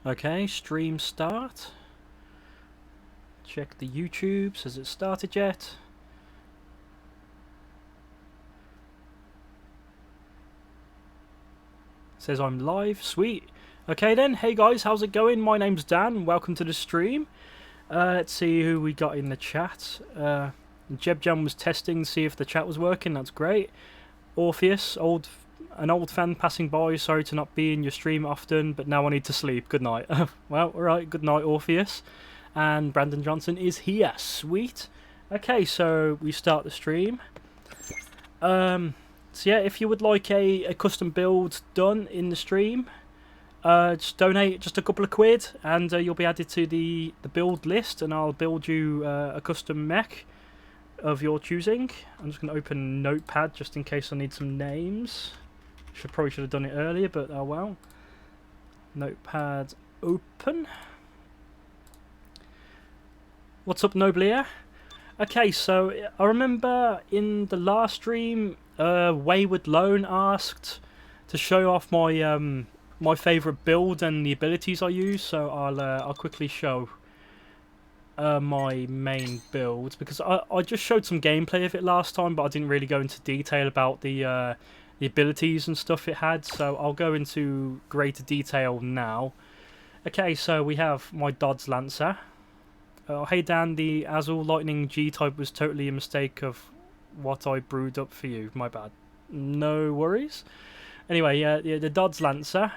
Okay, stream start. Check the YouTube. Has it started yet? Says I'm live. Sweet. Okay then. Hey guys, how's it going? My name's Dan. Welcome to the stream. Let's see who we got in the chat. Jebjam was testing to see if the chat was working. That's great. Orpheus, an old fan passing by. Sorry to not be in your stream often, but now I need to sleep. Good night. Well, alright. Good night, Orpheus. And Brandon Johnson is here. Sweet. Okay, so we start the stream. So yeah, if you would like a custom build done in the stream, just donate just a couple of quid and you'll be added to the build list, and I'll build you a custom mech of your choosing. I'm just going to open Notepad just in case I need some names. Probably should have done it earlier, but oh well. Notepad open. What's up, Noblier? Okay, so I remember in the last stream, Wayward Lone asked to show off my my favourite build and the abilities I use. So I'll quickly show my main build, because I just showed some gameplay of it last time, but I didn't really go into detail about the abilities and stuff it had. So I'll go into greater detail now. Okay, so we have my Dodds Lancer. Hey Dan, the Azul Lightning G-type was totally a mistake of what I brewed up for you. My bad. No worries. Anyway, yeah, the Dodds Lancer.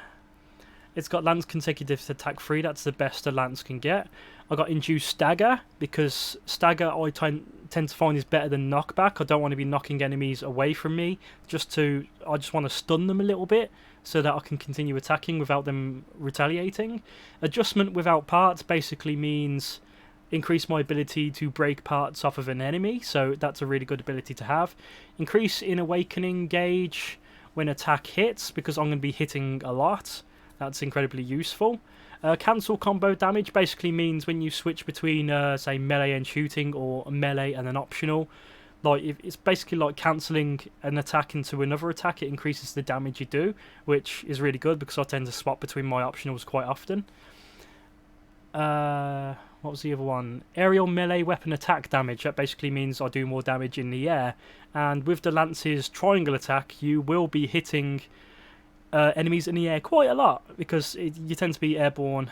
It's got Lance consecutive attack 3. That's the best a Lance can get. I got Induced Stagger, because Stagger I tend to find is better than Knockback. I don't want to be knocking enemies away from me. I just want to stun them a little bit so that I can continue attacking without them retaliating. Adjustment without parts basically means increase my ability to break parts off of an enemy, so that's a really good ability to have. Increase in awakening gauge when attack hits, because I'm going to be hitting a lot. That's incredibly useful. Cancel combo damage basically means when you switch between say melee and shooting, or melee and an optional, like it's basically like cancelling an attack into another attack. It increases the damage you do, which is really good because I tend to swap between my optionals quite often. What was the other one? Aerial melee weapon attack damage. That basically means I do more damage in the air. And with the Lance's triangle attack, you will be hitting enemies in the air quite a lot, because you tend to be airborne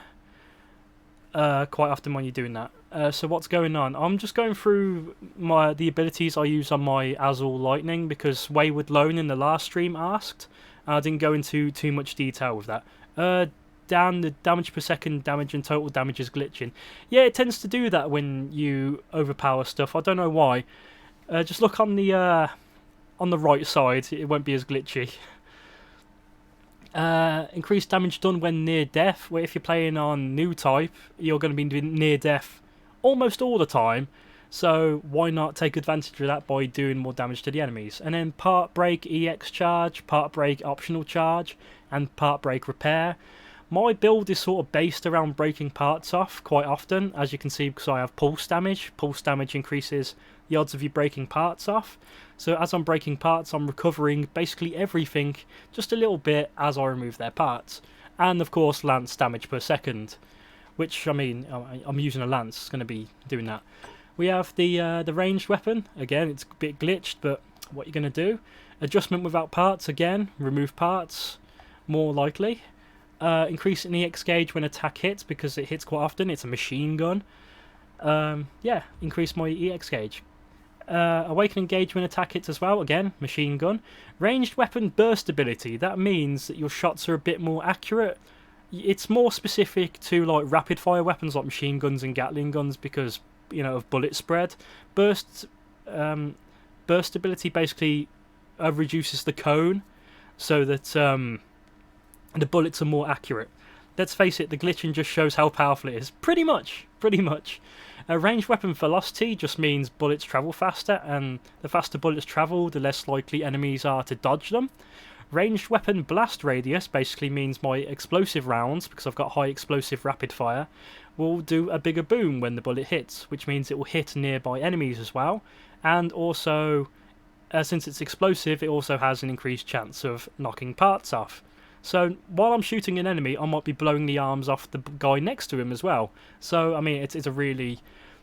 quite often when you're doing that. So what's going on? I'm just going through the abilities I use on my Azul Lightning, because Wayward Lone in the last stream asked. I didn't go into too much detail with that. Dan, the damage per second damage and total damage is glitching. Yeah, it tends to do that when you overpower stuff. I don't know why. Just look on the right side. It won't be as glitchy. Increased damage done when near death. Where if you're playing on new type, you're going to be doing near death almost all the time. So why not take advantage of that by doing more damage to the enemies? And then part break EX charge, part break optional charge, and part break repair. My build is sort of based around breaking parts off quite often, as you can see, because I have pulse damage. Pulse damage increases the odds of you breaking parts off. So as I'm breaking parts, I'm recovering basically everything just a little bit as I remove their parts. And of course, lance damage per second, which, I mean, I'm using a lance, it's going to be doing that. We have the ranged weapon. Again, it's a bit glitched, but what you're going to do. Adjustment without parts, again, remove parts, more likely. Increase in EX gauge when attack hits, because it hits quite often. It's a machine gun. Yeah, increase my EX gauge. Awakening gauge when attack hits as well. Again, machine gun. Ranged weapon burst ability. That means that your shots are a bit more accurate. It's more specific to like rapid fire weapons like machine guns and Gatling guns, because you know of bullet spread. Burst ability basically reduces the cone so that the bullets are more accurate. Let's face it, the glitching just shows how powerful it is. Pretty much. Ranged weapon velocity just means bullets travel faster, and the faster bullets travel, the less likely enemies are to dodge them. Ranged weapon blast radius basically means my explosive rounds, because I've got high explosive rapid fire, will do a bigger boom when the bullet hits, which means it will hit nearby enemies as well. And also, since it's explosive, it also has an increased chance of knocking parts off. So while I'm shooting an enemy, I might be blowing the arms off the guy next to him as well. So I mean, it's a really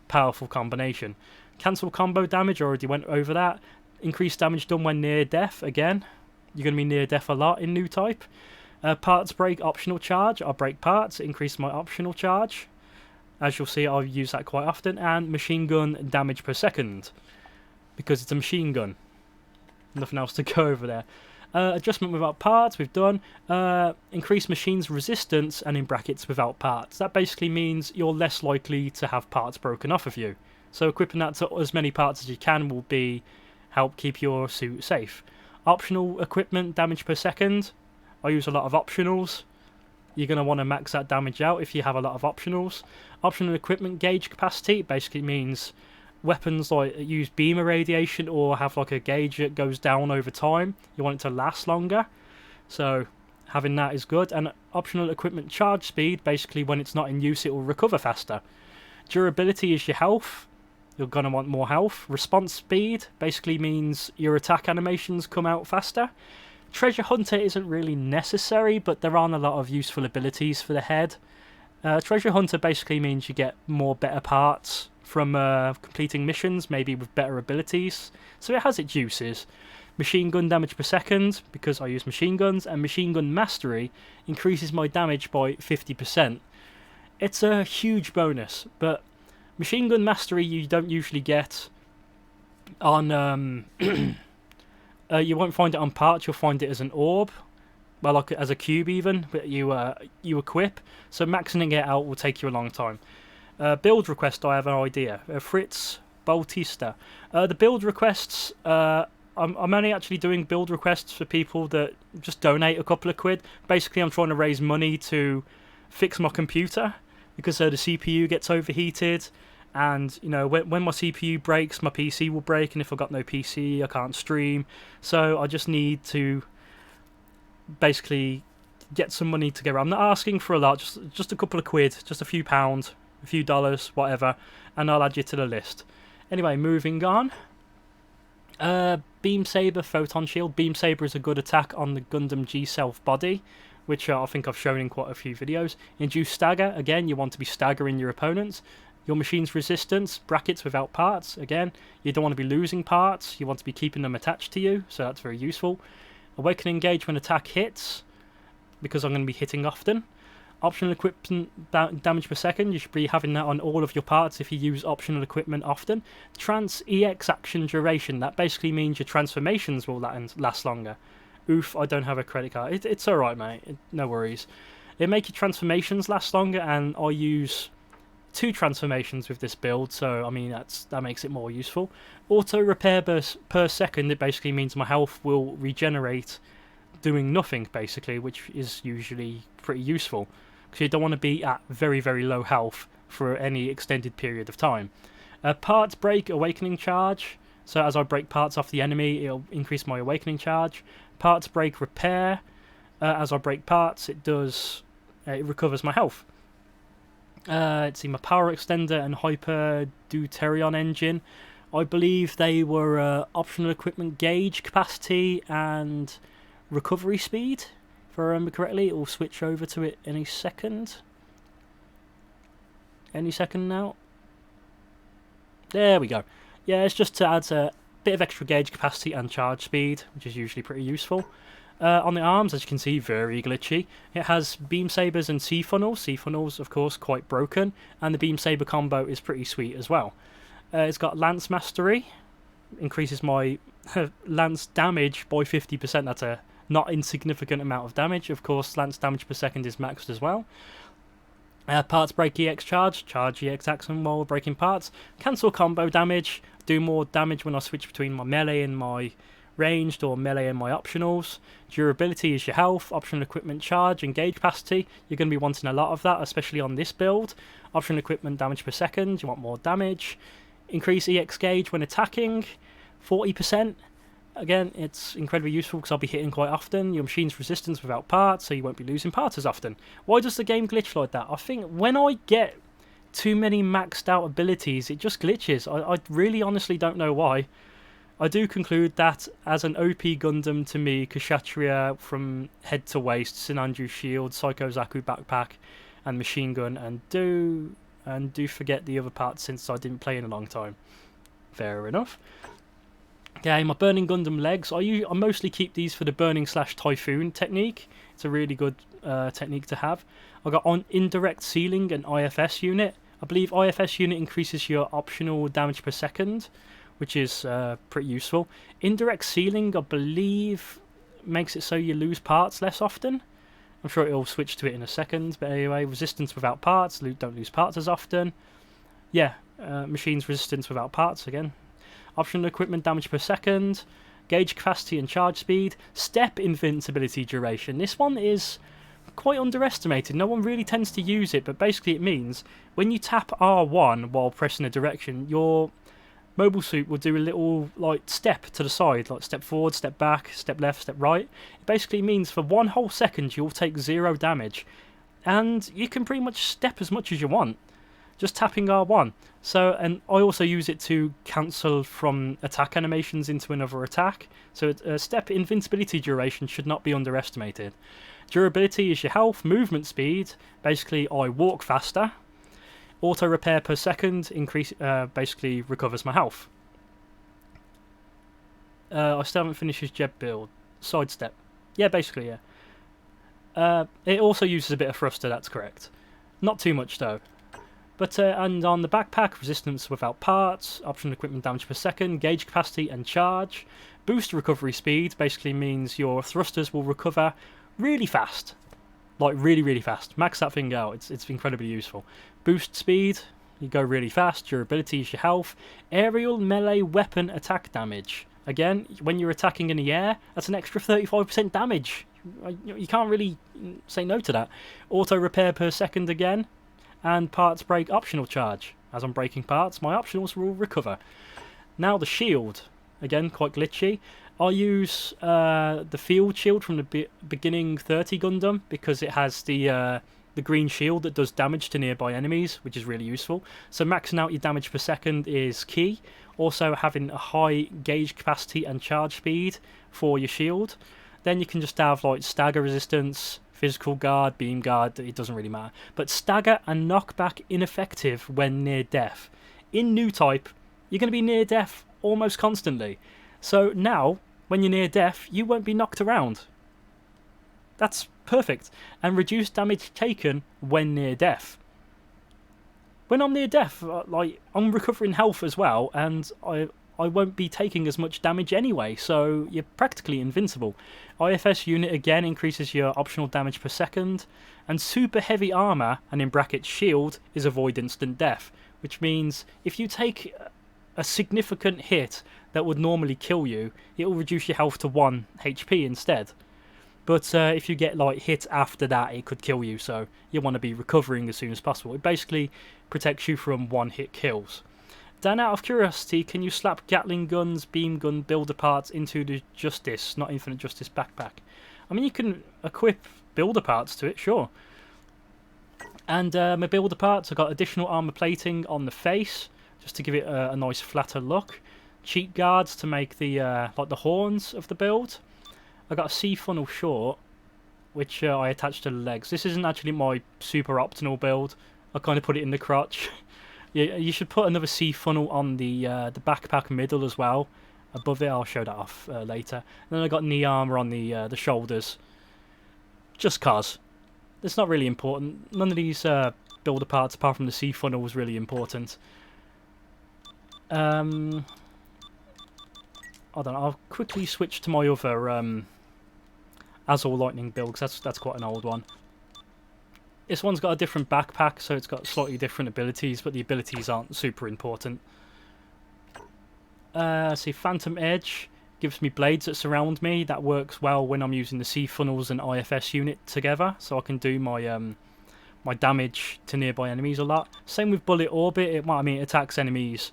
powerful combination. Cancel combo damage, I already went over that. Increased damage done when near death, again. You're going to be near death a lot in new type. Parts break, optional charge. I'll break parts, increase my optional charge. As you'll see, I'll use that quite often. And machine gun damage per second, because it's a machine gun. Nothing else to go over there. Adjustment without parts, we've done. Increase machine's resistance, and in brackets without parts. That basically means you're less likely to have parts broken off of you. So equipping that to as many parts as you can will help keep your suit safe. Optional equipment damage per second. I use a lot of optionals. You're going to want to max that damage out if you have a lot of optionals. Optional equipment gauge capacity basically means weapons like use beam irradiation or have like a gauge that goes down over time. You want it to last longer. So having that is good. And optional equipment charge speed, basically when it's not in use it will recover faster. Durability is your health. You're going to want more health. Response speed basically means your attack animations come out faster. Treasure Hunter isn't really necessary, but there aren't a lot of useful abilities for the head. Treasure Hunter basically means you get more better parts from completing missions, maybe with better abilities. So it has its uses. Machine gun damage per second, because I use machine guns, and machine gun mastery increases my damage by 50%. It's a huge bonus, but machine gun mastery you don't usually get on... you won't find it on parts, you'll find it as an orb. Well, like as a cube even, but you equip. So maxing it out will take you a long time. Build request, I have an idea. Fritz Bautista. The build requests, I'm only actually doing build requests for people that just donate a couple of quid. Basically, I'm trying to raise money to fix my computer, because the CPU gets overheated. And, you know, when my CPU breaks, my PC will break. And if I've got no PC, I can't stream. So I just need to basically get some money together. I'm not asking for a lot, just a couple of quid, just a few pounds, a few dollars, whatever. And I'll add you to the list. Anyway, moving on. Beam Saber, Photon Shield. Beam Saber is a good attack on the Gundam G Self body, which I think I've shown in quite a few videos. Induce Stagger. Again, you want to be staggering your opponents. Your machine's resistance, brackets without parts. Again, you don't want to be losing parts. You want to be keeping them attached to you, so that's very useful. Awakening Gauge when attack hits, because I'm going to be hitting often. Optional equipment damage per second. You should be having that on all of your parts if you use optional equipment often. Trans EX action duration. That basically means your transformations will last longer. Oof, I don't have a credit card. It's alright, mate. No worries. It makes your transformations last longer, and I use 2 transformations with this build, so I mean that makes it more useful. Auto repair per second, it basically means my health will regenerate doing nothing, basically, which is usually pretty useful, because you don't want to be at very, very low health for any extended period of time. Parts break, awakening charge, so as I break parts off the enemy, it'll increase my awakening charge. Parts break repair, as I break parts, it recovers my health. Let's see, my power extender and hyper deuterion engine, I believe they were optional equipment gauge capacity and recovery speed, if I remember correctly. It will switch over to it any second. Any second now. There we go. Yeah, it's just to add a bit of extra gauge capacity and charge speed, which is usually pretty useful. On the arms, as you can see, very glitchy. It has beam sabers and sea funnels. Sea funnels, of course, quite broken, and the beam saber combo is pretty sweet as well. It's got lance mastery, increases my lance damage by 50%. That's a not insignificant amount of damage. Of course, lance damage per second is maxed as well. Parts break EX charge EX action while breaking parts. Cancel combo damage, do more damage when I switch between my melee and my ranged, or melee and my optionals. Durability is your health. Optional equipment charge and gauge capacity, you're going to be wanting a lot of that, especially on this build. Optional equipment damage per second, you want more damage. Increase EX gauge when attacking, 40%. Again, it's incredibly useful because I'll be hitting quite often. Your machine's resistance without parts, so you won't be losing parts as often. Why does the game glitch like that? I think when I get too many maxed out abilities, it just glitches. I really honestly don't know why. I do conclude that as an OP Gundam to me, Kshatriya from head to waist, Sinanju shield, Psycho Zaku backpack, and machine gun, and do forget the other parts since I didn't play in a long time. Fair enough. Okay, my burning Gundam legs. I mostly keep these for the burning / typhoon technique. It's a really good technique to have. I got on indirect sealing and IFS unit. I believe IFS unit increases your optional damage per second, which is pretty useful. Indirect sealing, I believe, makes it so you lose parts less often. I'm sure it'll switch to it in a second, but anyway, resistance without parts, don't lose parts as often. Yeah, machines resistance without parts again. Optional equipment damage per second, gauge capacity and charge speed, step invincibility duration. This one is quite underestimated. No one really tends to use it, but basically it means when you tap R1 while pressing a direction, your mobile suit will do a little like step to the side, like step forward, step back, step left, step right. It basically means for 1 whole second you'll take 0 damage, and you can pretty much step as much as you want just tapping R1. So, and I also use it to cancel from attack animations into another attack. So step invincibility duration should not be underestimated. Durability is your health, movement speed. Basically, I walk faster. Auto repair per second basically recovers my health. I still haven't finished his Jeb build. Sidestep. Yeah, basically, yeah. It also uses a bit of thruster, that's correct. Not too much though. But and on the backpack, resistance without parts, optional equipment damage per second, gauge capacity and charge. Boost recovery speed basically means your thrusters will recover really fast. Like really, really fast. Max that thing out, it's incredibly useful. Boost speed, you go really fast. Durability is your health. Aerial melee weapon attack damage. Again, when you're attacking in the air, that's an extra 35% damage. You can't really say no to that. Auto repair per second again. And parts break optional charge. As I'm breaking parts, my optionals will recover. Now the shield. Again, quite glitchy. I use the field shield from the beginning 30 Gundam because it has the green shield that does damage to nearby enemies, which is really useful. So maxing out your damage per second is key. Also having a high gauge capacity and charge speed for your shield. Then you can just have like stagger resistance, physical guard, beam guard, it doesn't really matter. But stagger and knockback ineffective when near death. In new type, you're going to be near death almost constantly. So now, when you're near death, you won't be knocked around. That's perfect. And reduce damage taken when near death. When I'm near death, like I'm recovering health as well, and I won't be taking as much damage anyway, so you're practically invincible. IFS unit again increases your optional damage per second, and super heavy armor, and in brackets shield, is avoid instant death, which means if you take a significant hit that would normally kill you, it will reduce your health to 1 HP instead. But if you get like hit after that, it could kill you, so you want to be recovering as soon as possible. It basically protects you from one-hit kills. Dan, out of curiosity, can you slap Gatling guns, beam gun, builder parts into the Justice, not Infinite Justice backpack? I mean, you can equip builder parts to it, sure. And my builder parts, I've got additional armor plating on the face, just to give it a nice flatter look. Cheek guards to make the like the horns of the build. I got a C-funnel short, which I attached to the legs. This isn't actually my super optimal build. I kind of put it in the crotch. Yeah, you should put another C-funnel on the backpack middle as well. Above it, I'll show that off later. And then I got knee armor on the shoulders. Just cause. It's not really important. None of these builder parts, apart from the C-funnel, was really important. I don't know. I'll quickly switch to my other Azure Lightning build, because that's quite an old one. This one's got a different backpack, so it's got slightly different abilities, but the abilities aren't super important. See, Phantom Edge gives me blades that surround me. That works well when I'm using the C-funnels and IFS unit together, so I can do my my damage to nearby enemies a lot. Same with Bullet Orbit. It attacks enemies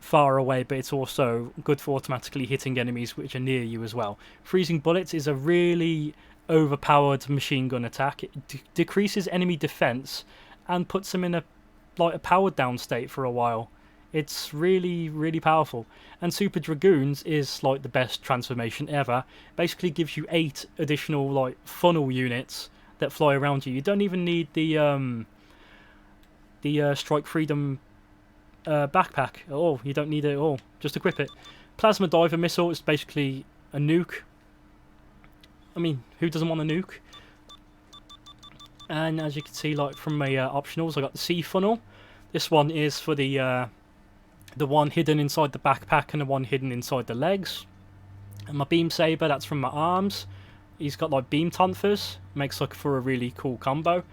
far away, but it's also good for automatically hitting enemies which are near you as well. Freezing Bullets is a really overpowered machine gun attack. It decreases enemy defense and puts them in a powered down state for a while. It's really, really powerful. And Super Dragoons is like the best transformation ever. Basically gives you 8 additional like funnel units that fly around you. You don't even need the Strike Freedom backpack at all. You don't need it at all. Just equip it. Plasma Diver Missile is basically a nuke. I mean, who doesn't want a nuke? And as you can see, like from my optionals, I got the Sea Funnel. This one is for the one hidden inside the backpack and the one hidden inside the legs. And my Beam Saber, that's from my arms. He's got like beam tonfers, makes like for a really cool combo.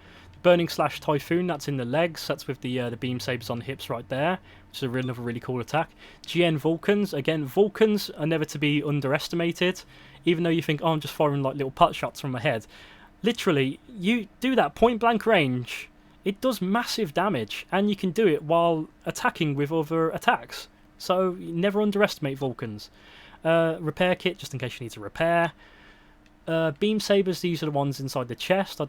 Burning Slash Typhoon, that's in the legs, that's with the beam sabers on the hips right there, which is another really cool attack. GN Vulcans, again, Vulcans are never to be underestimated, even though you think, oh, I'm just firing like little pot shots from my head. Literally, you do that point blank range, it does massive damage, and you can do it while attacking with other attacks. So never underestimate Vulcans. Repair kit, just in case you need to repair. Beam sabers, these are the ones inside the chest. I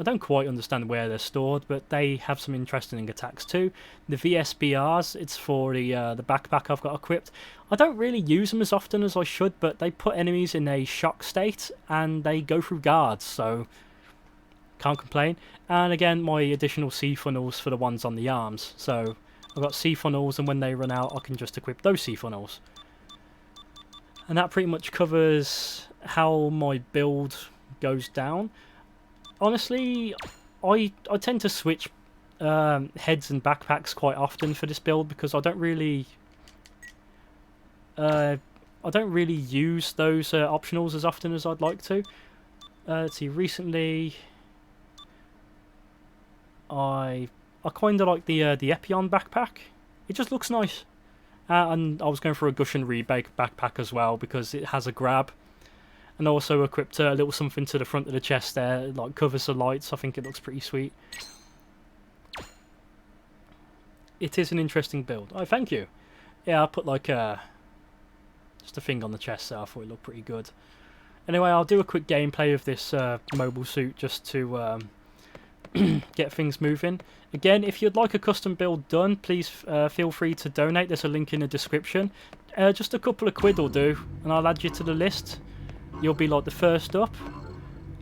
don't quite understand where they're stored, but they have some interesting attacks too. The VSBRs, it's for the backpack I've got equipped. I don't really use them as often as I should, but they put enemies in a shock state and they go through guards, so can't complain. And again, my additional sea funnels for the ones on the arms. So I've got sea funnels, and when they run out, I can just equip those sea funnels. And that pretty much covers how my build goes down. Honestly, I tend to switch heads and backpacks quite often for this build because I don't really use those optionals as often as I'd like to. Let's see, recently I kind of like the Epion backpack. It just looks nice. And I was going for a Gushin Rebake backpack as well because it has a grab. And also equipped a little something to the front of the chest there, like covers the lights. I think it looks pretty sweet. It is an interesting build. Oh, thank you. Yeah, I put like just a thing on the chest there. I thought it looked pretty good. Anyway, I'll do a quick gameplay of this mobile suit just to get things moving. Again, if you'd like a custom build done, please feel free to donate. There's a link in the description. Just a couple of quid will do, and I'll add you to the list. You'll be like the first up,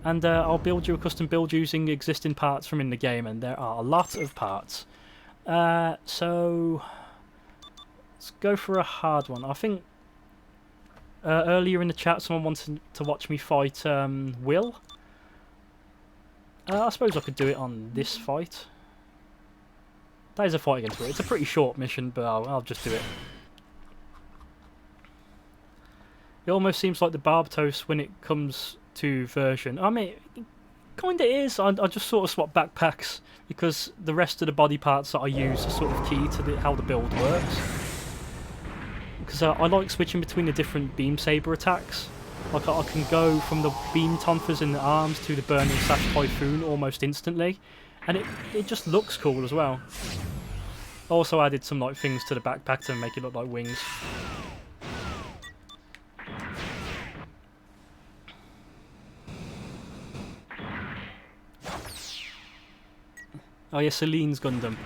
and I'll build you a custom build using existing parts from in the game, and there are a lot of parts. So let's go for a hard one. I think earlier in the chat someone wanted to watch me fight Will. I suppose I could do it on this fight. That is a fight against Will. It's a pretty short mission, but I'll just do it. It almost seems like the Barbatos when it comes to version. I mean, it kind of is. I just sort of swap backpacks because the rest of the body parts that I use are sort of key to how the build works. Because I like switching between the different beam saber attacks. Like I can go from the beam tonfers in the arms to the burning slash typhoon almost instantly, and it just looks cool as well. I also added some like things to the backpack to make it look like wings. Oh yeah, Celine's Gundam.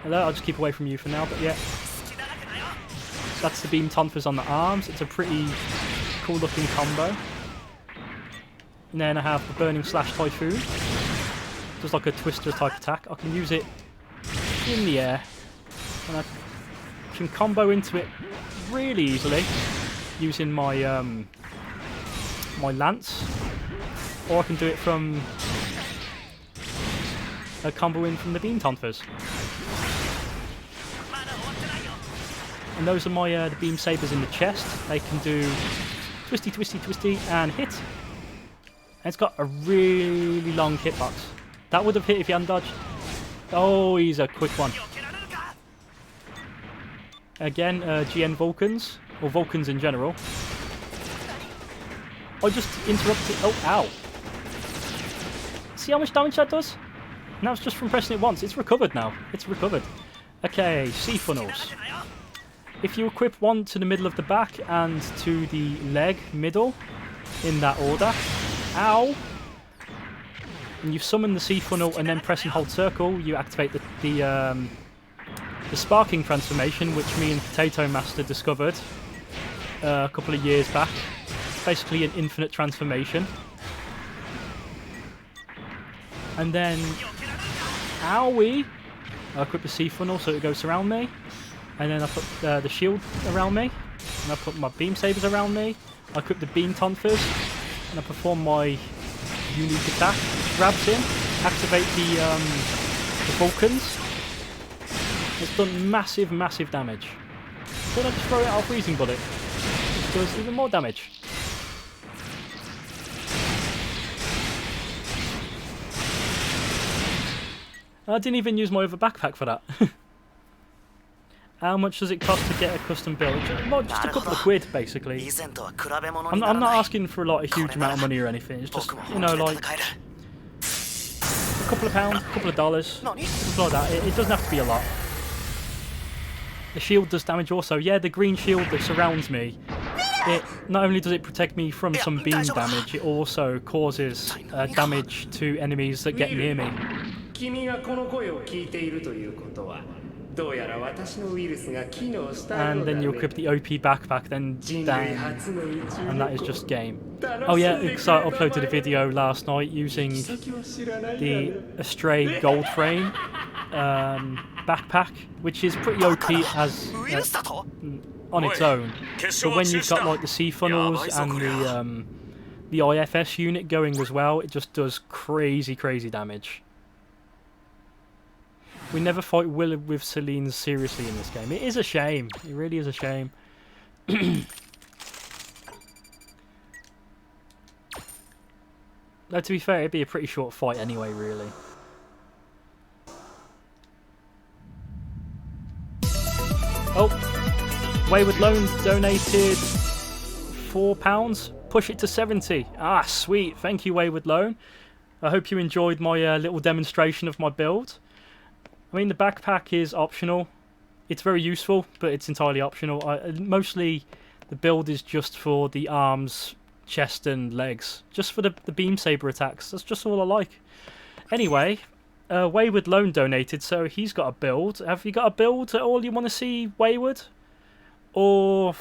Hello, I'll just keep away from you for now, but yeah. That's the beam tonfers on the arms. It's a pretty cool looking combo. And then I have the burning slash typhoon. Just like a twister type attack. I can use it in the air. And I can combo into it really easily using my my lance. Or I can do it from a combo in from the beam tonfers. And those are my the beam sabers in the chest. They can do twisty, twisty, twisty, and hit. And it's got a really long hitbox. That would have hit if you hadn't dodged. Oh, he's a quick one. Again, GN Vulcans, or Vulcans in general. I just interrupted. Oh, ow. See how much damage that does? And that was just from pressing it once. It's recovered now. It's recovered. Okay, sea funnels. If you equip one to the middle of the back and to the leg middle, in that order, ow, and you summon the sea funnel and then press and hold circle, you activate the the sparking transformation, which me and Potato Master discovered a couple of years back. Basically an infinite transformation. And then, owie, I equip the C funnel so it goes around me. And then I put the shield around me. And I put my beam sabers around me. I equip the beam tonfas. And I perform my unique attack. Grabs him. Activate the Vulcans. It's done massive, massive damage. Then I just throw it out freezing bullet. It does even more damage. I didn't even use my other backpack for that. How much does it cost to get a custom build? Just a couple of quid, basically. I'm not asking for like a huge amount of money or anything. It's just, you know, like a couple of pounds, a couple of dollars, stuff like that. It doesn't have to be a lot. The shield does damage also. Yeah, the green shield that surrounds me, it not only does it protect me from some beam damage, it also causes damage to enemies that get near me. And then you equip the OP backpack, then damn, and that is just game. Oh yeah, because I uploaded a video last night using the Astray Gold Frame backpack, which is pretty OP as on its own. But when you've got like the C funnels and the IFS unit going as well, it just does crazy, crazy damage. We never fight Will with Selene seriously in this game. It is a shame. It really is a shame. Though to be fair, it'd be a pretty short fight anyway, really. Oh, Wayward Loan donated £4. Push it to 70. Ah, sweet. Thank you, Wayward Loan. I hope you enjoyed my little demonstration of my build. I mean, the backpack is optional. It's very useful, but it's entirely optional. Mostly, the build is just for the arms, chest, and legs. Just for the beam saber attacks. That's just all I like. Anyway, Wayward Loan donated, so he's got a build. Have you got a build at all you want to see, Wayward? Or...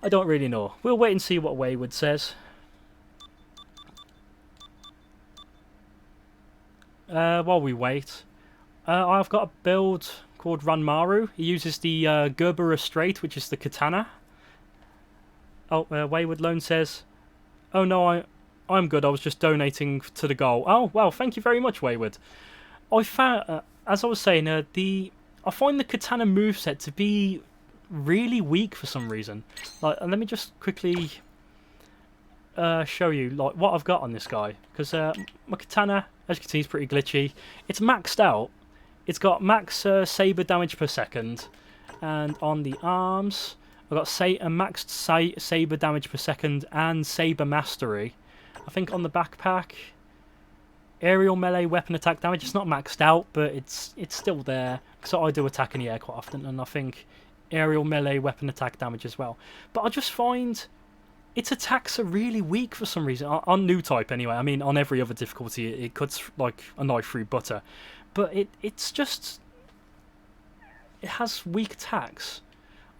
I don't really know. We'll wait and see what Wayward says. While we wait, I've got a build called Ranmaru. He uses the Gerbera Strait, which is the katana. Oh, Wayward Loan says, "Oh no, I'm good. I was just donating to the goal." Oh well, thank you very much, Wayward. I found, as I was saying, I find the katana moveset to be really weak for some reason. Like, let me just quickly show you like what I've got on this guy, because my katana, as you can see, is pretty glitchy. It's maxed out. It's got max saber damage per second, and on the arms I've got maxed saber damage per second and saber mastery. I think on the backpack, aerial melee weapon attack damage, it's not maxed out, but it's still there, because I do attack in the air quite often, and I think aerial melee weapon attack damage as well. But I just find its attacks are really weak for some reason. On new type anyway. I mean, on every other difficulty it cuts like a knife through butter. But it's just... it has weak attacks.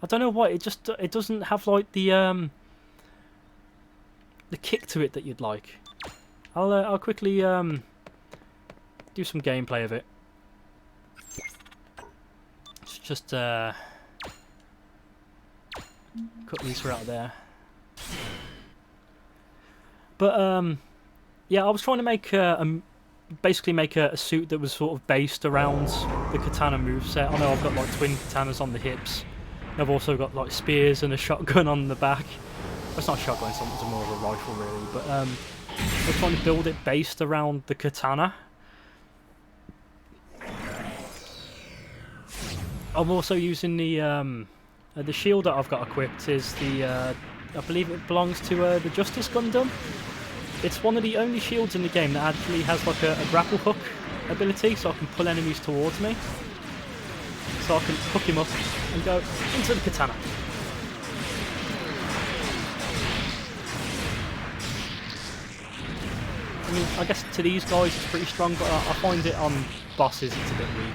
I don't know why, it doesn't have like the kick to it that you'd like. I'll quickly do some gameplay of it. Let's just cut these out there. But yeah, I was trying to make basically make a suit that was sort of based around the katana moveset. I know I've got like twin katanas on the hips. I've also got like spears and a shotgun on the back. It's not a shotgun, it's more of a rifle really. But I was trying to build it based around the katana. I'm also using the shield that I've got equipped is the I believe it belongs to the Justice Gundam. It's one of the only shields in the game that actually has like a grapple hook ability, so I can pull enemies towards me. So I can hook him up and go into the katana. mean, I guess to these guys it's pretty strong, but I find it on bosses it's a bit weak.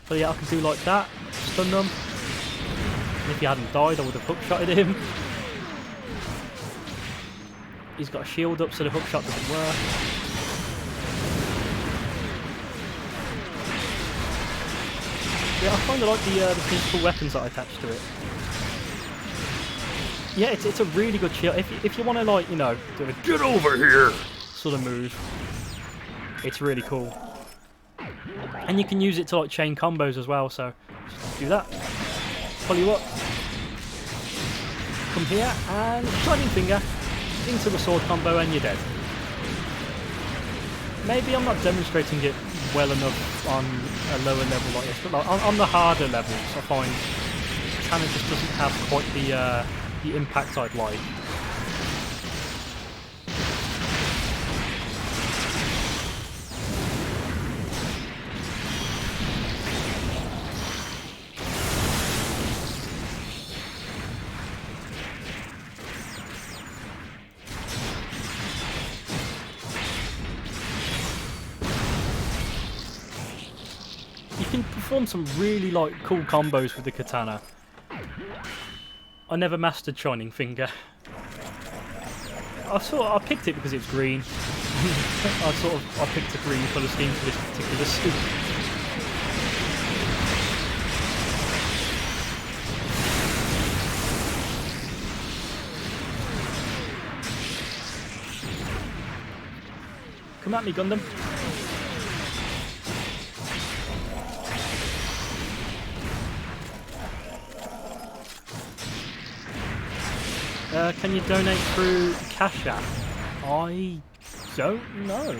So yeah, I can do like that, stun them. And if he hadn't died, I would have hookshotted him. He's got a shield up, so the hookshot doesn't work. Yeah, I kind of like the principal weapons that I attach to it. Yeah, it's a really good shield. If you want to, like, you know, do a "get over here" sort of move, it's really cool. And you can use it to like chain combos as well. So just do that. Pull you up. Come here and shining finger into the sword combo, and you're dead. Maybe I'm not demonstrating it well enough on a lower level like this, but like on the harder levels, I find Katana just doesn't have quite the impact I'd like. You can perform some really like cool combos with the katana. I never mastered Shining Finger. I picked it because it's green. I picked a green colour scheme for this particular suit. Come at me, Gundam. Can you donate through Cash App? I don't know.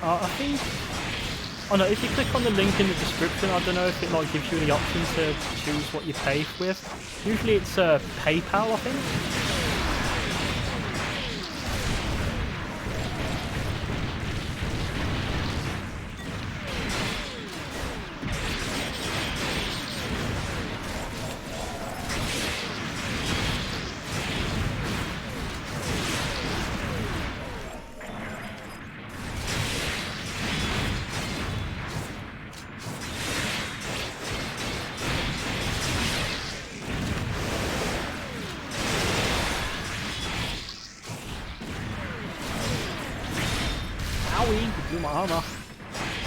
I think... Oh no, if you click on the link in the description, I don't know if it like gives you the option to choose what you pay with. Usually it's PayPal, I think. Do my armor.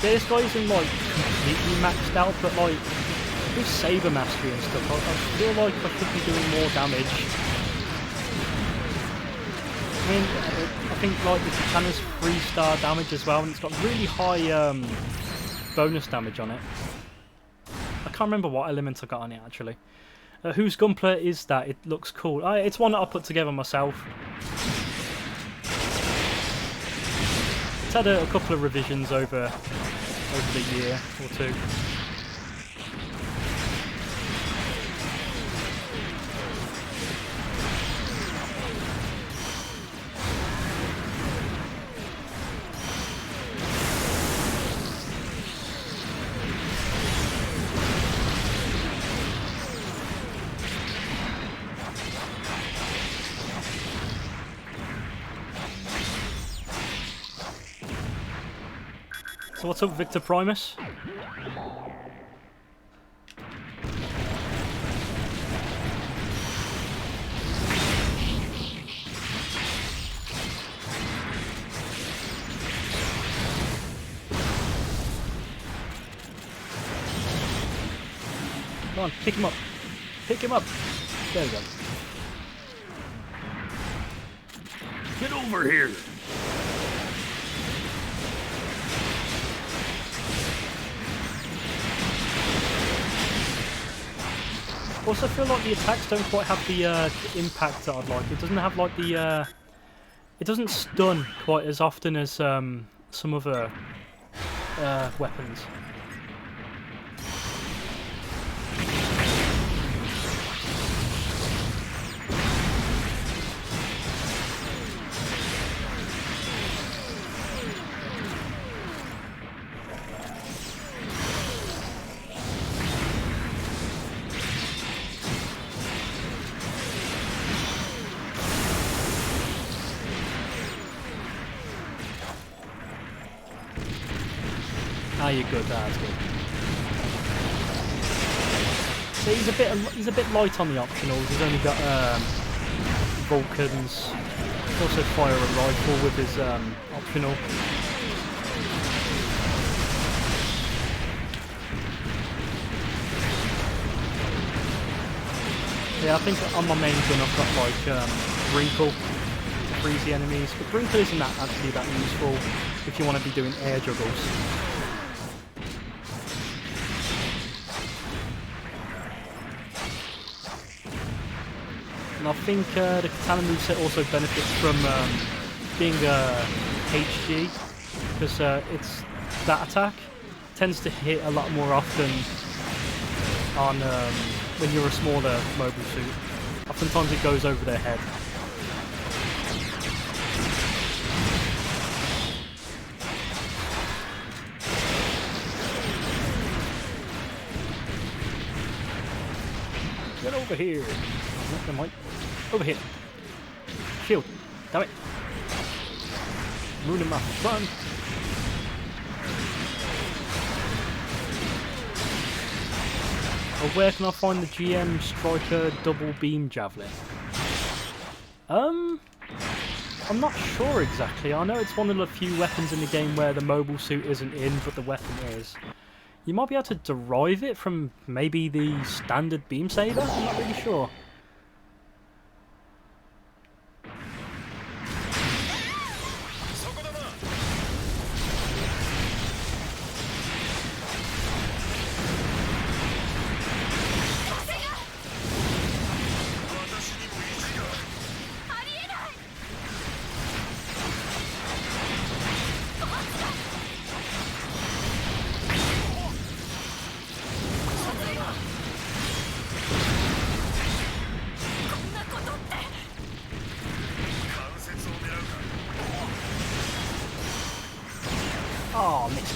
This guy isn't like completely maxed out, but like with saber mastery and stuff, I feel like I should be doing more damage. I mean, I think like the katana's 3-star damage as well, and it's got really high bonus damage on it. I can't remember what element I got on it actually. Whose gunpla is that? It looks cool. It's one that I put together myself. Had a couple of revisions over the year or two. So what's up, Victor Primus? Come on, pick him up. Pick him up. There we go. Get over here. Also, I feel like the attacks don't quite have the impact that I'd like. It doesn't have like the... it doesn't stun quite as often as some other weapons. Ah, you're good. That's good. So he's a bit light on the optionals. He's only got Vulcans. He can also fire a rifle with his optional. Yeah, I think on my main gun I've got like Wrinkle to freeze the enemies, but Wrinkle isn't actually that useful if you want to be doing air juggles. And I think the Katana moveset also benefits from being HG, because it's that attack tends to hit a lot more often on when you're a smaller mobile suit. Oftentimes it goes over their head. Get over here. Nothing like. Over here. Shield. Damn it. Ruining my fun. Well, where can I find the GM Striker double beam javelin? I'm not sure exactly. I know it's one of the few weapons in the game where the mobile suit isn't in, but the weapon is. You might be able to derive it from maybe the standard beam saber? I'm not really sure. Oh, missed.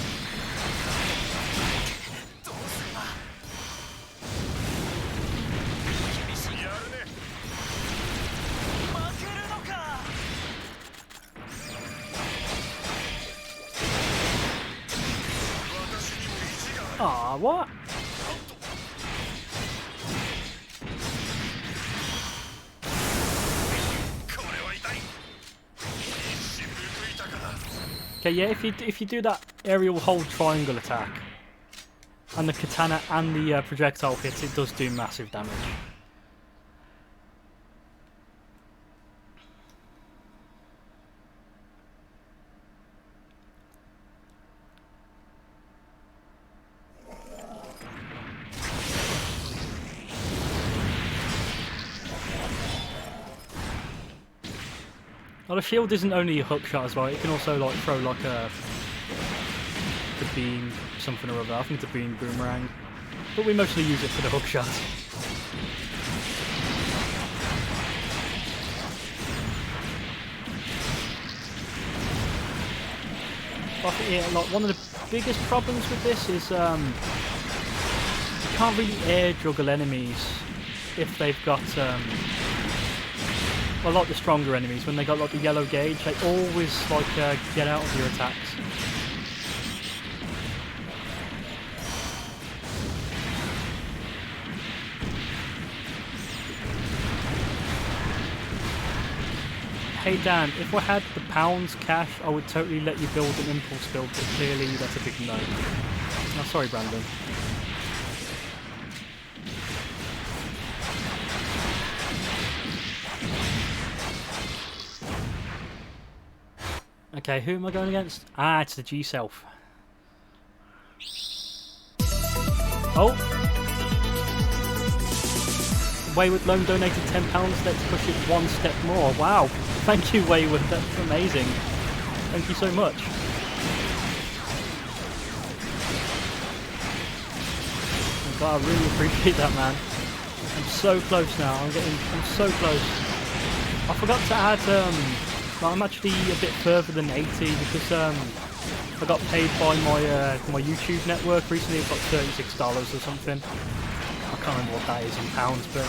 Aw, what? Okay, yeah, if you do that aerial hold triangle attack, and the katana and the projectile hits, it does do massive damage. Well, the shield isn't only a hook shot as well, it can also like throw like the beam something or other. I think it's a beam boomerang, but we mostly use it for the hook shot. But yeah, like one of the biggest problems with this is you can't really air juggle enemies if they've got well, like the stronger enemies, when they got like the yellow gauge, they always like get out of your attacks. Hey Dan, if I had the pounds cash, I would totally let you build an impulse build, but clearly that's a big no. Oh, sorry, Brandon. Okay, who am I going against? Ah, it's the G-Self. Oh! Wayward Loan donated £10. Let's push it one step more. Wow! Thank you, Wayward. That's amazing. Thank you so much. Oh God, I really appreciate that, man. I'm so close now. I'm so close. I forgot to add I'm actually a bit further than 80 because I got paid by my YouTube network recently. It's like $36 or something. I can't remember what that is in pounds, but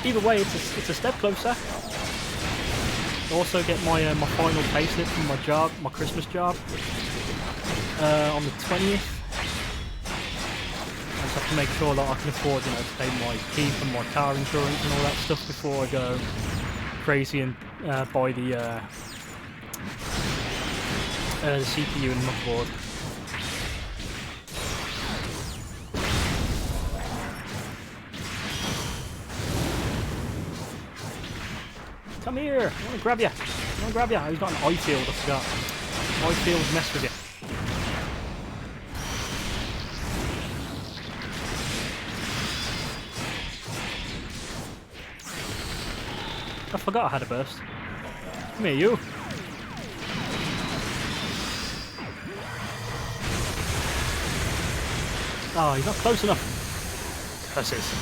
either way, it's a step closer. I also get my final payslip from my job, my Christmas job, on the 20th. just have to make sure that I can afford, you know, to pay my keep and my car insurance and all that stuff before I go crazy and buy the CPU and motherboard. Come here! I want to grab you! I want to grab you! He's got an eye field, I forgot. Eye field mess with you. I forgot I had a burst. Come here, you! Oh, he's not close enough. Curses.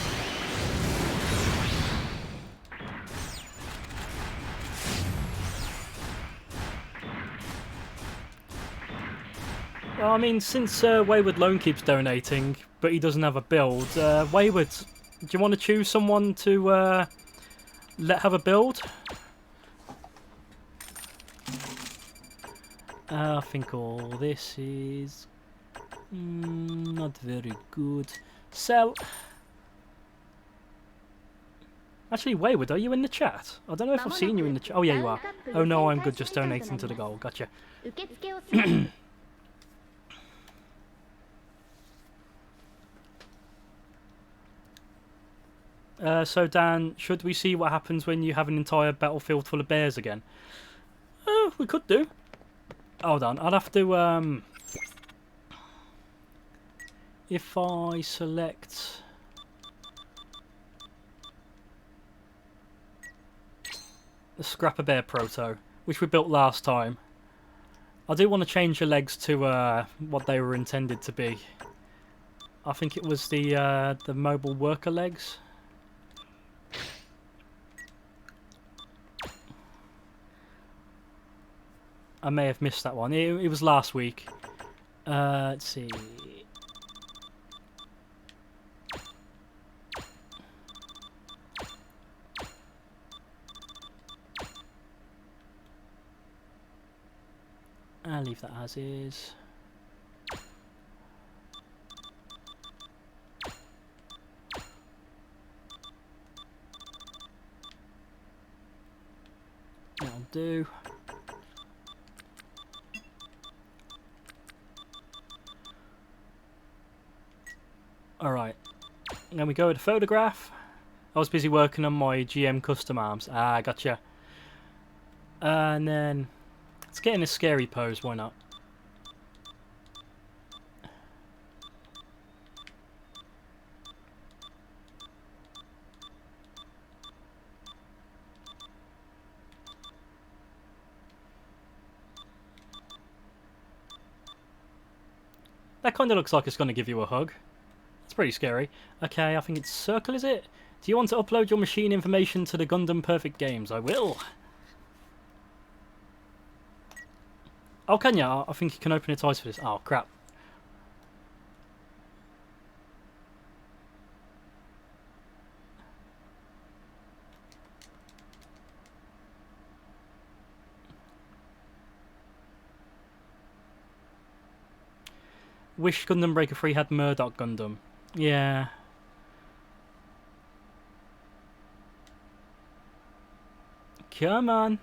Well, I mean, since Wayward Lone keeps donating, but he doesn't have a build, Wayward, do you want to choose someone to let have a build? I think all this is not very good. Sell. Actually, Wayward, are you in the chat? I don't know if I've seen you in the chat. Oh, yeah, you are. Oh, no, I'm good, just donating to the goal. Gotcha. So, Dan, should we see what happens when you have an entire battlefield full of bears again? We could do. Hold on, I'd have to, if I select the Scrapper Bear Proto, which we built last time, I do want to change the legs to what they were intended to be. I think it was the mobile worker legs. I may have missed that one. It was last week. Let's see. I'll leave that as is. That'll do. Alright, then we go to photograph. I was busy working on my GM custom arms. Ah, gotcha. And then let's get in a scary pose, why not? That kind of looks like it's going to give you a hug. It's pretty scary. Okay, I think it's circle, is it? Do you want to upload your machine information to the Gundam Perfect Games? I will. Oh, can you? I think you can open its eyes for this. Oh, crap. Wish Gundam Breaker 3 had Murdoch Gundam. Yeah. Come on.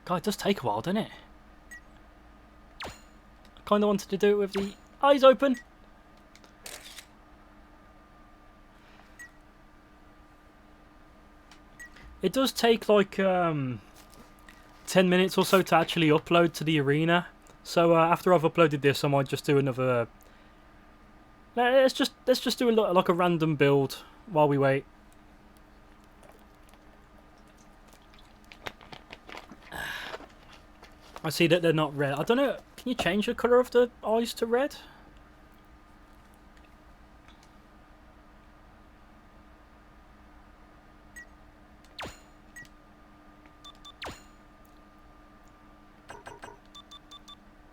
God, it does take a while, doesn't it? I kind of wanted to do it with the eyes open. It does take like 10 minutes or so to actually upload to the arena. So after I've uploaded this, I might just do another. Let's just do like a random build while we wait. I see that they're not red. I don't know. Can you change the colour of the eyes to red?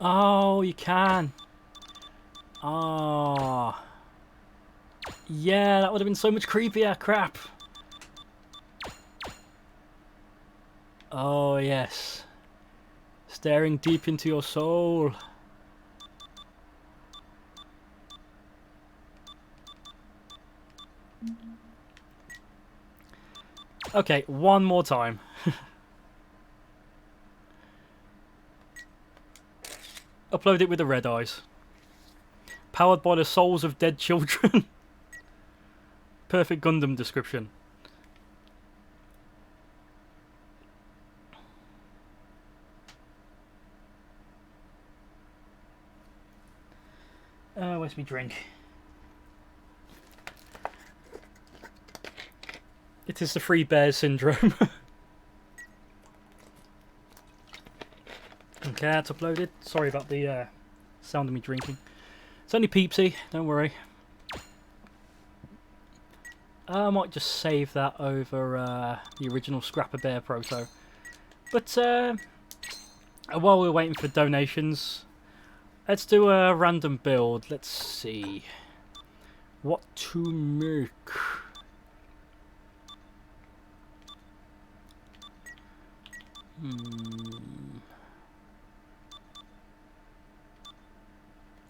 Oh, you can. Oh. Yeah, that would have been so much creepier. Crap. Oh, yes. Staring deep into your soul. Okay, one more time. Upload it with the red eyes. Powered by the souls of dead children. Perfect Gundam description. Where's my drink? It is the Three Bears syndrome. Okay, that's uploaded. Sorry about the sound of me drinking. It's only peepsy, don't worry. I might just save that over the original Scrapper Bear Proto. But while we're waiting for donations, let's do a random build. Let's see what to make.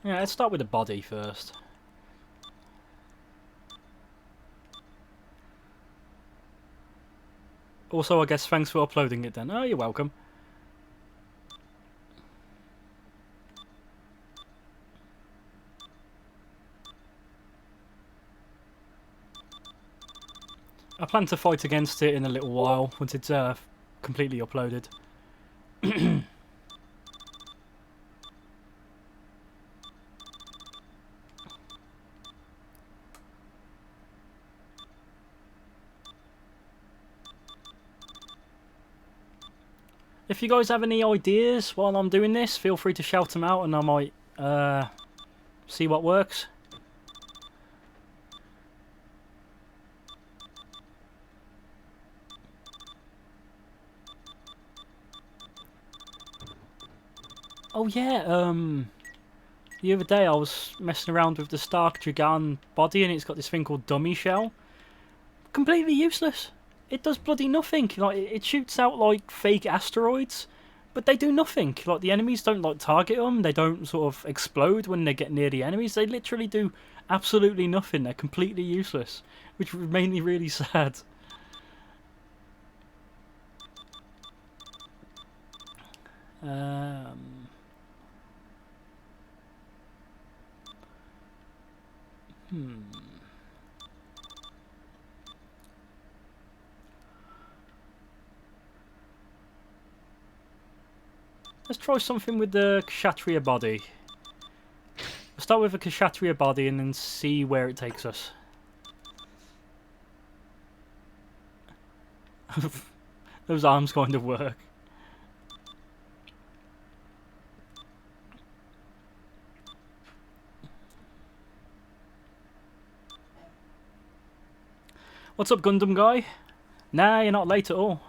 Yeah, let's start with the body first. Also, I guess thanks for uploading it then. Oh, you're welcome. I plan to fight against it in a little while once it's completely uploaded. If you guys have any ideas while I'm doing this, feel free to shout them out and I might see what works. Oh yeah, the other day I was messing around with the Stark Dragon body and it's got this thing called Dummy Shell. Completely useless. It does bloody nothing. Like, it shoots out like fake asteroids, but they do nothing. Like, the enemies don't like target them. They don't sort of explode when they get near the enemies. They literally do absolutely nothing. They're completely useless, which made me really sad. Let's try something with the Kshatriya body. We'll start with a Kshatriya body and then see where it takes us. Those arms kind of work. What's up, Gundam guy? Nah, you're not late at all.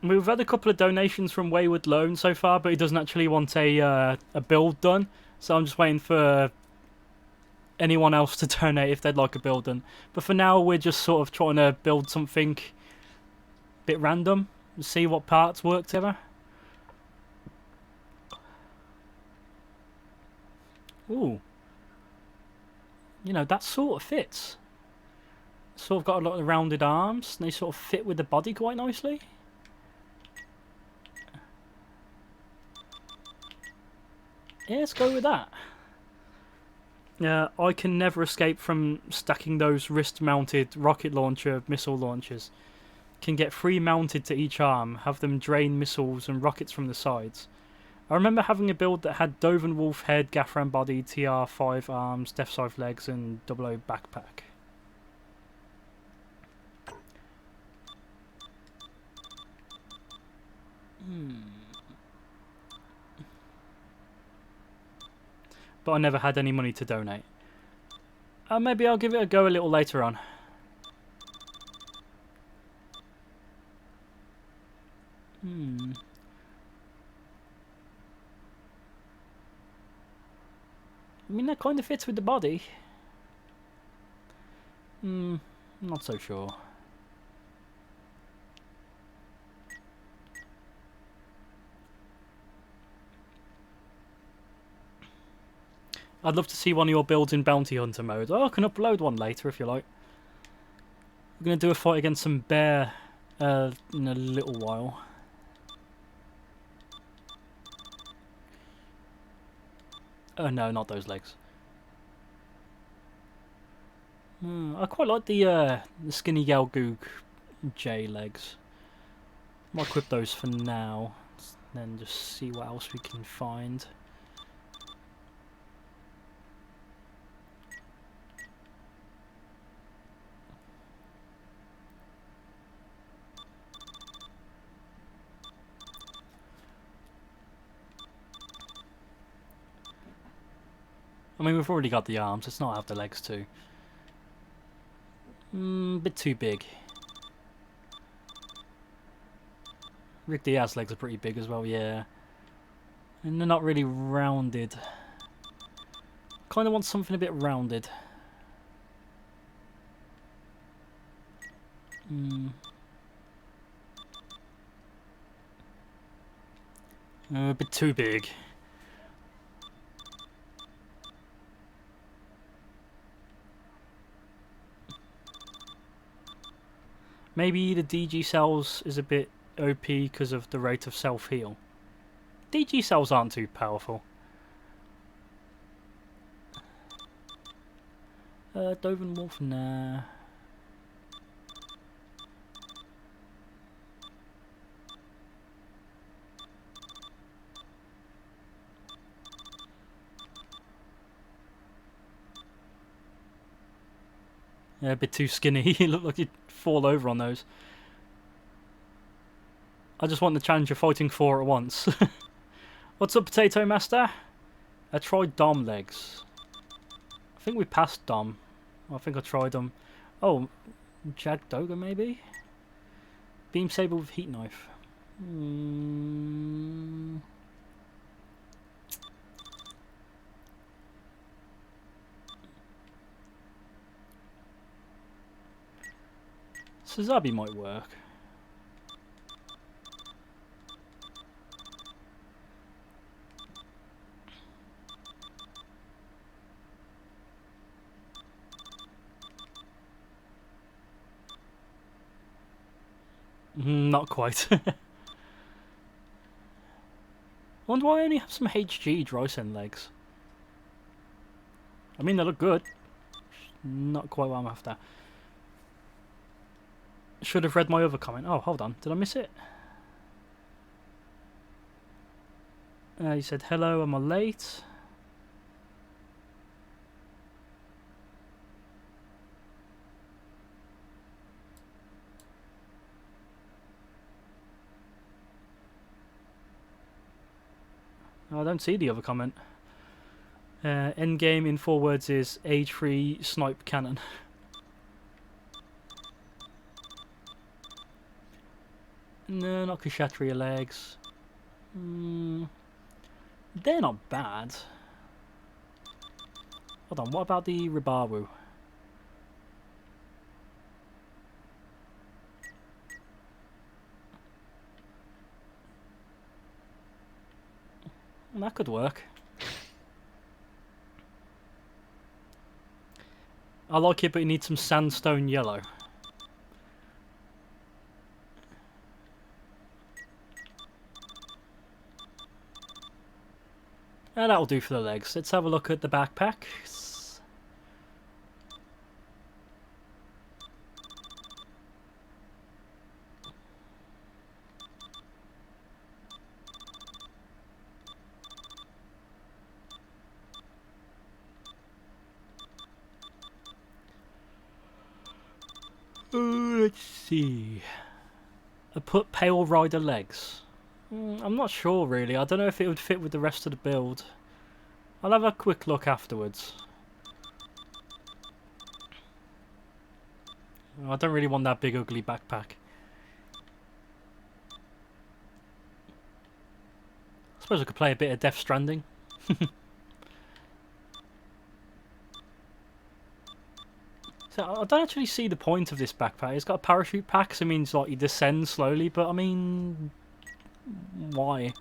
We've had a couple of donations from Wayward Loan so far, but he doesn't actually want a build done. So I'm just waiting for anyone else to donate if they'd like a build done. But for now, we're just sort of trying to build something a bit random and see what parts work together. Ooh. You know, that sort of fits. Sort of got a lot of rounded arms, and they sort of fit with the body quite nicely. Yeah, let's go with that. Yeah, I can never escape from stacking those wrist-mounted rocket launcher missile launchers. Can get 3 mounted to each arm, have them drain missiles and rockets from the sides. I remember having a build that had Doven Wolf head, Gaffran body, TR5 arms, Death Scythe legs, and 00 backpack. But I never had any money to donate. Maybe I'll give it a go a little later on. I mean, that kind of fits with the body. Not so sure. I'd love to see one of your builds in Bounty Hunter mode. Oh, I can upload one later if you like. We're going to do a fight against some bear in a little while. Oh no, not those legs. I quite like the Skinny Galgoog J legs. Might equip those for now, then just see what else we can find. I mean, we've already got the arms, let's not have the legs too. Bit too big. Rick Diaz's legs are pretty big as well, yeah. And they're not really rounded. Kind of want something a bit rounded. A bit too big. Maybe the DG cells is a bit OP because of the rate of self-heal. DG cells aren't too powerful. Doven Wolf, nah. Yeah, a bit too skinny. You look like you'd fall over on those. I just want the challenge you're fighting for at once. What's up, Potato Master? I tried Dom legs. I think we passed Dom. I think I tried them. Oh, Jagdoga maybe? Beam Saber with Heat Knife. Suzabi might work. Not quite. I wonder why I only have some HG Drysen legs. I mean, they look good. Not quite what I'm after. Should have read my other comment. Oh, hold on. Did I miss it? He said, hello, am I late? Oh, I don't see the other comment. Endgame in 4 words is age-free snipe cannon. No, not Kshatriya legs. They're not bad. Hold on, what about the Ribaru? That could work. I like it, but it needs some sandstone yellow. And that'll do for the legs. Let's have a look at the backpacks. Let's see. I put Pale Rider legs. I'm not sure really. I don't know if it would fit with the rest of the build. I'll have a quick look afterwards. I don't really want that big ugly backpack. I suppose I could play a bit of Death Stranding. So I don't actually see the point of this backpack. It's got a parachute pack, so it means like you descend slowly, but I mean, why?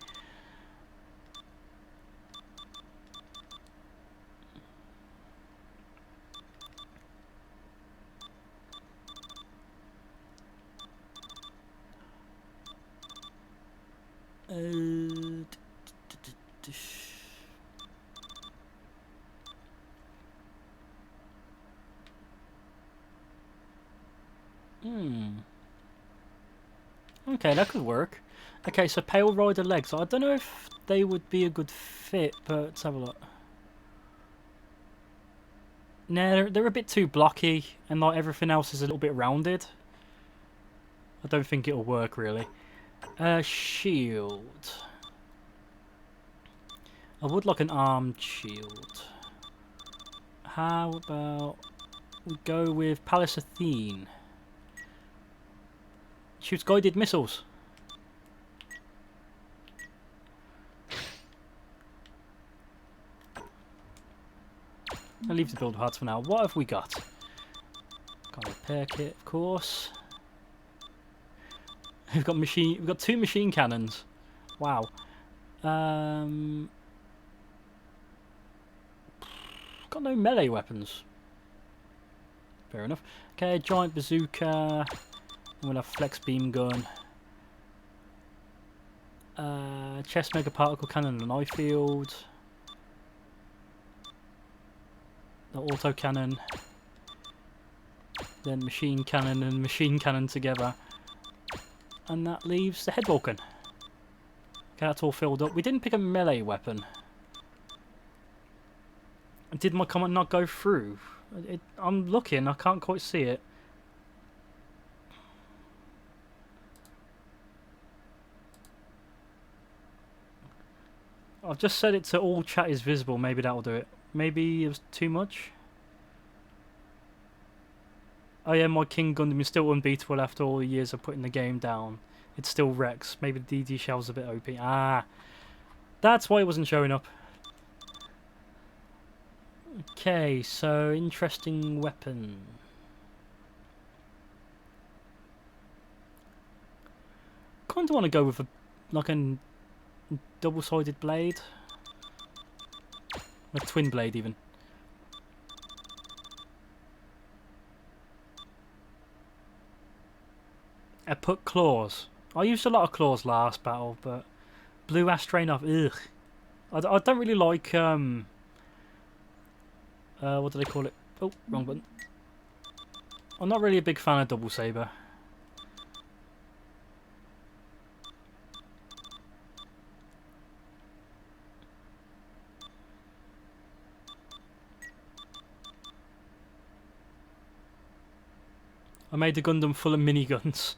Okay, that could work. Okay, so Pale Rider legs. I don't know if they would be a good fit, but let's have a look. Nah, they're a bit too blocky, and like everything else is a little bit rounded. I don't think it'll work really. Shield. I would like an armed shield. How about we go with Palace Athene? Shoots guided missiles. I'll leave the build parts for now. What have we got? Got a repair kit, of course. We've got two machine cannons. Wow. Got no melee weapons. Fair enough. Okay, giant bazooka. We'll have flex beam gun. Chest mega particle cannon and eye field. The auto cannon. Then machine cannon and machine cannon together. And that leaves the head vulcan. Okay, that's all filled up. We didn't pick a melee weapon. Did my comment not go through? I'm looking, I can't quite see it. I've just set it to all chat is visible, maybe that'll do it. Maybe it was too much? Oh yeah, my King Gundam is still unbeatable after all the years of putting the game down. It still wrecks. Maybe the DD shell's a bit OP. Ah, that's why it wasn't showing up. Okay, so interesting weapon. Kind of want to go with a double-sided blade, a twin blade even. I put claws. I used a lot of claws last battle, but blue Astronaut, ugh. I don't really like what do they call it? Oh, wrong button. I'm not really a big fan of double saber. I made the Gundam full of miniguns.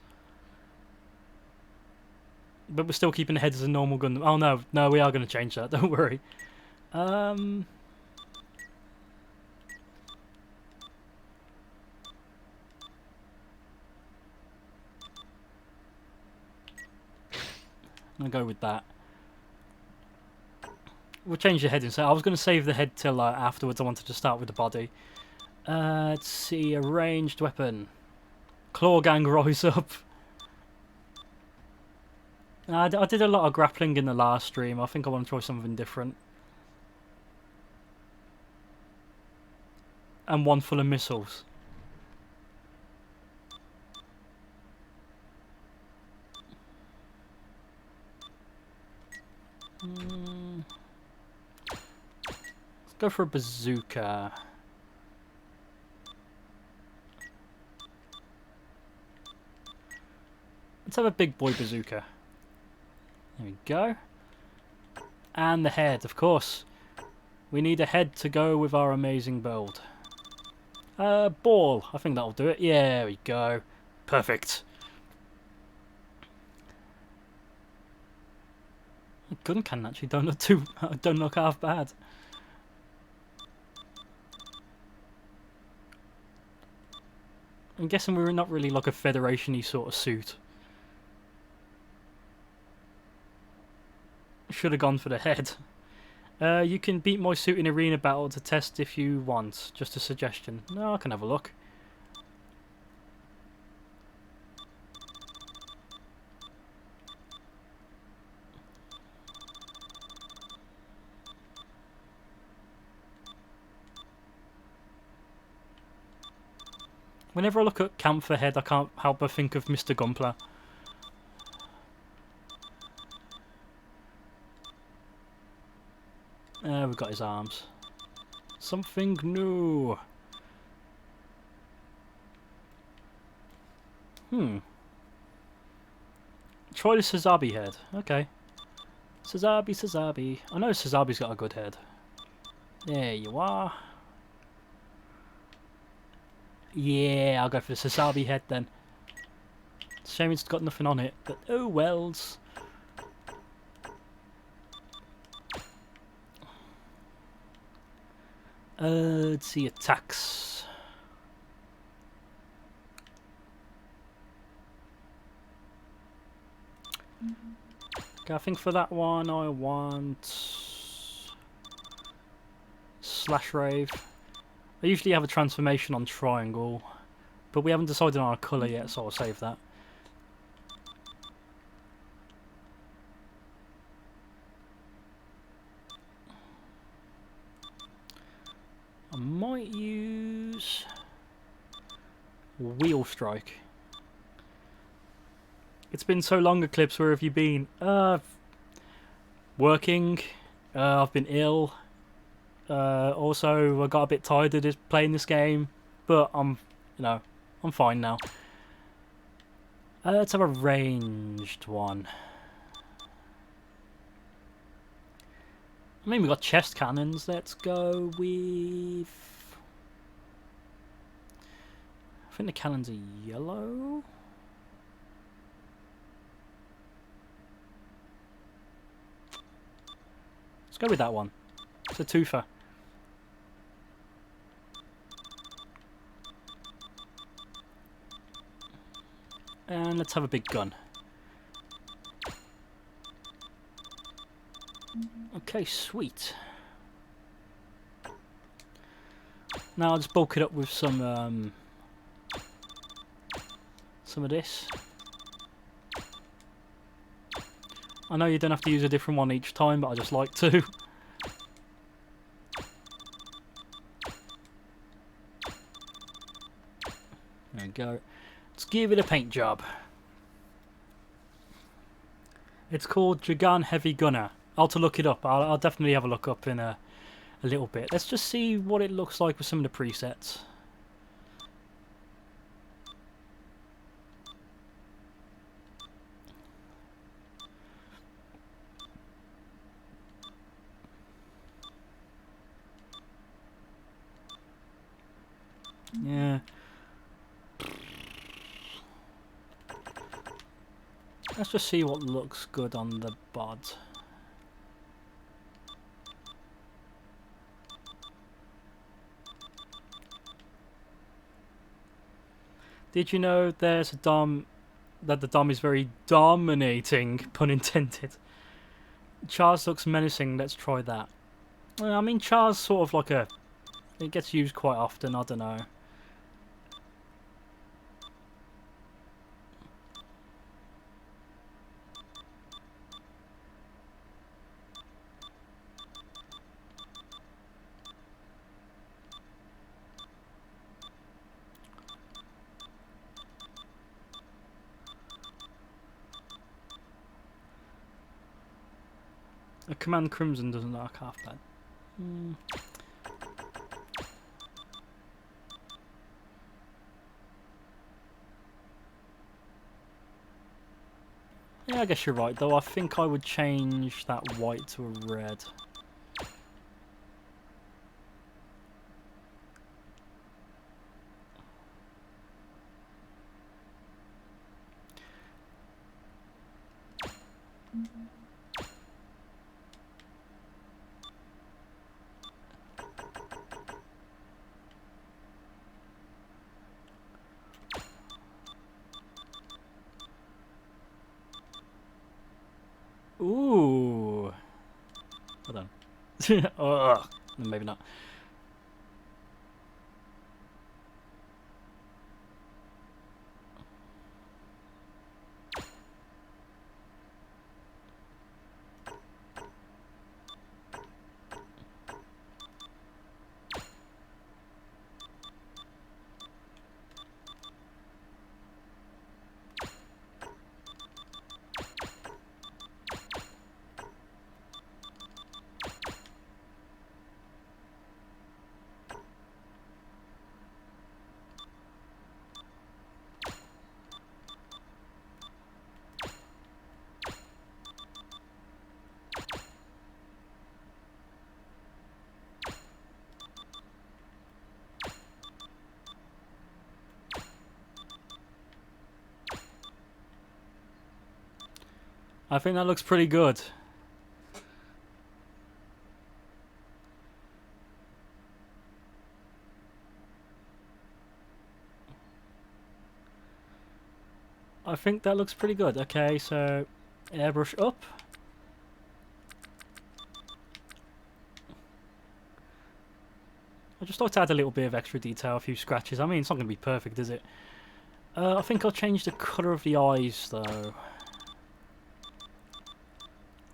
But we're still keeping the head as a normal Gundam. Oh no, no, we are going to change that, don't worry. I'll go with that. We'll change the head instead. I was going to save the head till afterwards. I wanted to start with the body. Let's see, a ranged weapon. Claw Gang rise up. I did a lot of grappling in the last stream. I think I want to try something different. And one full of missiles. Let's go for a bazooka. Let's have a big boy bazooka. There we go. And the head, of course. We need a head to go with our amazing build. Ball. I think that'll do it. Yeah, there we go. Perfect. Gun cannon actually don't look half bad. I'm guessing we're not really like a Federation-y sort of suit. Should have gone for the head. You can beat my suit in arena battle to test if you want. Just a suggestion. No, I can have a look. Whenever I look at Camphor Head, I can't help but think of Mr. Gunpla. We've got his arms. Something new. Try the Sazabi head. Okay. Sazabi. I know Sazabi's got a good head. There you are. Yeah, I'll go for the Sazabi head then. Shame it's got nothing on it, but oh wells. Let's see attacks. Okay, I think for that one I want Slash Rave. I usually have a transformation on Triangle, but we haven't decided on a colour yet, so I'll save that. I might use Wheel Strike. It's been so long, Eclipse. Where have you been? Working. I've been ill. Also, I got a bit tired of playing this game, but I'm fine now. Let's have a ranged one. I mean, we got chest cannons. Let's go with... I think the cannons are yellow. Let's go with that one. It's a twofer. And let's have a big gun. Okay, sweet. Now I'll just bulk it up with some of this. I know you don't have to use a different one each time, but I just like to. There we go. Let's give it a paint job. It's called Dragan Heavy Gunner. I'll have to look it up. I'll definitely have a look up in a little bit. Let's just see what it looks like with some of the presets. Yeah. Let's just see what looks good on the bod. Did you know there's a dom that the dom is very dominating, pun intended? Char's looks menacing. Let's try that. I mean, Char's sort of like a... It gets used quite often. I don't know. A Command Crimson doesn't look half bad. Yeah, I guess you're right, though. I think I would change that white to a red. Ooh. Hold on. Ugh. Maybe not. I think that looks pretty good. I think that looks pretty good. Okay, so airbrush up. I just like to add a little bit of extra detail, a few scratches. I mean, it's not going to be perfect, is it? I think I'll change the colour of the eyes, though.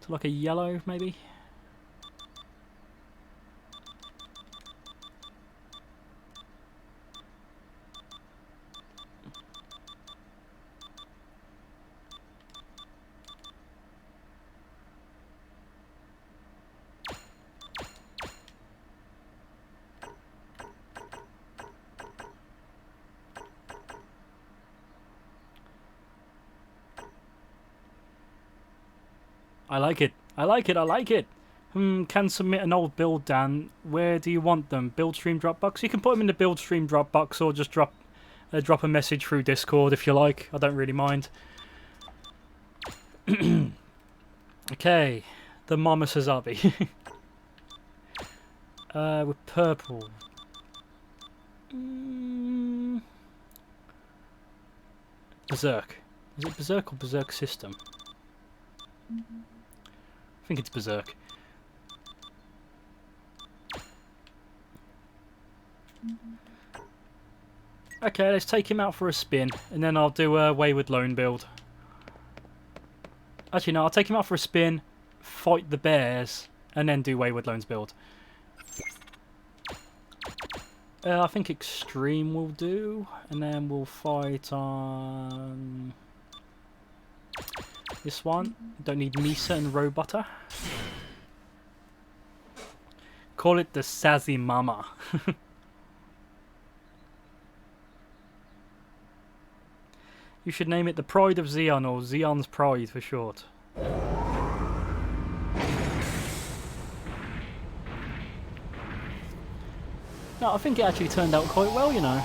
To like a yellow, maybe? I like it. I like it. I like it. Can submit an old build, Dan. Where do you want them? Build stream Dropbox? You can put them in the build stream Dropbox or just drop a message through Discord if you like. I don't really mind. Okay. The Mama Sazabi. With purple. Berserk. Is it Berserk or Berserk System? I think it's Berserk. Okay, let's take him out for a spin, and then I'll do a Wayward Lone build. Actually, no, I'll take him out for a spin, fight the bears, and then do Wayward Lone's build. I think Extreme will do, and then we'll fight on this one. Don't need Misa and Robota. Call it the Sassy Mama. You should name it the Pride of Xeon, or Xeon's Pride for short. No, I think it actually turned out quite well, you know.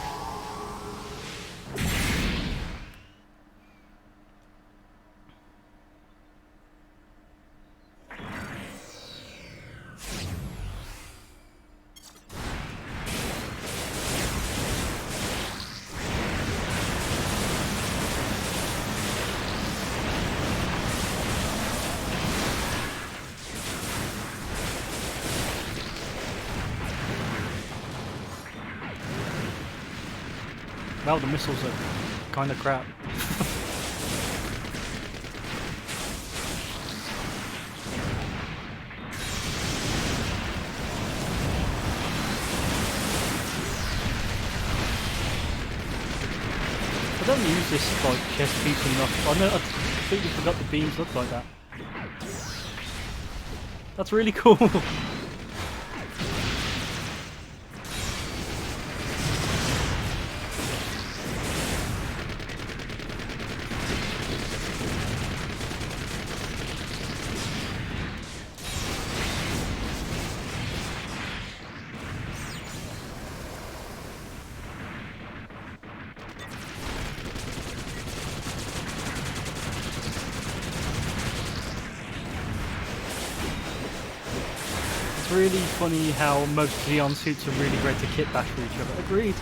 Well, the missiles are kind of crap. I don't use this like chest piece enough. I completely forgot the beams look like that. That's really cool. It's really funny how most Xeon suits are really great to kit bash for each other. Agreed.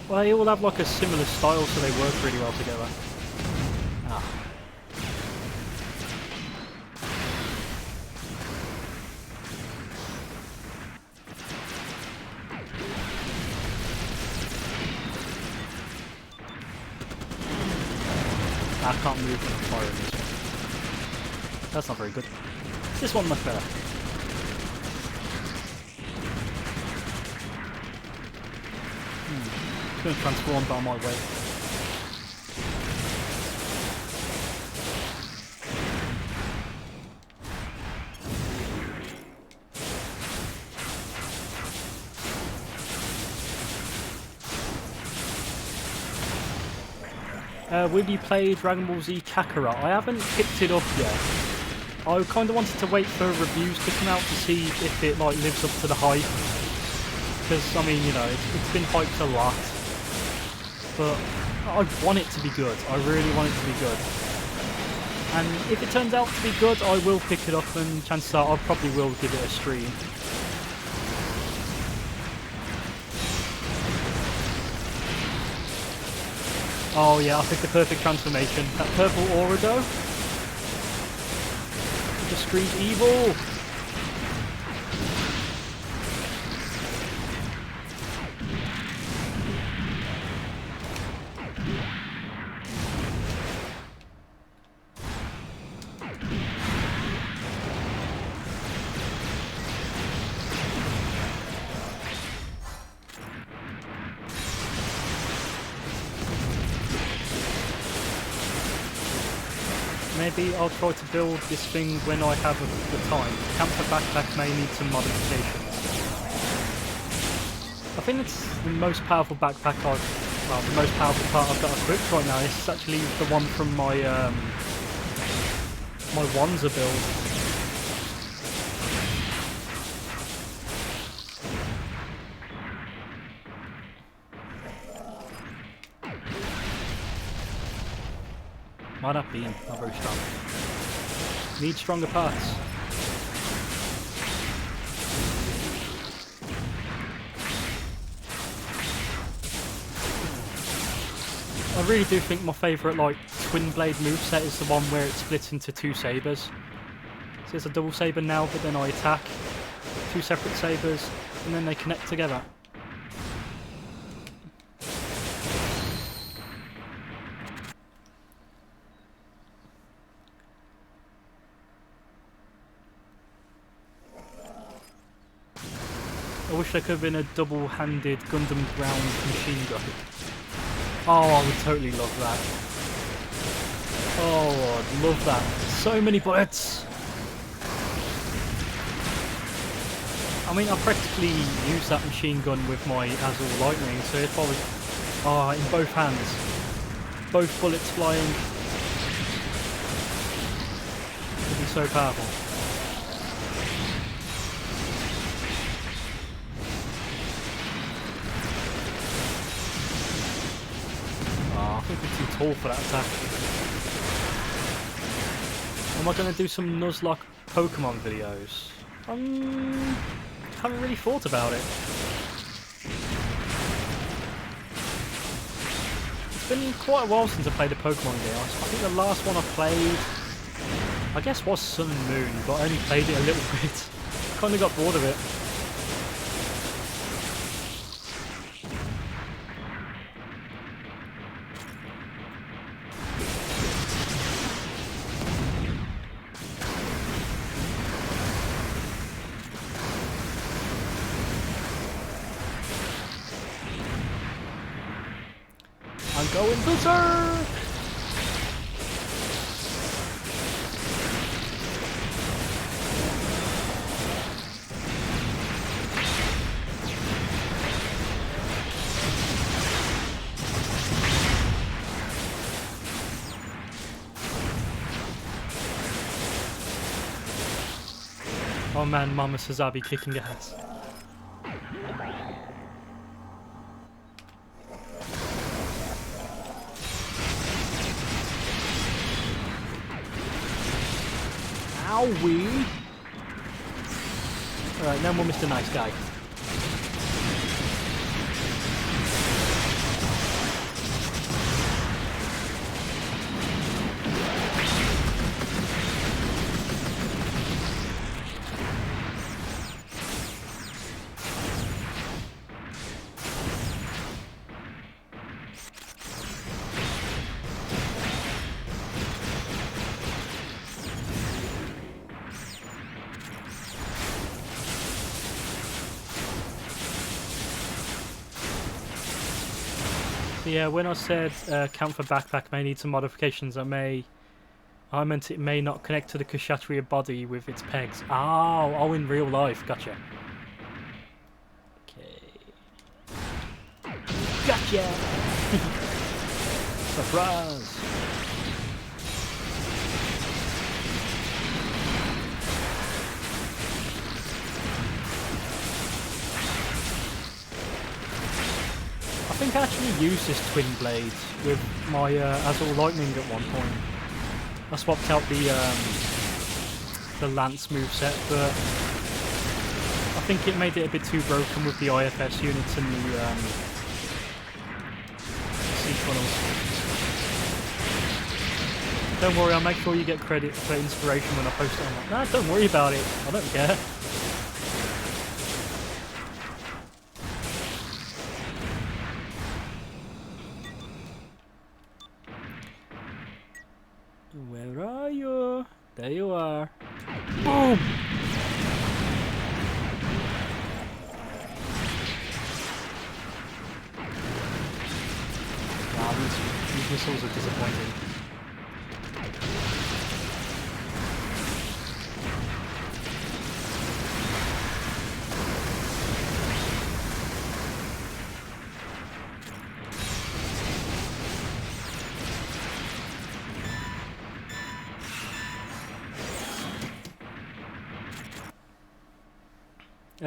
Well, they all have like a similar style, so they work really well together. Ah. I can't move when I'm firing this one. That's not very good. This one much better. It's going to transform down my way. Will you play Dragon Ball Z Kakarot? I haven't picked it up yet. I kind of wanted to wait for reviews to come out to see if it like lives up to the hype. Because, I mean, you know, it's been hyped a lot. But I want it to be good. I really want it to be good. And if it turns out to be good, I will pick it up, and chances are I probably will give it a stream. Oh yeah, I picked the perfect transformation. That purple aura though, it just screams evil. Maybe I'll try to build this thing when I have the time. Camper backpack may need some modifications. I think it's the most powerful backpack well, the most powerful part I've got equipped right now. It's actually the one from my my Wanzer build. Might have been, not very strong. Need stronger parts. I really do think my favourite like twin blade moveset is the one where it splits into two sabres. So it's a double sabre now, but then I attack. Two separate sabres, and then they connect together. I wish there could have been a double-handed Gundam ground machine gun. Oh, I would totally love that. Oh, I'd love that. So many bullets! I mean, I practically use that machine gun with my Azul Lightning, so if I was... Oh, in both hands. Both bullets flying. It would be so powerful. I think I'm too tall for that attack. Am I going to do some Nuzlocke Pokemon videos? Haven't really thought about it. It's been quite a while since I played a Pokemon game. I think the last one I played, I guess, was Sun and Moon, but I only played it a little bit. Kind of got bored of it. I'm going berserk! Oh man, Mama Sazabi kicking ass. Owie! Alright, no more Mr. Nice Guy. Yeah, when I said count for backpack may need some modifications, I meant it may not connect to the Kshatriya body with its pegs. Oh, in real life, gotcha. Okay. Gotcha! Surprise! I think I actually used this twin blade with my Azul Lightning at one point. I swapped out the Lance moveset, but I think it made it a bit too broken with the IFS units and the C-funnels. Don't worry, I'll make sure you get credit for inspiration when I post it online. Nah, don't worry about it. I don't care. Where are you? There you are. Boom! Wow, these missiles are disappointing.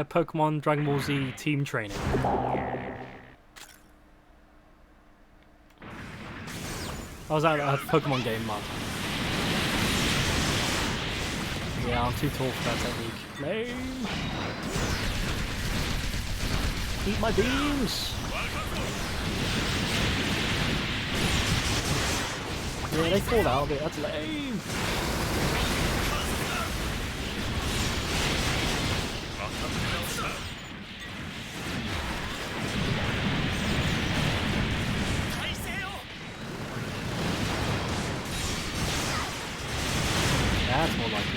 Pokemon Dragon Ball Z team training. I was at a Pokemon game, man. Yeah, I'm too tall for that technique. Lame. Eat my beams. Yeah, they fall out of it. That's lame. That's more like it.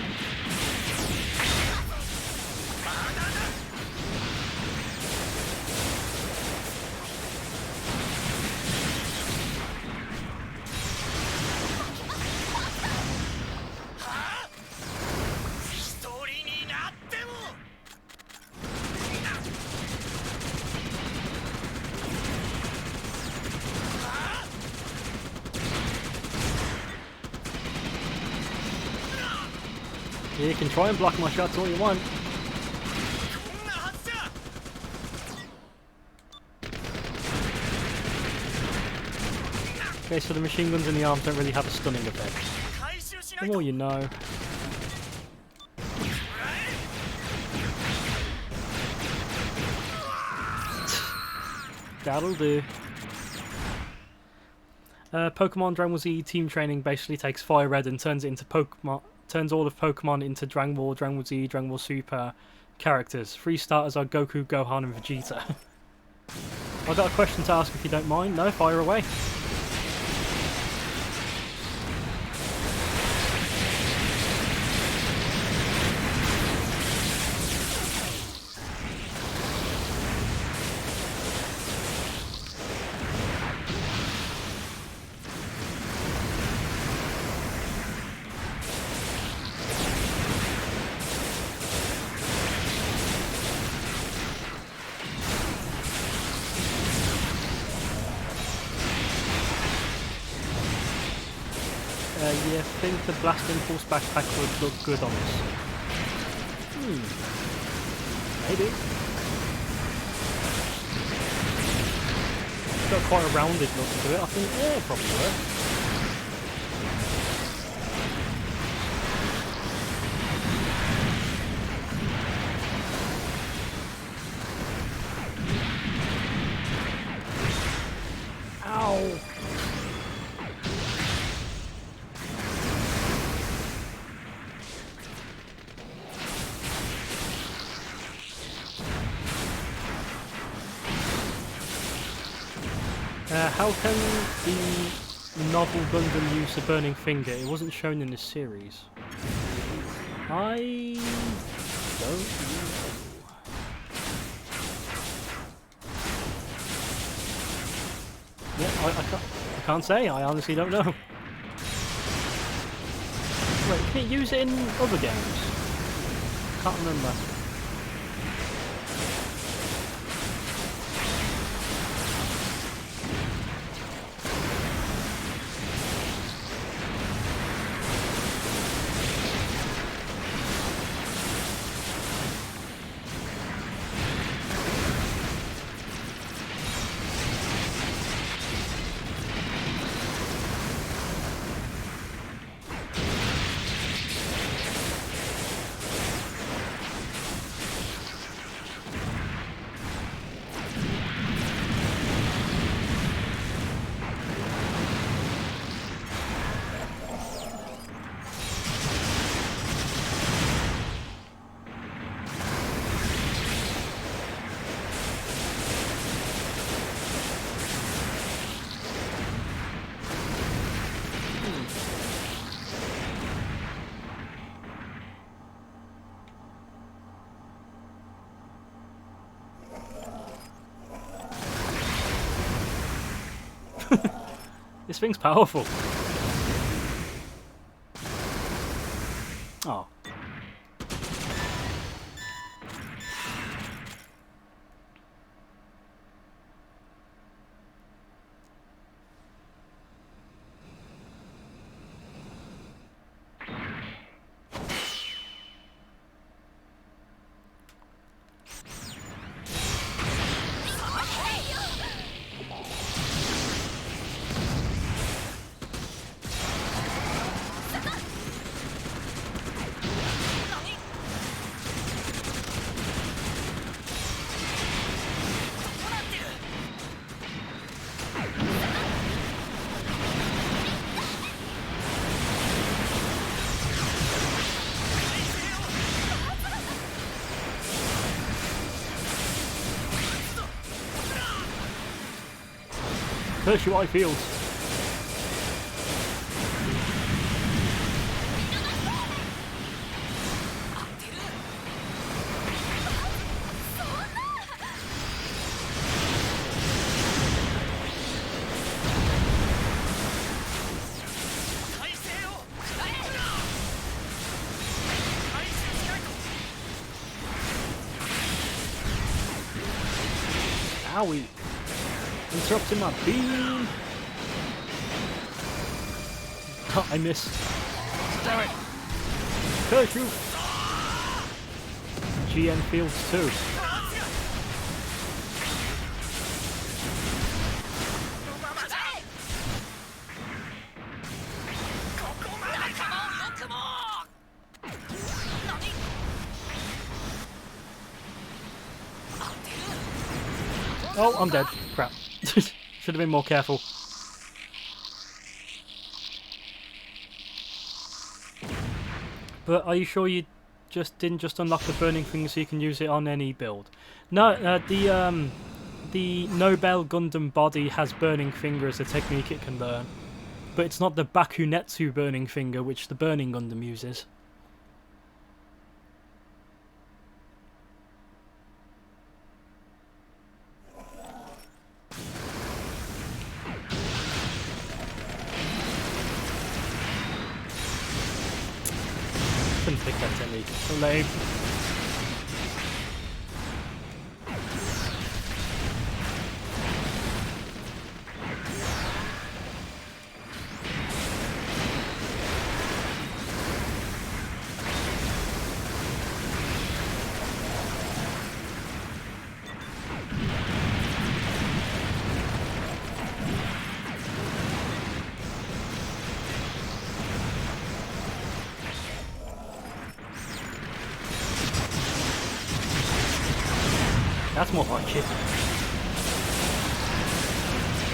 You can try and block my shots all you want. Okay, so the machine guns in the arms don't really have a stunning effect. The more you know. That'll do. Pokemon Dragon Ball Z team training basically takes Fire Red and turns it into Pokemon. Turns all of Pokemon into Dragon Ball, Dragon Ball Z, Dragon Ball Super characters. 3 starters are Goku, Gohan, and Vegeta. I've got a question to ask if you don't mind. No, fire away. Yeah, I think the Blast Impulse backpack would look good on this. Maybe. It's got quite a rounded look to it. I think, yeah, it'll probably work. How can the novel Gundam use a burning finger? It wasn't shown in this series. I don't know. Yeah, I can't say. I honestly don't know. Wait, can it use it in other games? Can't remember. This thing's powerful. Oh. Curse you, Fields. Owie. Interrupting my beam. Oh, I missed. Damn it. Curse you. GN Fields 2. Oh, I'm dead. Crap. Should have been more careful. But are you sure you didn't just unlock the burning thing so you can use it on any build? No, the Nobel Gundam body has burning finger as a technique it can learn. But it's not the Bakunetsu burning finger which the burning Gundam uses. Couldn't pick that technique. So lame. That's more like it.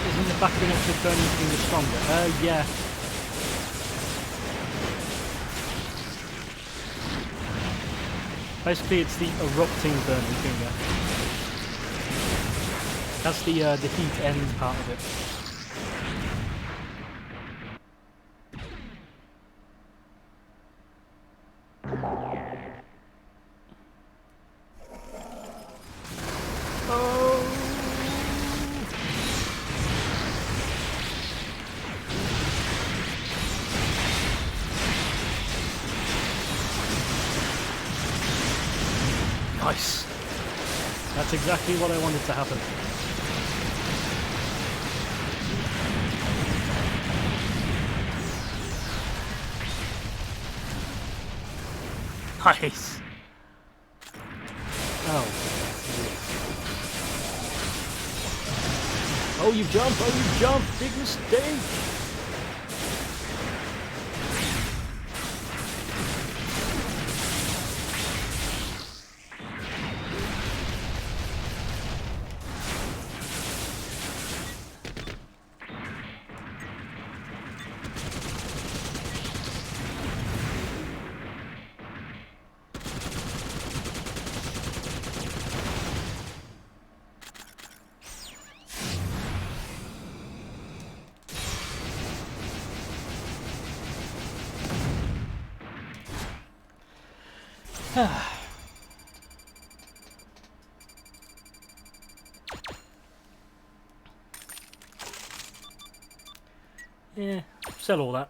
Isn't the back of the burning finger stronger? Yeah. Basically, it's the erupting burning finger. That's the heat end part of it. Nice. That's exactly what I wanted to happen. Nice. Oh. Oh, you jump! Oh, you jump! Big mistake! Yeah, sell all that.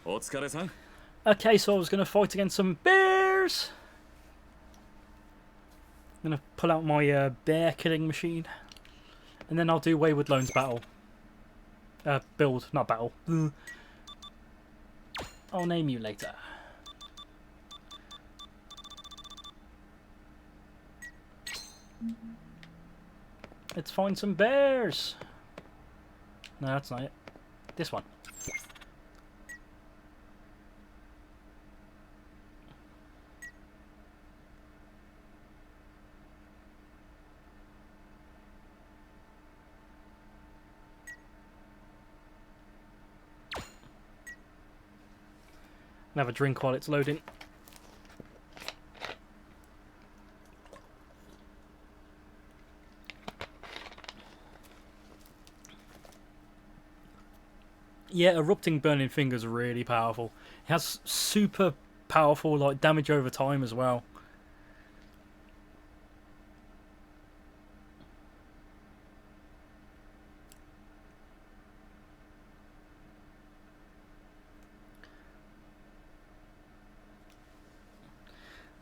お疲れさん。 Okay, so I was going to fight against some bears. I'm going to pull out my bear killing machine. And then I'll do Wayward Loans battle. Build, not battle. I'll name you later. Let's find some bears. No, that's not it. This one. Have a drink while it's loading. Yeah, erupting burning fingers are really powerful. It has super powerful like damage over time as well.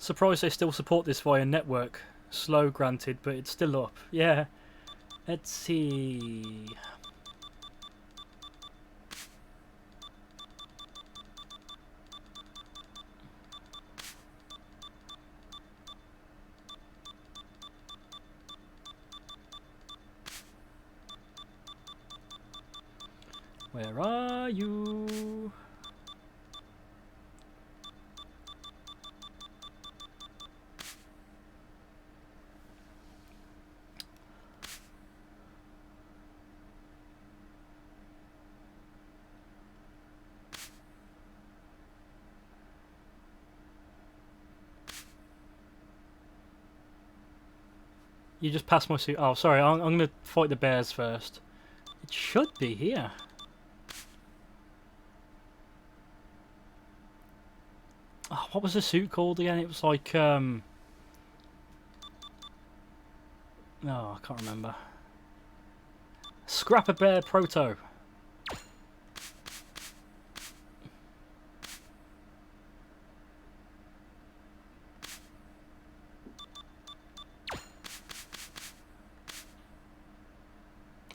Surprised they still support this via network. Slow, granted, but it's still up. Yeah. Let's see. Where are you? You just passed my suit. Oh, sorry. I'm going to fight the bears first. It should be here. Oh, what was the suit called again? It was like, oh, I can't remember. Scrapper Bear Proto.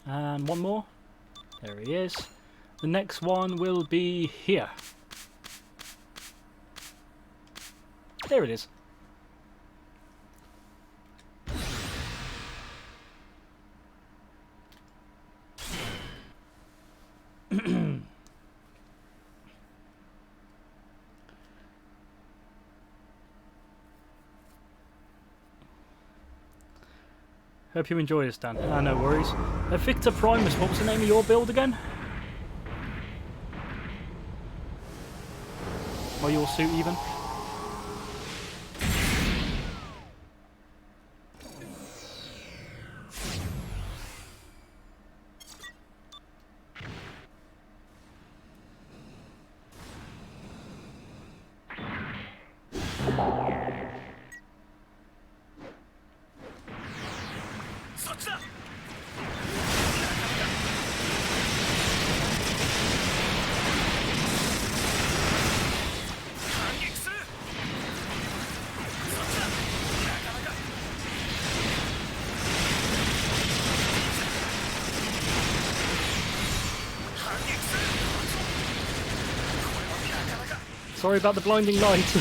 And one more. There he is. The next one will be here. There it is. Hope you enjoy this, Dan. Ah, no worries. Victor Primus, what was the name of your build again? Or your suit, even? Sorry about the blinding light.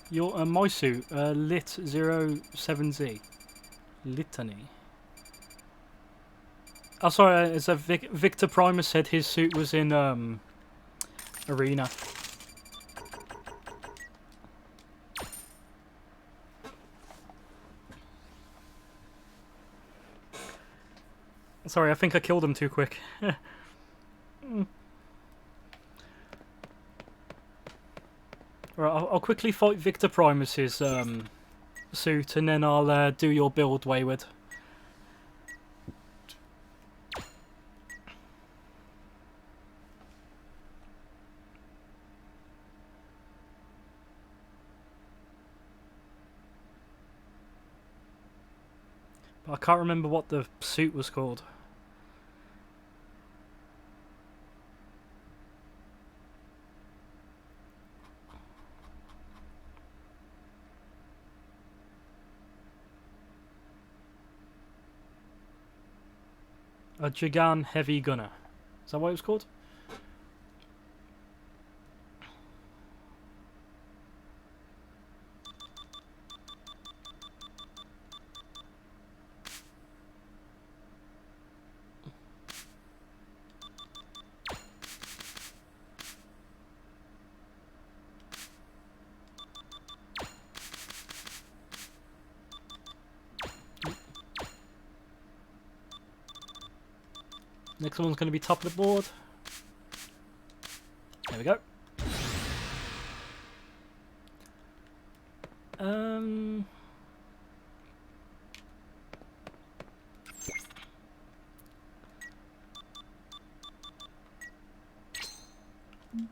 Your my suit, Lit 07Z. Litany. Oh, sorry, it's a Victor Primus said his suit was in Arena. Sorry, I think I killed him too quick. Right, I'll quickly fight Victor Primus's suit, and then I'll do your build, Wayward. But I can't remember what the suit was called. A Jigan Heavy Gunner. Is that what it was called? Next one's going to be top of the board. There we go.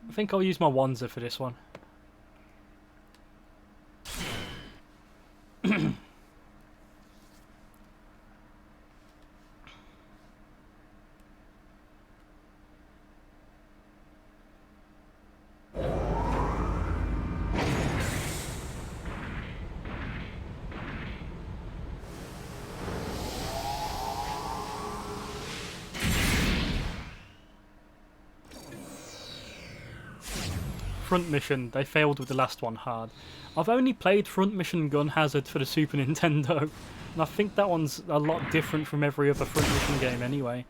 I think I'll use my Wanzer for this one. Front Mission, they failed with the last one hard. I've only played Front Mission Gun Hazard for the Super Nintendo, and I think that one's a lot different from every other Front Mission game anyway.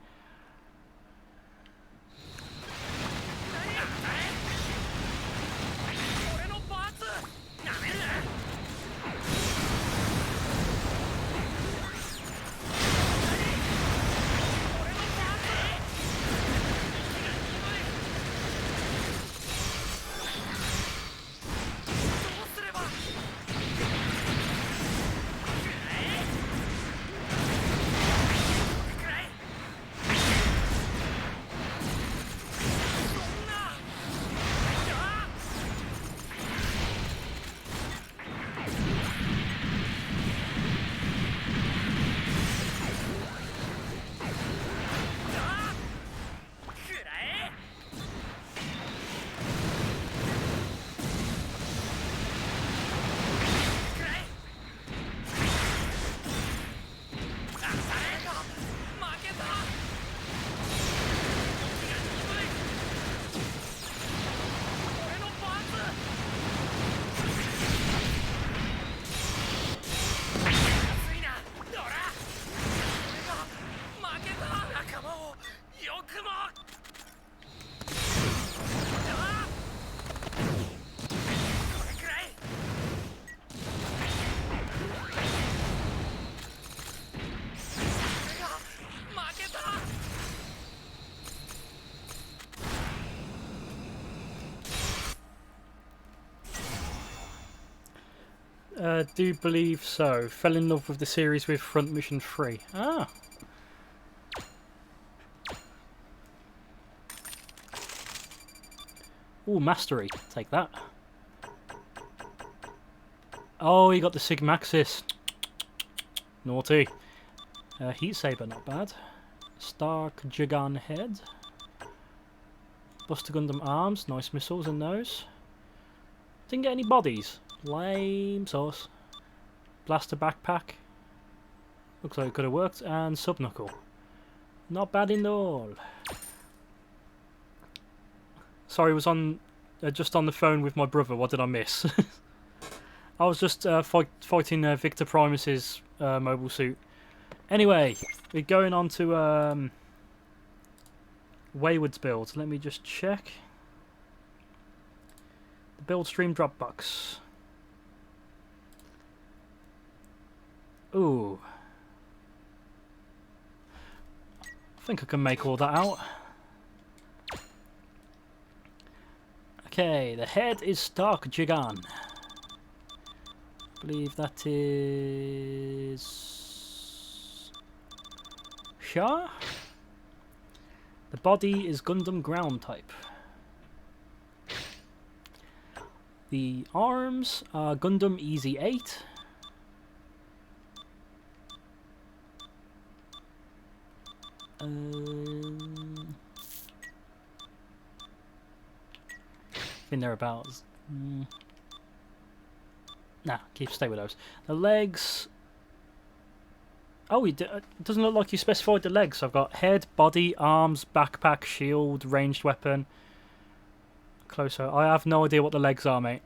Do believe so. Fell in love with the series with Front Mission 3. Ah. Ooh, Mastery. Take that. Oh, you got the Sigmaxis. Naughty. Heat Saber, not bad. Stark Jigan Head. Buster Gundam Arms. Nice missiles in those. Didn't get any bodies. Lame sauce. Blaster Backpack. Looks like it could have worked. And Subknuckle. Not bad in all. Sorry, I was on just on the phone with my brother. What did I miss? I was just fighting Victor Primus's mobile suit. Anyway, we're going on to Wayward's build. Let me just check. The build stream Dropbox. Ooh. think I can make all that out. Okay, the head is Stark Jigan. I believe that is Shah. The body is Gundam ground type. The arms are Gundam Easy 8. I think they're about. Nah, stay with those. The legs. Oh, it doesn't look like you specified the legs. I've got head, body, arms, backpack, shield, ranged weapon. Closer. I have no idea what the legs are, mate.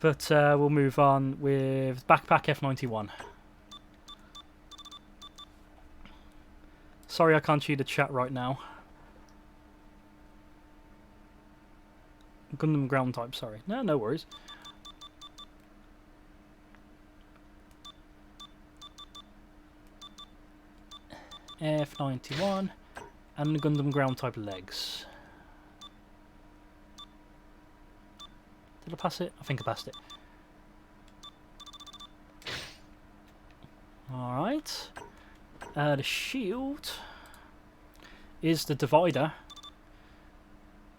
But we'll move on with backpack F91. Sorry I can't see the chat right now. Gundam ground type, sorry. No worries. F91 and the Gundam ground type legs. Did I pass it? I think I passed it. Alright. The shield is the divider.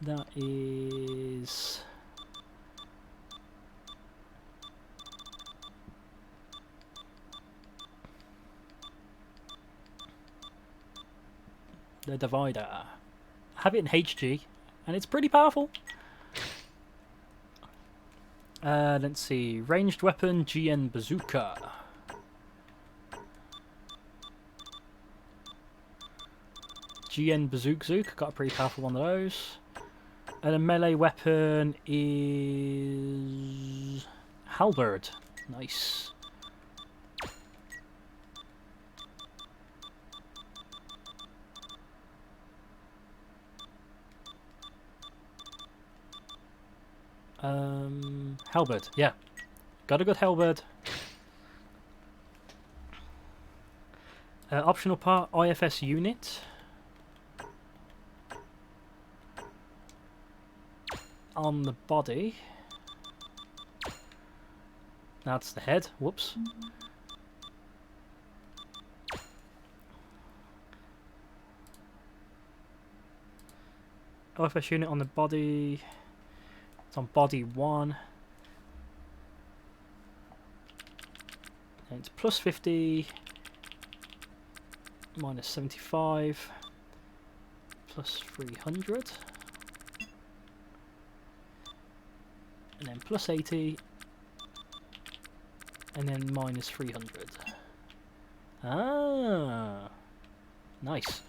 That is... the divider. I have it in HG, and it's pretty powerful. Let's see. Ranged weapon, GN bazooka. GN Bazook, got a pretty powerful one of those. And a melee weapon is Halberd. Nice. Halberd, yeah. Got a good Halberd. Optional part, IFS unit. On the body. That's the head. Whoops. OFS unit on the body. It's on body 1. And it's plus 50. Minus 75. Plus 300. And then plus 80, and then minus 300. Ah, nice.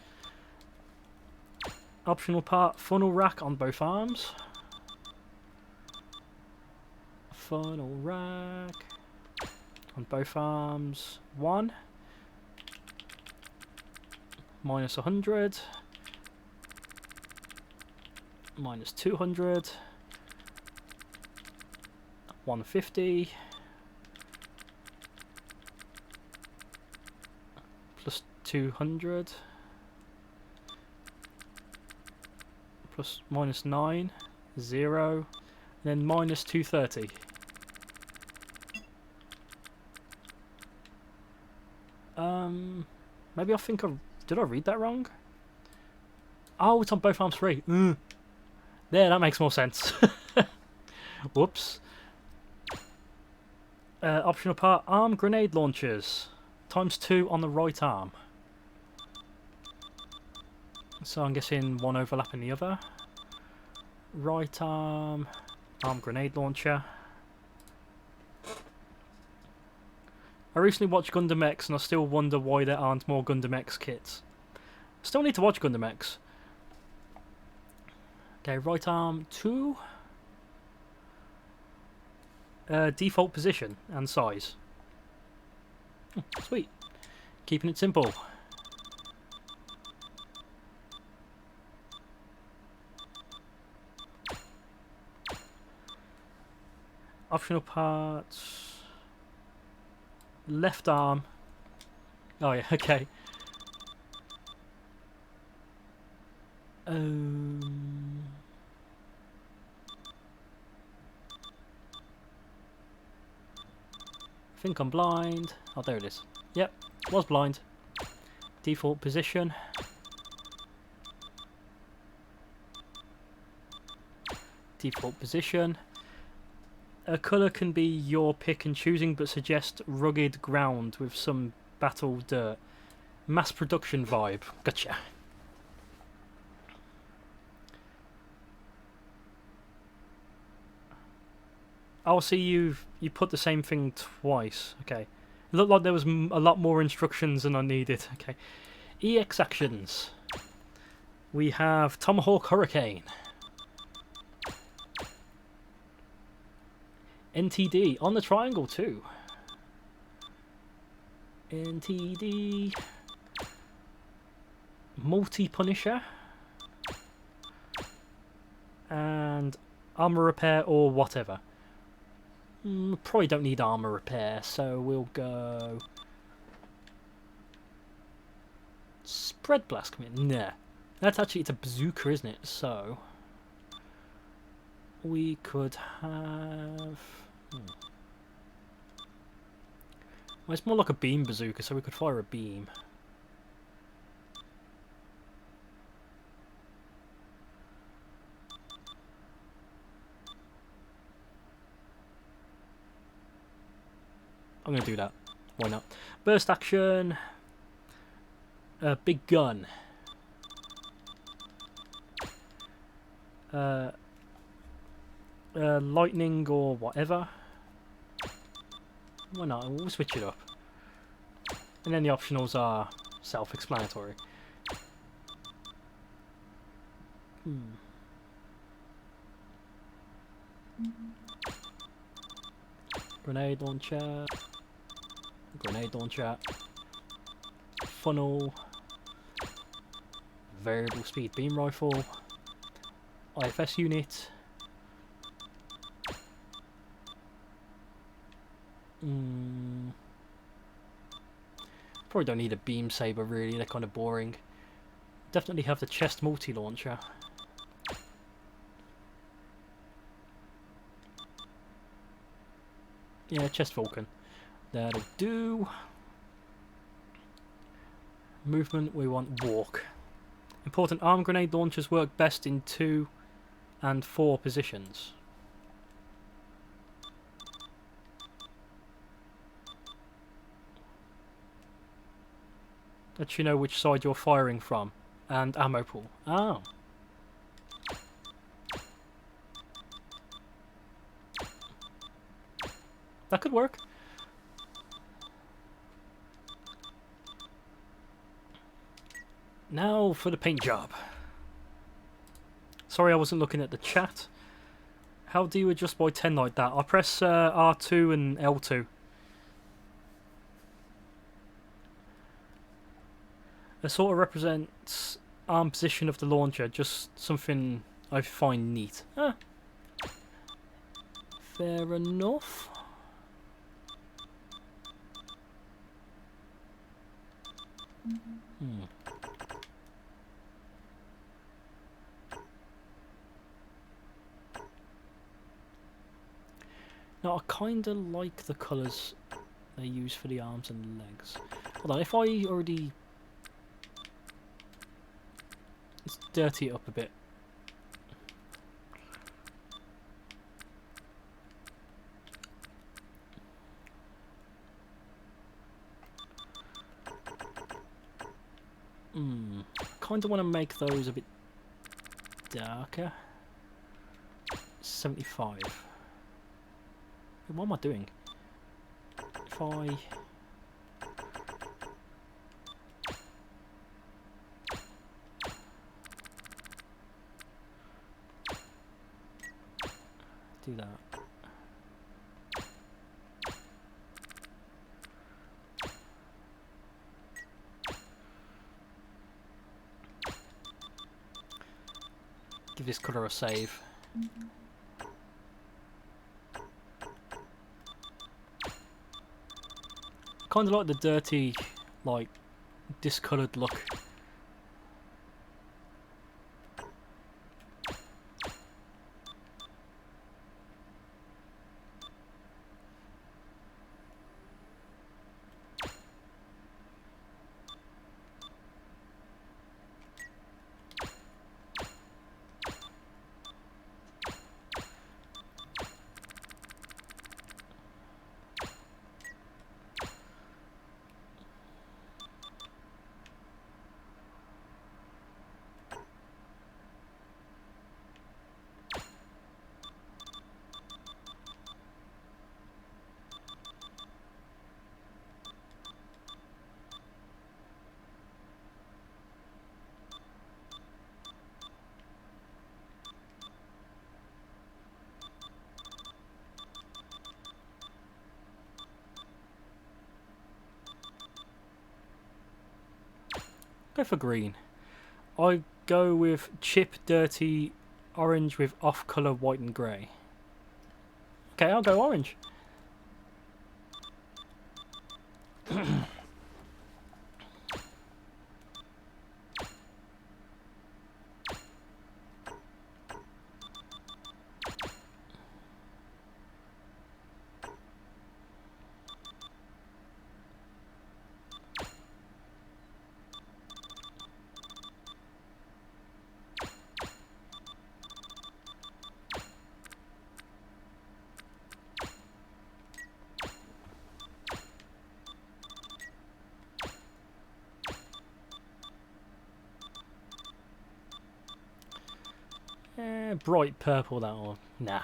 Optional part, funnel rack on both arms. Funnel rack on both arms. 1. Minus 100. Minus 200. 150 plus 200 plus minus 9 0 and then minus 230. Maybe I think did I read that wrong? Oh, it's on both arms 3. There, that makes more sense. Whoops. Optional part, arm grenade launchers. ×2 on the right arm. So I'm guessing one overlapping the other. Right arm, arm grenade launcher. I recently watched Gundam X and I still wonder why there aren't more Gundam X kits. Still need to watch Gundam X. Okay, right arm 2. Default position and size. Sweet. Keeping it simple. Optional parts. Left arm. Oh yeah, okay. I think I'm blind. Oh, there it is. Yep, was blind. Default position. Default position. A colour can be your pick and choosing, but suggest rugged ground with some battle dirt. Mass production vibe. Gotcha. I'll see you put the same thing twice. Okay. It looked like there was a lot more instructions than I needed. Okay. EX actions. We have Tomahawk Hurricane. NTD on the triangle too. NTD. Multi-Punisher. And armor repair or whatever. Probably don't need armor repair, so we'll go... Spread Blast. Nah. That's actually, it's a bazooka, isn't it? So... we could have... Well, it's more like a beam bazooka, so we could fire a beam. I'm going to do that. Why not? Burst action. Big gun. Lightning or whatever. Why not? We'll switch it up. And then the optionals are self-explanatory. Grenade launcher. Grenade launcher. Funnel. Variable speed beam rifle. IFS unit. Probably don't need a beam saber really, they're kind of boring. Definitely have the chest multi-launcher. Yeah, chest Vulcan. That'll do. Movement, we want walk. Important, arm grenade launchers work best in 2 and 4 positions. Lets you know which side you're firing from. And ammo pool. Oh. That could work. Now for the paint job. Sorry I wasn't looking at the chat. How do you adjust by 10 like that? I press R2 and L2. It sort of represents arm position of the launcher, just something I find neat. Fair enough. Now I kinda like the colours they use for the arms and legs. Hold on, if I already... let's dirty it up a bit. Kinda want to make those a bit darker. 75. What am I doing? If I... do that. Give this colour a save. Kind of like the dirty, like, discoloured look. Go for green. I go with chip, dirty, orange with off colour white and grey. Okay, I'll go orange. Bright purple, that or nah.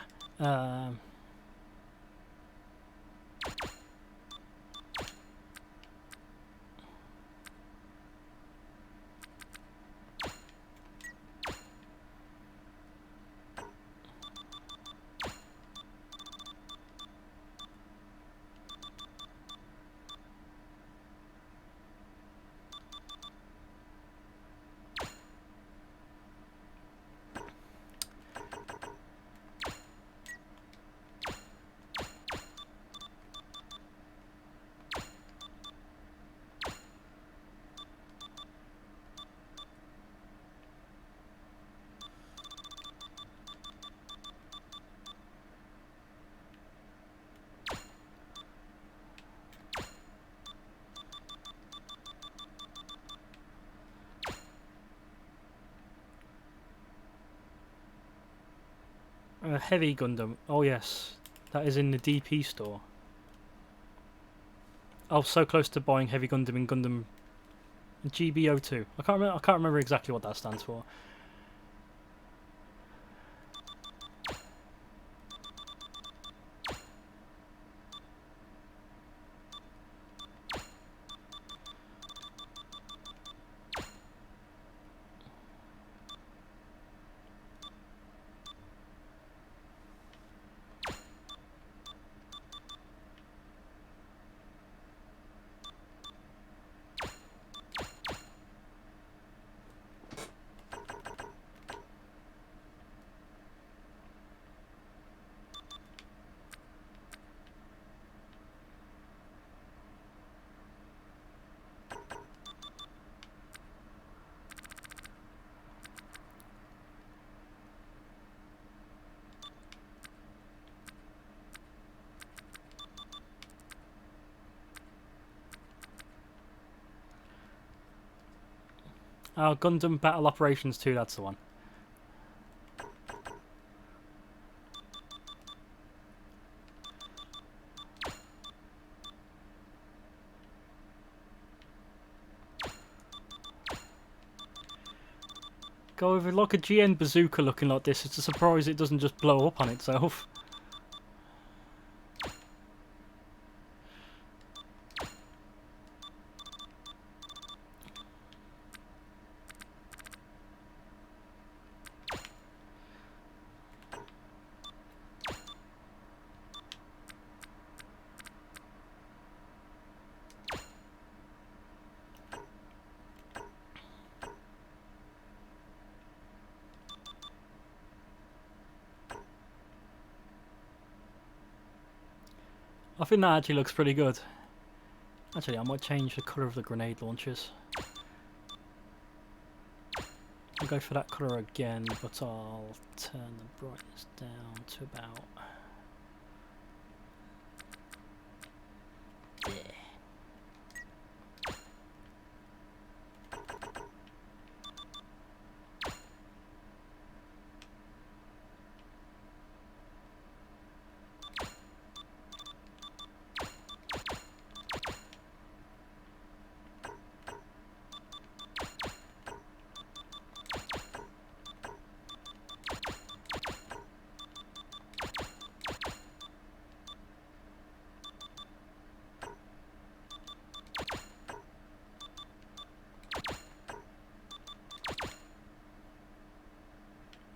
Heavy Gundam. Oh yes, that is in the DP store. Oh, so close to buying Heavy Gundam in Gundam GBO2. I can't remember exactly what that stands for. Oh, Gundam Battle Operations 2, that's the one. Go with like a GN bazooka looking like this. It's a surprise it doesn't just blow up on itself. I think that actually looks pretty good. Actually, I might change the colour of the grenade launchers. I'll go for that colour again, but I'll turn the brightness down to about there.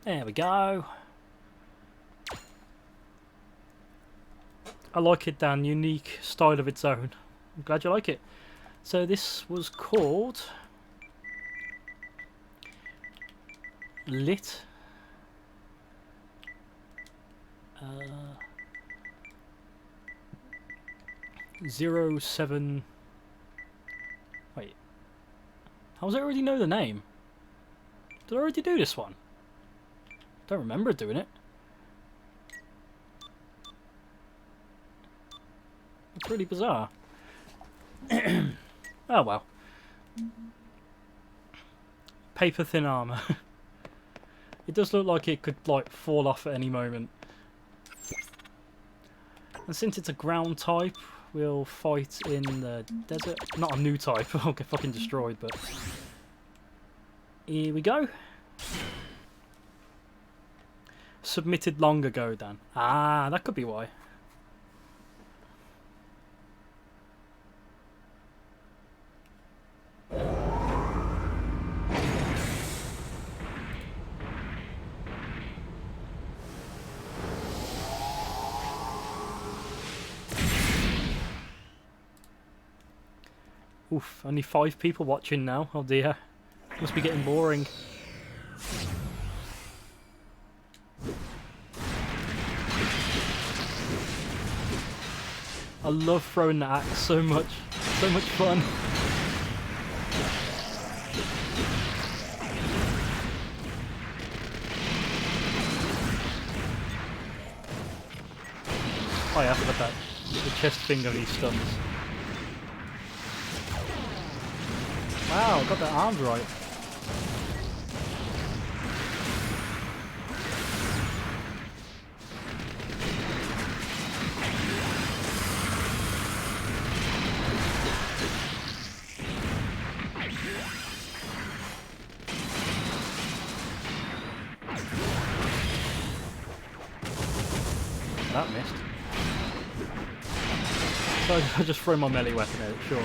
There we go. I like it, Dan. Unique style of its own. I'm glad you like it. So this was called lit. 07. Wait. How does it already know the name? Did I already do this one? Don't remember doing it. It's really bizarre. Oh well. Paper thin armor. It does look like it could like fall off at any moment. And since it's a ground type, we'll fight in the desert. Not a new type, I'll get fucking destroyed, but here we go. Submitted long ago, Dan. Ah, that could be why. Oof, only 5 people watching now. Oh dear. Must be getting boring. I love throwing the axe so much. So much fun. Oh yeah, I forgot that. The chest thing only stuns. Wow, got the arms right. That missed. So I just throw my melee weapon at it, sure.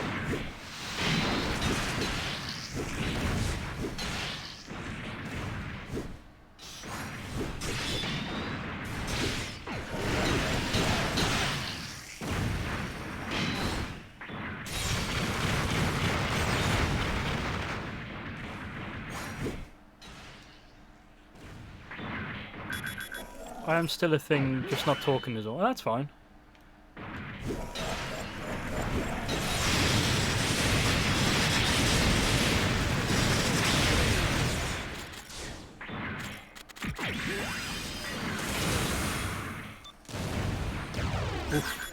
I am still a thing, just not talking as well. That's fine. Oof.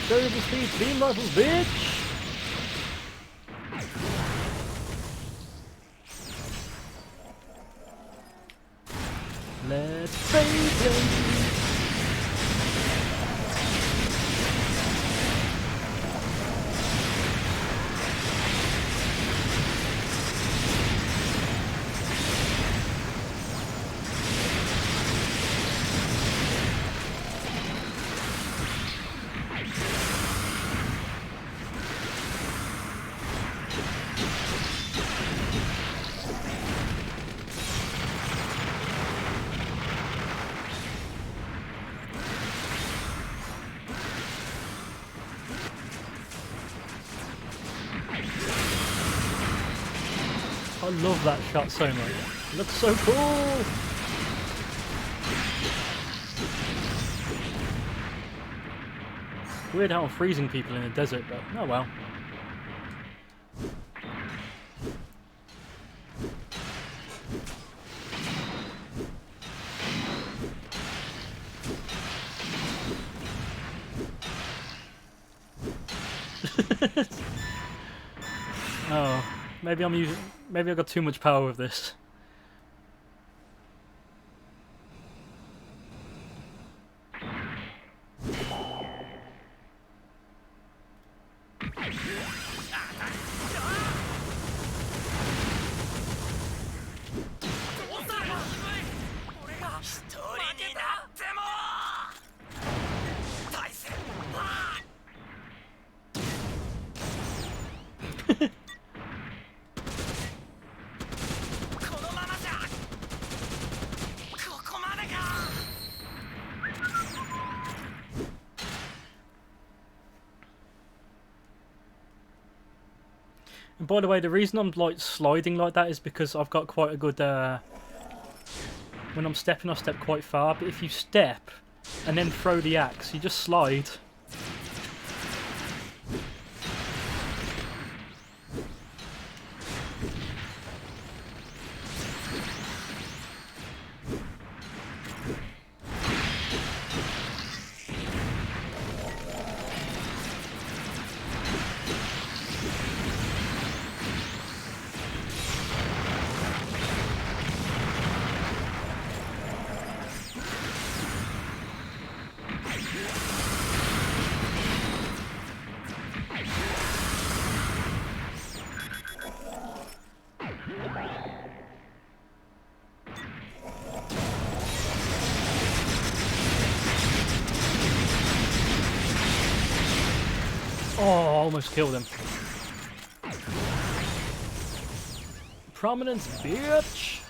Variable speed beam rifles, bitch! Let's play. I love that shot so much. It looks so cool! Weird how I'm freezing people in the desert, but oh well. Oh, maybe I got too much power with this. And by the way, the reason I'm like sliding like that is because I've got quite a good. When I'm stepping, I step quite far. But if you step and then throw the axe, you just slide. Oh, almost killed him. Prominence, bitch!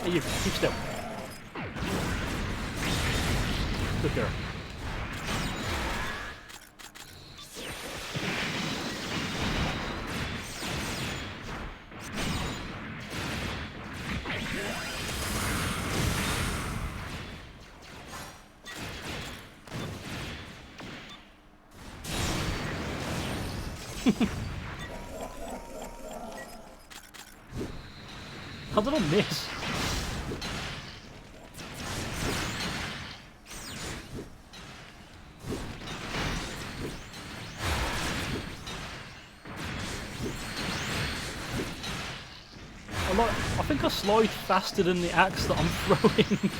Hey, you, keep still. Good girl. How did I miss? I think I slide faster than the axe that I'm throwing.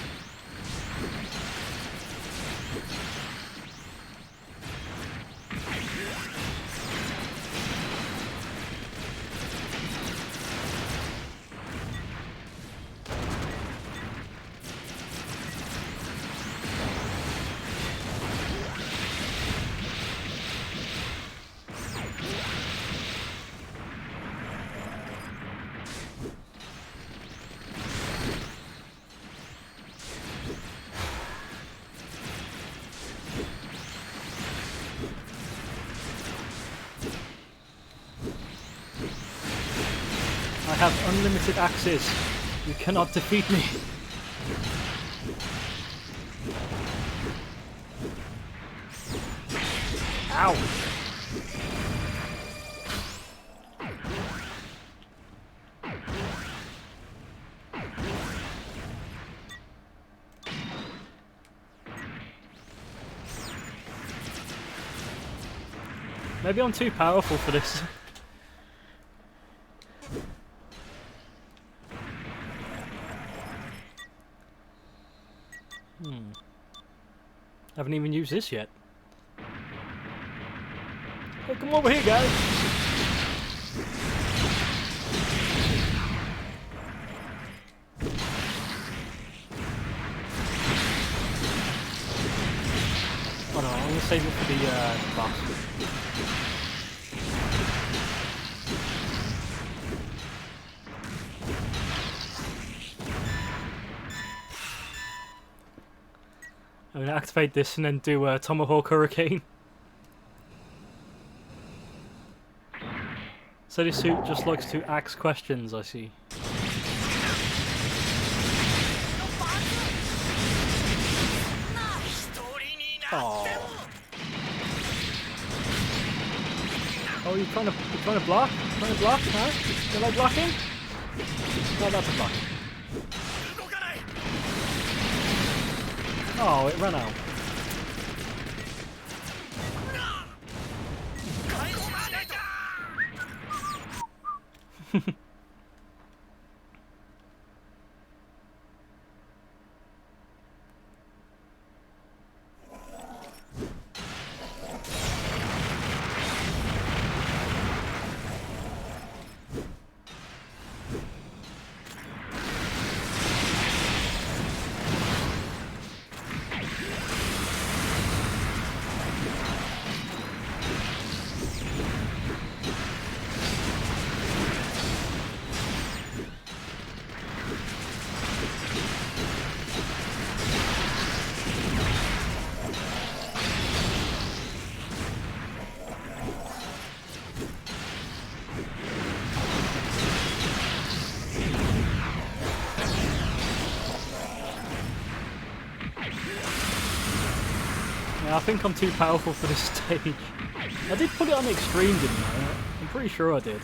I have unlimited axes. You cannot defeat me. Ow! Maybe I'm too powerful for this. Haven't even used this yet. Hey, come over here, guys. Oh no, I'm gonna save it for the boss. I'm gonna activate this and then do a Tomahawk Hurricane. So this suit just likes to ask questions, I see. Oh. Oh, you're trying to block? Trying to block? Huh? You like blocking? No, that's a block. Oh, it ran out. Yeah, I think I'm too powerful for this stage. I did put it on extreme, didn't I? I'm pretty sure I did.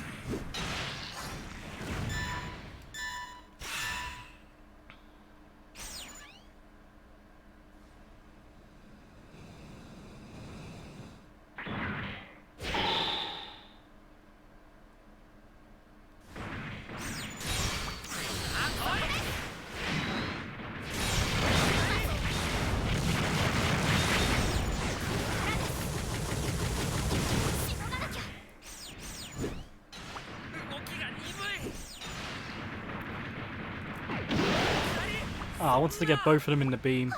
Ah, I wanted to get both of them in the beam.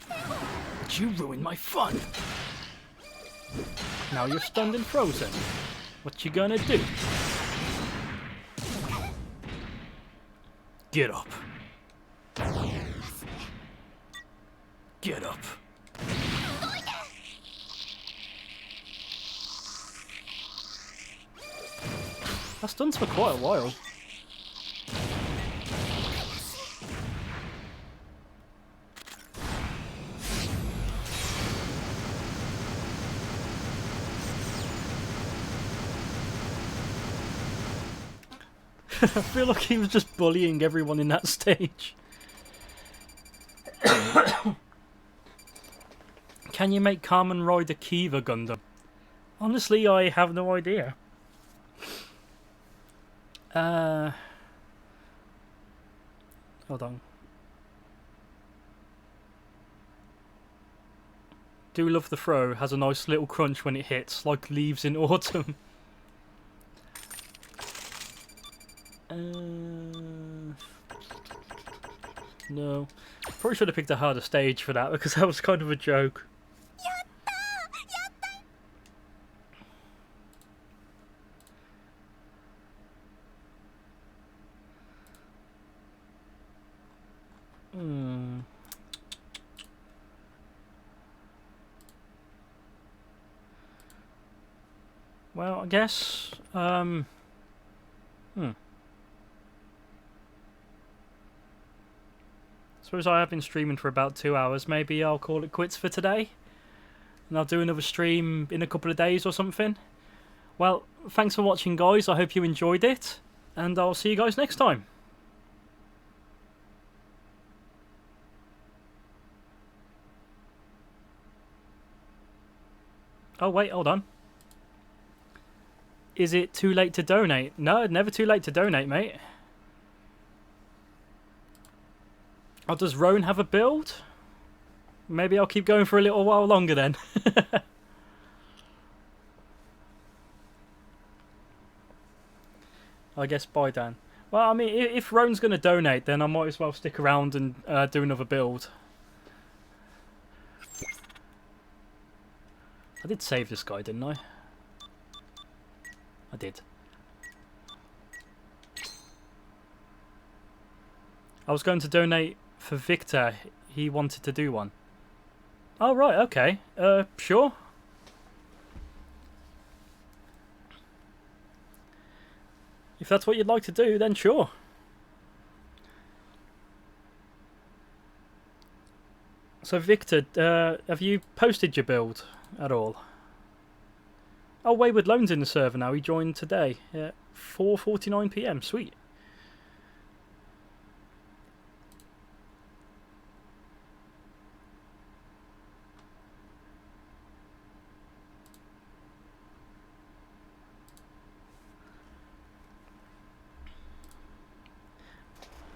But you ruined my fun. Now you're stunned and frozen. What you gonna do? Get up. Get up. That stuns for quite a while. I feel like he was just bullying everyone in that stage. Can you make Kamen Rider Kiva Gundam? Honestly, I have no idea. Hold on. Do love the throw. Has a nice little crunch when it hits, like leaves in autumn. No. Probably should have picked a harder stage for that because that was kind of a joke. Well, I guess, suppose I have been streaming for about 2 hours. Maybe I'll call it quits for today. And I'll do another stream in a couple of days or something. Well, thanks for watching, guys. I hope you enjoyed it. And I'll see you guys next time. Oh, wait, hold on. Is it too late to donate? No, never too late to donate, mate. Oh, does Roan have a build? Maybe I'll keep going for a little while longer then. I guess bye, Dan. Well, I mean, if Roan's going to donate, then I might as well stick around and do another build. I did save this guy, didn't I? I did. I was going to donate for Victor. He wanted to do one. Oh, right, okay. Sure. If that's what you'd like to do, then sure. So, Victor, have you posted your build at all? Oh, Wayward Lone's in the server now. He joined today at 4:49 PM. Sweet.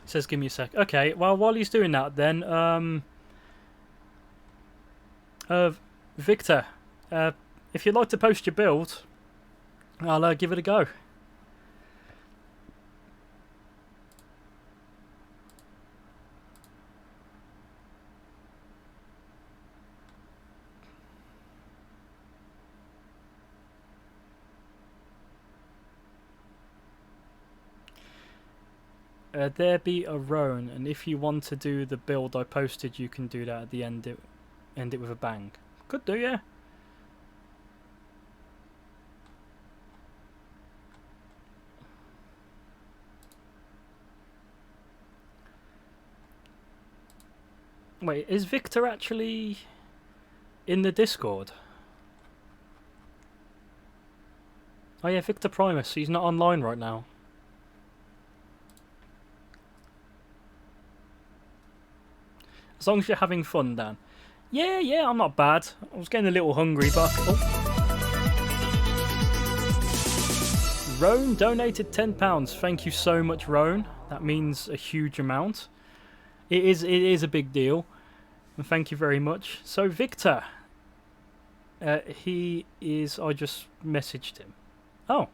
It says give me a sec. Okay, well, while he's doing that then, Victor, if you'd like to post your build, I'll give it a go. There be a Roan, and if you want to do the build I posted, you can do that at the end. End it with a bang. Could do, yeah. Wait, is Victor actually... In the Discord. Oh yeah, Victor Primus. He's not online right now. As long as you're having fun, Dan. Yeah, I'm not bad. I was getting a little hungry, but... Oh. Roan donated £10. Thank you so much, Roan. That means a huge amount. It is a big deal. And thank you very much. So, Victor. He is... I just messaged him. Oh.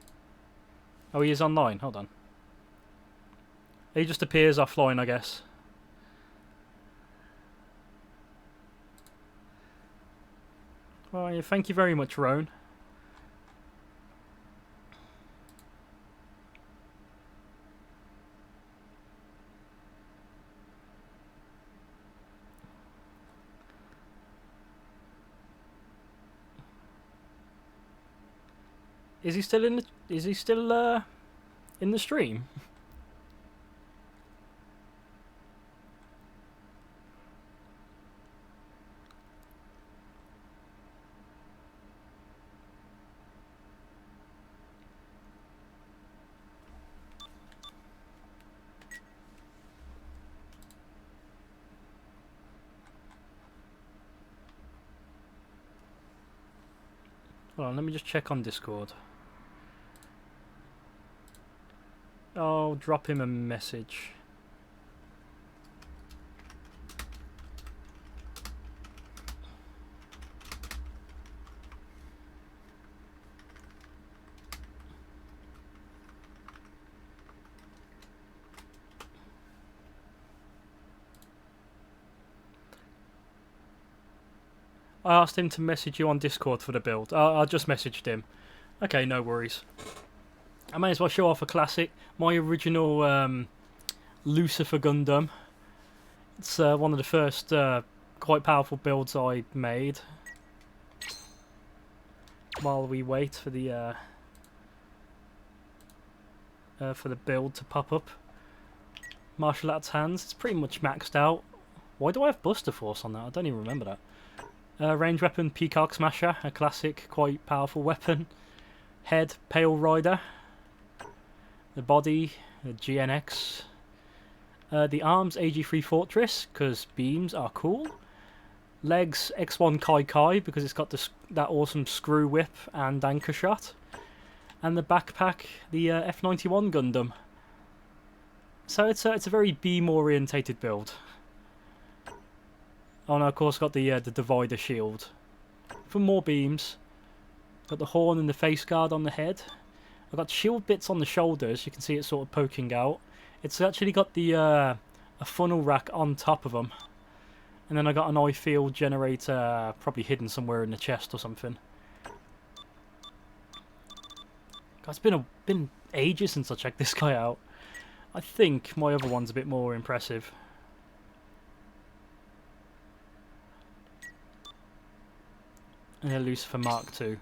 Oh, he is online. Hold on. He just appears offline, I guess. Well, yeah, thank you very much, Roan. Is he still in the? Is he still in the stream? Hold on, let me just check on Discord. I'll drop him a message. I asked him to message you on Discord for the build. I just messaged him. Okay, no worries. I may as well show off a classic. My original Lucifer Gundam. It's one of the first quite powerful builds I made. While we wait for the build to pop up. Martial arts hands. It's pretty much maxed out. Why do I have Buster Force on that? I don't even remember that. Range weapon, Peacock Smasher, a classic, quite powerful weapon. Head, Pale Rider. The body, GNX. The arms, AG3 Fortress, because beams are cool. Legs, X1 Kai Kai, because it's got that awesome screw whip and anchor shot. And the backpack, the F91 Gundam. So it's a very beam-orientated build. Oh no, of course, got the divider shield. For more beams. Got the horn and the face guard on the head. I've got shield bits on the shoulders. You can see it sort of poking out. It's actually got the a funnel rack on top of them. And then I got an eye field generator probably hidden somewhere in the chest or something. God, it's been ages since I checked this guy out. I think my other one's a bit more impressive. And a Lucifer Mark II.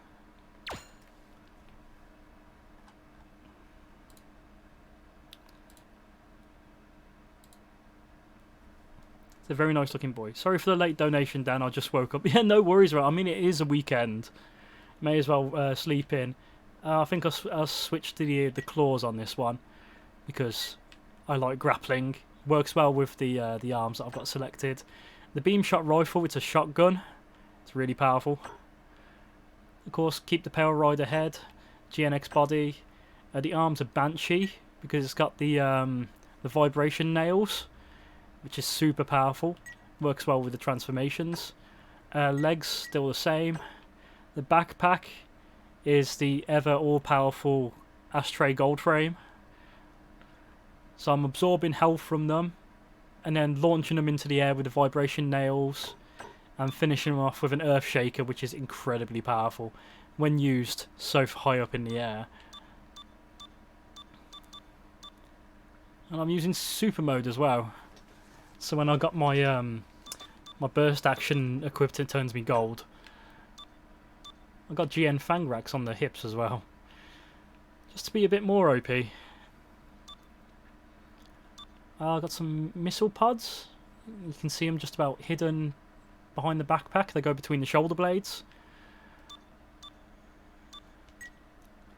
It's a very nice looking boy. Sorry for the late donation, Dan. I just woke up. Yeah, no worries, right? I mean, it is a weekend. May as well sleep in. I think I'll switch to the claws on this one because I like grappling. Works well with the arms that I've got selected. The beam shot rifle. It's a shotgun. It's really powerful. Of course, keep the Pale Rider head, GNX body. The arms are Banshee because it's got the vibration nails, which is super powerful. Works well with the transformations. Legs still the same. The backpack is the ever all-powerful Ashtray Gold Frame. So I'm absorbing health from them, and then launching them into the air with the vibration nails. And finishing them off with an Earth Shaker, which is incredibly powerful when used so high up in the air. And I'm using Super Mode as well. So when I got my my burst action equipped, it turns me gold. I got GN Fang Racks on the hips as well. Just to be a bit more OP. I got some missile pods. You can see them just about hidden behind the backpack. They go between the shoulder blades.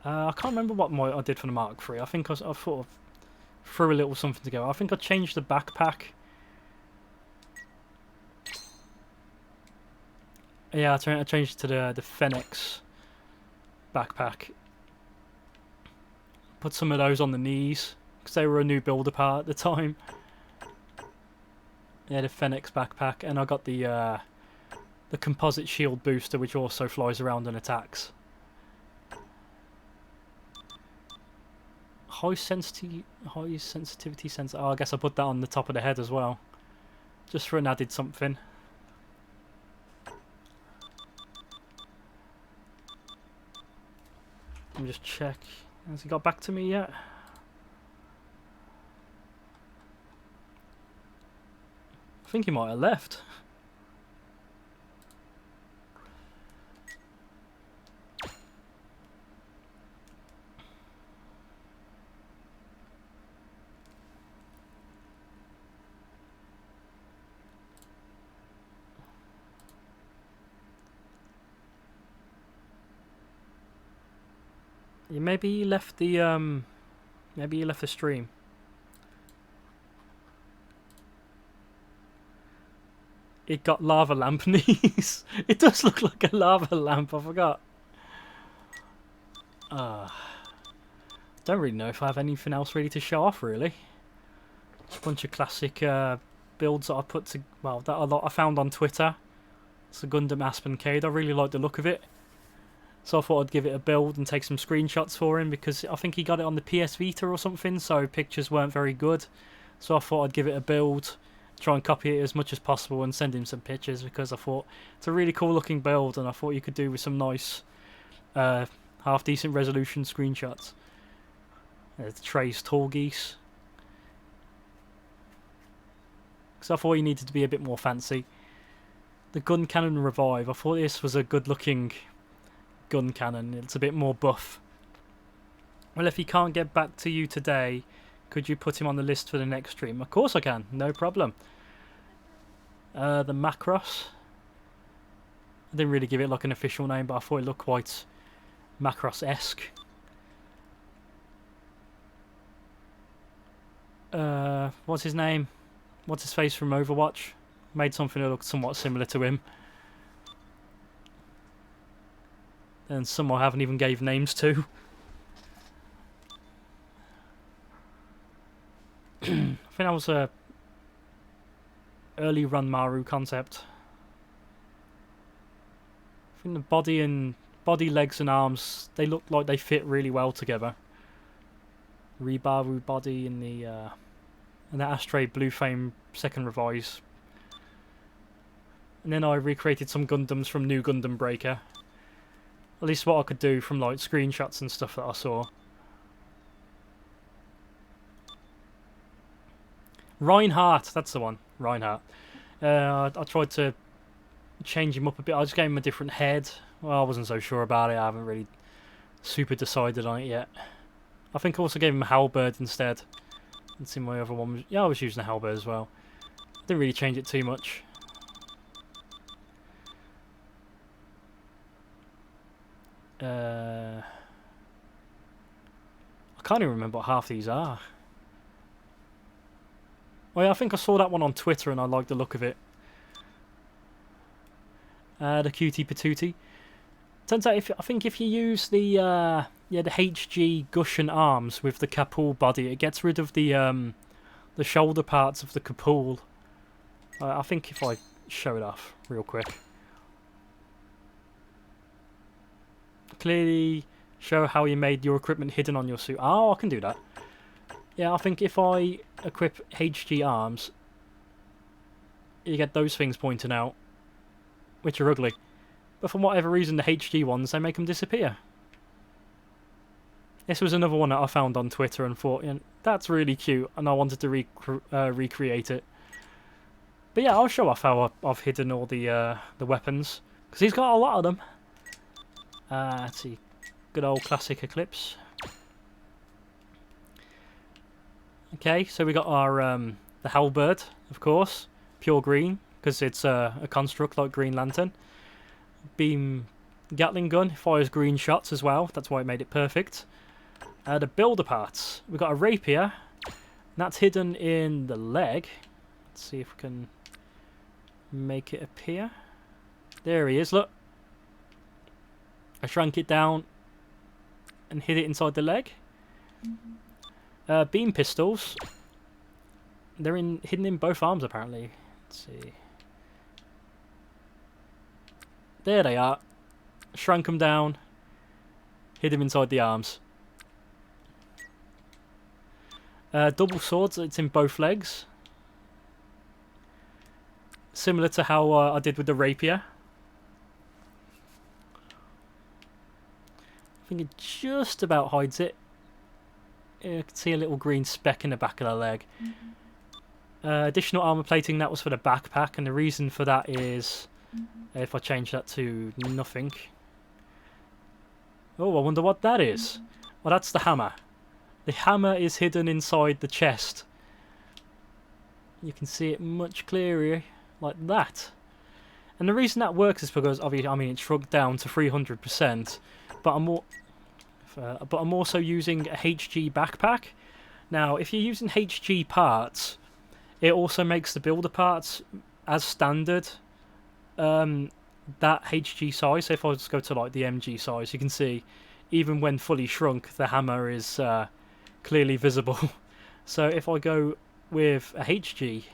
I can't remember what I did for the Mark III. I think I sort of threw a little something together. I think I changed the backpack. Yeah, I changed it to the Fenix backpack. Put some of those on the knees because they were a new builder part at the time. Yeah, the Fenix backpack, and I got the composite shield booster, which also flies around and attacks. High sensitivity sensor. Oh, I guess I put that on the top of the head as well, just for an added something. Let me just check. Has he got back to me yet? I think he might have left. Yeah, maybe he left the stream. It got lava lamp knees. It does look like a lava lamp, I forgot. Don't really know if I have anything else ready to show off, really. Just a bunch of classic builds that I put to, well, that I found on Twitter. It's a Gundam Aspen Cade. I really like the look of it. So I thought I'd give it a build and take some screenshots for him, because I think he got it on the PS Vita or something, so pictures weren't very good. So I thought I'd give it a build, try and copy it as much as possible and send him some pictures, because I thought it's a really cool looking build and I thought you could do with some nice half decent resolution screenshots. There's Trey's tall geese. Because I thought he needed to be a bit more fancy. The gun cannon revive. I thought this was a good looking gun cannon. It's a bit more buff. Well, if he can't get back to you today, could you put him on the list for the next stream? Of course I can, no problem. The Macross. I didn't really give it like an official name, but I thought it looked quite Macross-esque. What's his name? What's his face from Overwatch? Made something that looked somewhat similar to him. And some I haven't even gave names to. I think that was a early run Maru concept. I think the body, legs and arms, they look like they fit really well together. Rebaru body in the Ashtray Blue Flame second revise. And then I recreated some Gundams from New Gundam Breaker. At least what I could do from like screenshots and stuff that I saw. Reinhardt, that's the one. Reinhardt. I tried to change him up a bit. I just gave him a different head. Well, I wasn't so sure about it. I haven't really super decided on it yet. I think I also gave him a halberd instead. Let's see, my other one was, yeah, I was using a halberd as well. Didn't really change it too much. I can't even remember what half these are. Oh yeah, I think I saw that one on Twitter and I liked the look of it. The cutie patootie. Turns out, I think if you use the HG Gushan arms with the Kapul body, it gets rid of the shoulder parts of the Kapul. I think if I show it off real quick. Clearly show how you made your equipment hidden on your suit. Oh, I can do that. Yeah, I think if I equip HG arms, you get those things pointing out, which are ugly. But for whatever reason, the HG ones, they make them disappear. This was another one that I found on Twitter and thought, you know, that's really cute, and I wanted to recreate it. But yeah, I'll show off how I've hidden all the weapons, because he's got a lot of them. Let's see, good old classic Eclipse. Okay, so we got our the halberd, of course, pure green, because it's a construct like Green Lantern. Beam Gatling gun fires green shots as well. That's why it made it perfect. The builder parts. We've got a rapier. That's hidden in the leg. Let's see if we can make it appear. There he is, look. I shrank it down and hid it inside the leg. Beam pistols. They're hidden in both arms apparently. Let's see. There they are. Shrank them down. Hid them inside the arms. Double swords, it's in both legs. Similar to how I did with the rapier. I think it just about hides it. You can see a little green speck in the back of the leg. Additional armor plating, that was for the backpack, and the reason for that is if I change that to nothing. Oh, I wonder what that is. Well, that's the hammer. The hammer is hidden inside the chest. You can see it much clearer like that. And the reason that works is because obviously, I mean, it's shrunk down to 300%, but I'm also using a HG backpack. Now, if you're using HG parts, it also makes the builder parts as standard. That HG size. So if I just go to like the MG size, you can see even when fully shrunk, the hammer is clearly visible. So if I go with a HG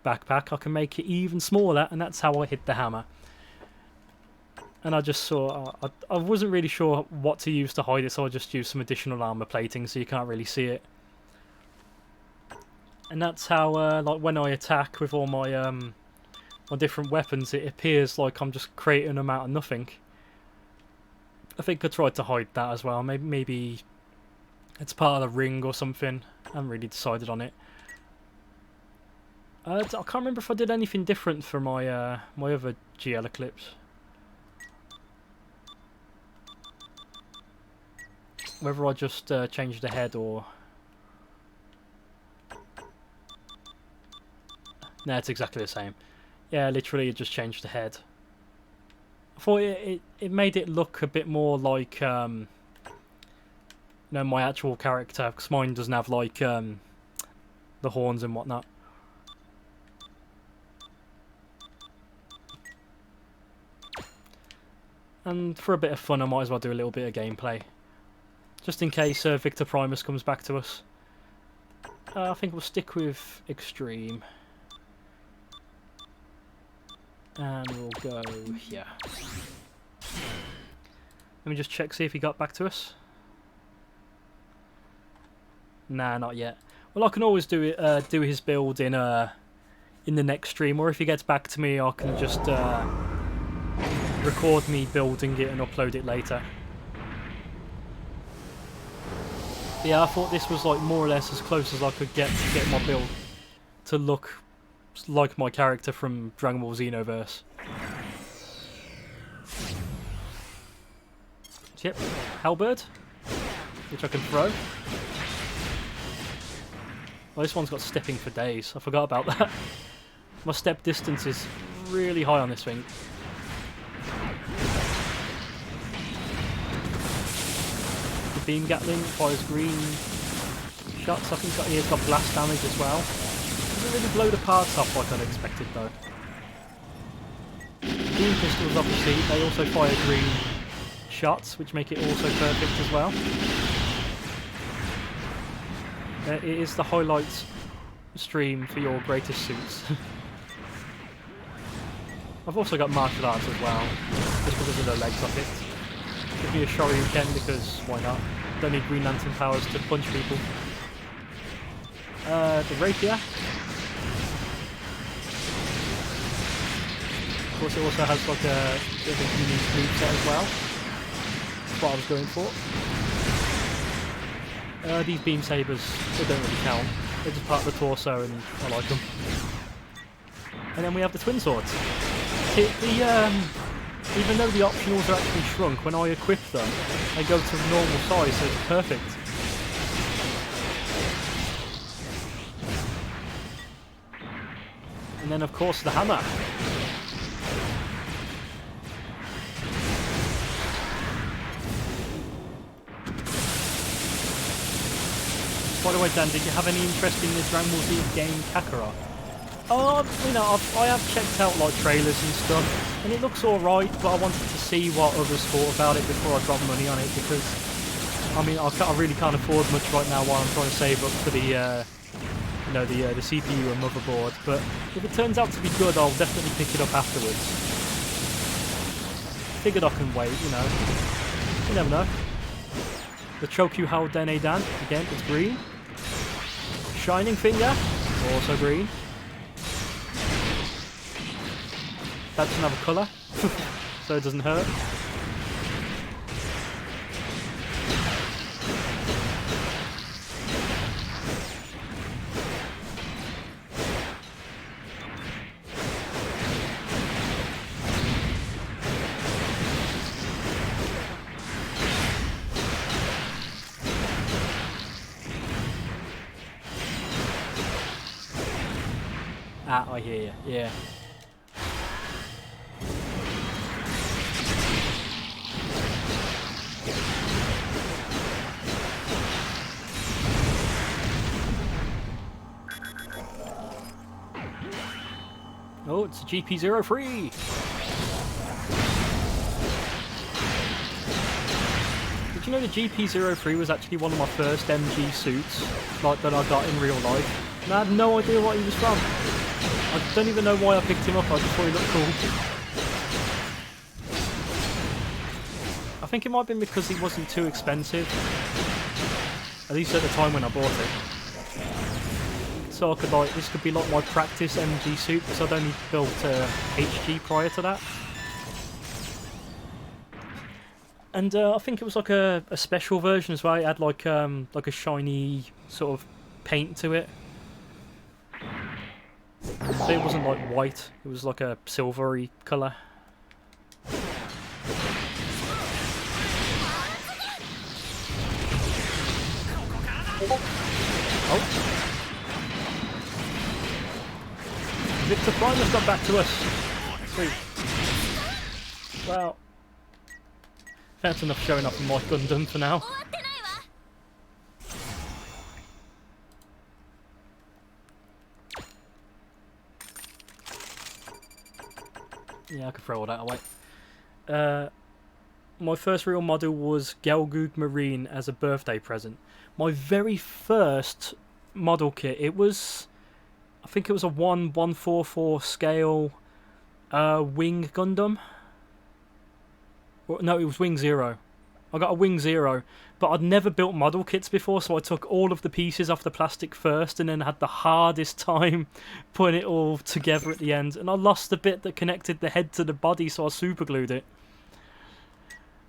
backpack, I can make it even smaller, and that's how I hid the hammer. And I just saw, I wasn't really sure what to use to hide it, so I just used some additional armor plating so you can't really see it. And that's how, like when I attack with all my my different weapons, it appears like I'm just creating them out of nothing. I think I tried to hide that as well. Maybe it's part of the ring or something. I haven't really decided on it. I can't remember if I did anything different for my my other GL Eclipse. Whether I just changed the head or... No, it's exactly the same. Yeah, literally just changed the head. I thought it made it look a bit more like you know, my actual character, because mine doesn't have like the horns and whatnot. And for a bit of fun, I might as well do a little bit of gameplay, just in case Victor Primus comes back to us. I think we'll stick with Extreme. And we'll go here. Let me just check, see if he got back to us. Nah, not yet. Well, I can always do it, do his build in the next stream, or if he gets back to me, I can just record me building it and upload it later. But yeah, I thought this was like more or less as close as I could get to get my build to look like my character from Dragon Ball Xenoverse. So, yep, Halberd, which I can throw. Well, this one's got stepping for days. I forgot about that. My step distance is really high on this thing. The beam Gatling fires green shots. I think he's got blast damage as well. Doesn't really blow the parts off like I'd expected though. Beam pistols, obviously, they also fire green shots, which make it also perfect as well. It is the highlights stream for your greatest suits. I've also got martial arts as well, just because of the legs I picked. Give me a Shoryuken because why not? Don't need Green Lantern powers to punch people. The rapier. Of course, it also has like a bit of a unique moveset as well. That's what I was going for. These beam sabers, they don't really count. They're just part of the torso, and I like them. And then we have the twin swords. Even though the optionals are actually shrunk, when I equip them, they go to normal size, so it's perfect. And then, of course, the hammer. By the way, Dan, did you have any interest in the Dragon Ball Z game Kakarot? You know, I have checked out like trailers and stuff, and it looks alright, but I wanted to see what others thought about it before I drop money on it, because, I mean, I really can't afford much right now while I'm trying to save up for the, you know, the CPU and motherboard, but if it turns out to be good, I'll definitely pick it up afterwards. Figured I can wait, you know. You never know. The Chokyu Haldane Dan, again, it's green. Shining Finger, also green. That's another colour, so it doesn't hurt. Ah, I hear you, yeah. Oh, it's a GP03! Did you know the GP03 was actually one of my first MG suits, like, that I got in real life? And I had no idea what he was from. I don't even know why I picked him up, I just thought he looked cool. I think it might have been because he wasn't too expensive. At least at the time when I bought it. So I could like, this could be like my practice MG suit, because I'd only built HG prior to that. And I think it was like a special version as well. It had like a shiny sort of paint to it. So it wasn't like white, it was like a silvery colour. Oh. Victor Primus got back to us. Sweet. Well, that's enough showing off my Gundam for now. Yeah, I could throw all that away. My first real model was Gelgoog Marine as a birthday present. My very first model kit, it was, I think it was a 1/144 scale Wing Gundam. No, it was Wing Zero. I got a Wing Zero, but I'd never built model kits before, so I took all of the pieces off the plastic first and then had the hardest time putting it all together at the end. And I lost the bit that connected the head to the body, so I super glued it.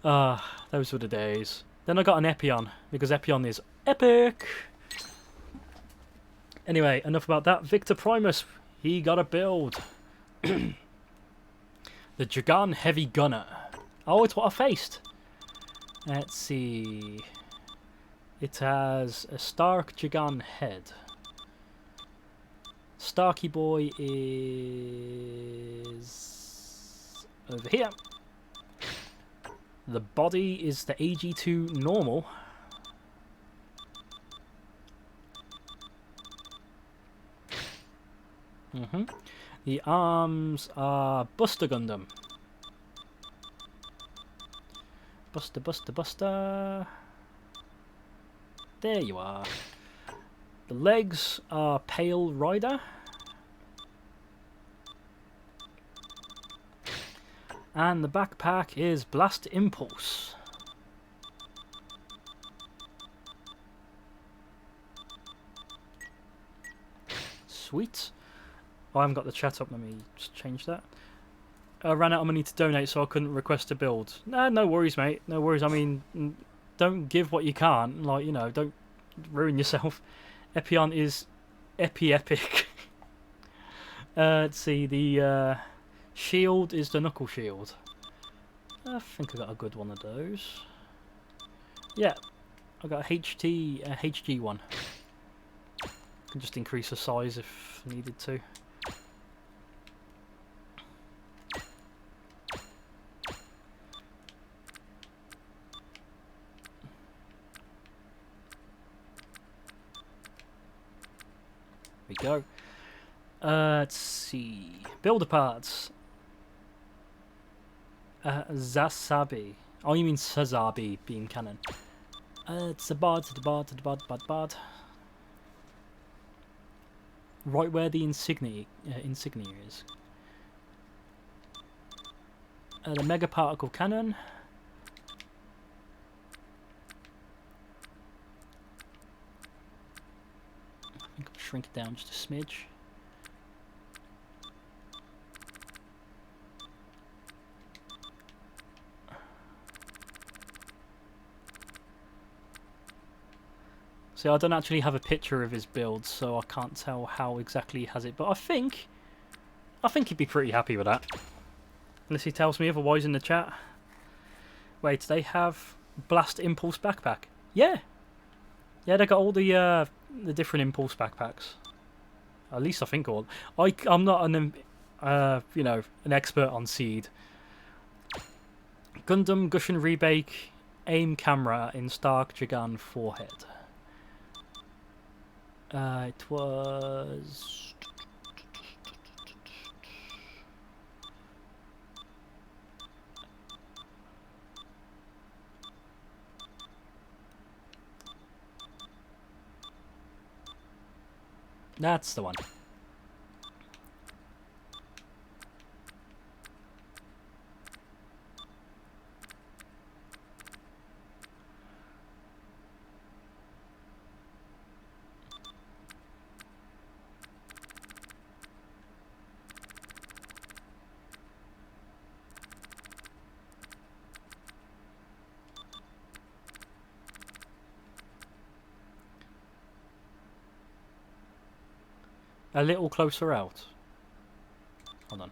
Those were the days. Then I got an Epion, because Epion is epic! Anyway, enough about that. Victor Primus, he got a build. The Jagan Heavy Gunner. Oh, it's what I faced. Let's see. It has a Stark Jagan head. Starky Boy is over here. The body is the AG2 normal. The arms are Buster Gundam. Buster, Buster, Buster. There you are. The legs are Pale Rider. And the backpack is Blast Impulse. Sweet. Oh, I haven't got the chat up, let me just change that. I ran out of money to donate, so I couldn't request a build. Nah, no worries, mate. No worries. I mean, don't give what you can't. Like, you know, don't ruin yourself. Epion is epic. Let's see. The shield is the knuckle shield. I think I got a good one of those. Yeah, I got a HG one. Can just increase the size if needed to. we go. Let's see. Builder parts. Zasabi. Oh, you mean Sazabi beam cannon. It's a bad. Right where the insignia is. The mega particle cannon. I think I'll shrink it down just a smidge. See, I don't actually have a picture of his build, so I can't tell how exactly he has it. But I think he'd be pretty happy with that, unless he tells me otherwise in the chat. Wait, they have Blast Impulse backpack? Yeah, they got all the different Impulse backpacks. At least I think all. I'm not an an expert on Seed. Gundam Gushin Rebake aim camera in Stark Jagan forehead. It was... That's the one. A little closer out. Hold on.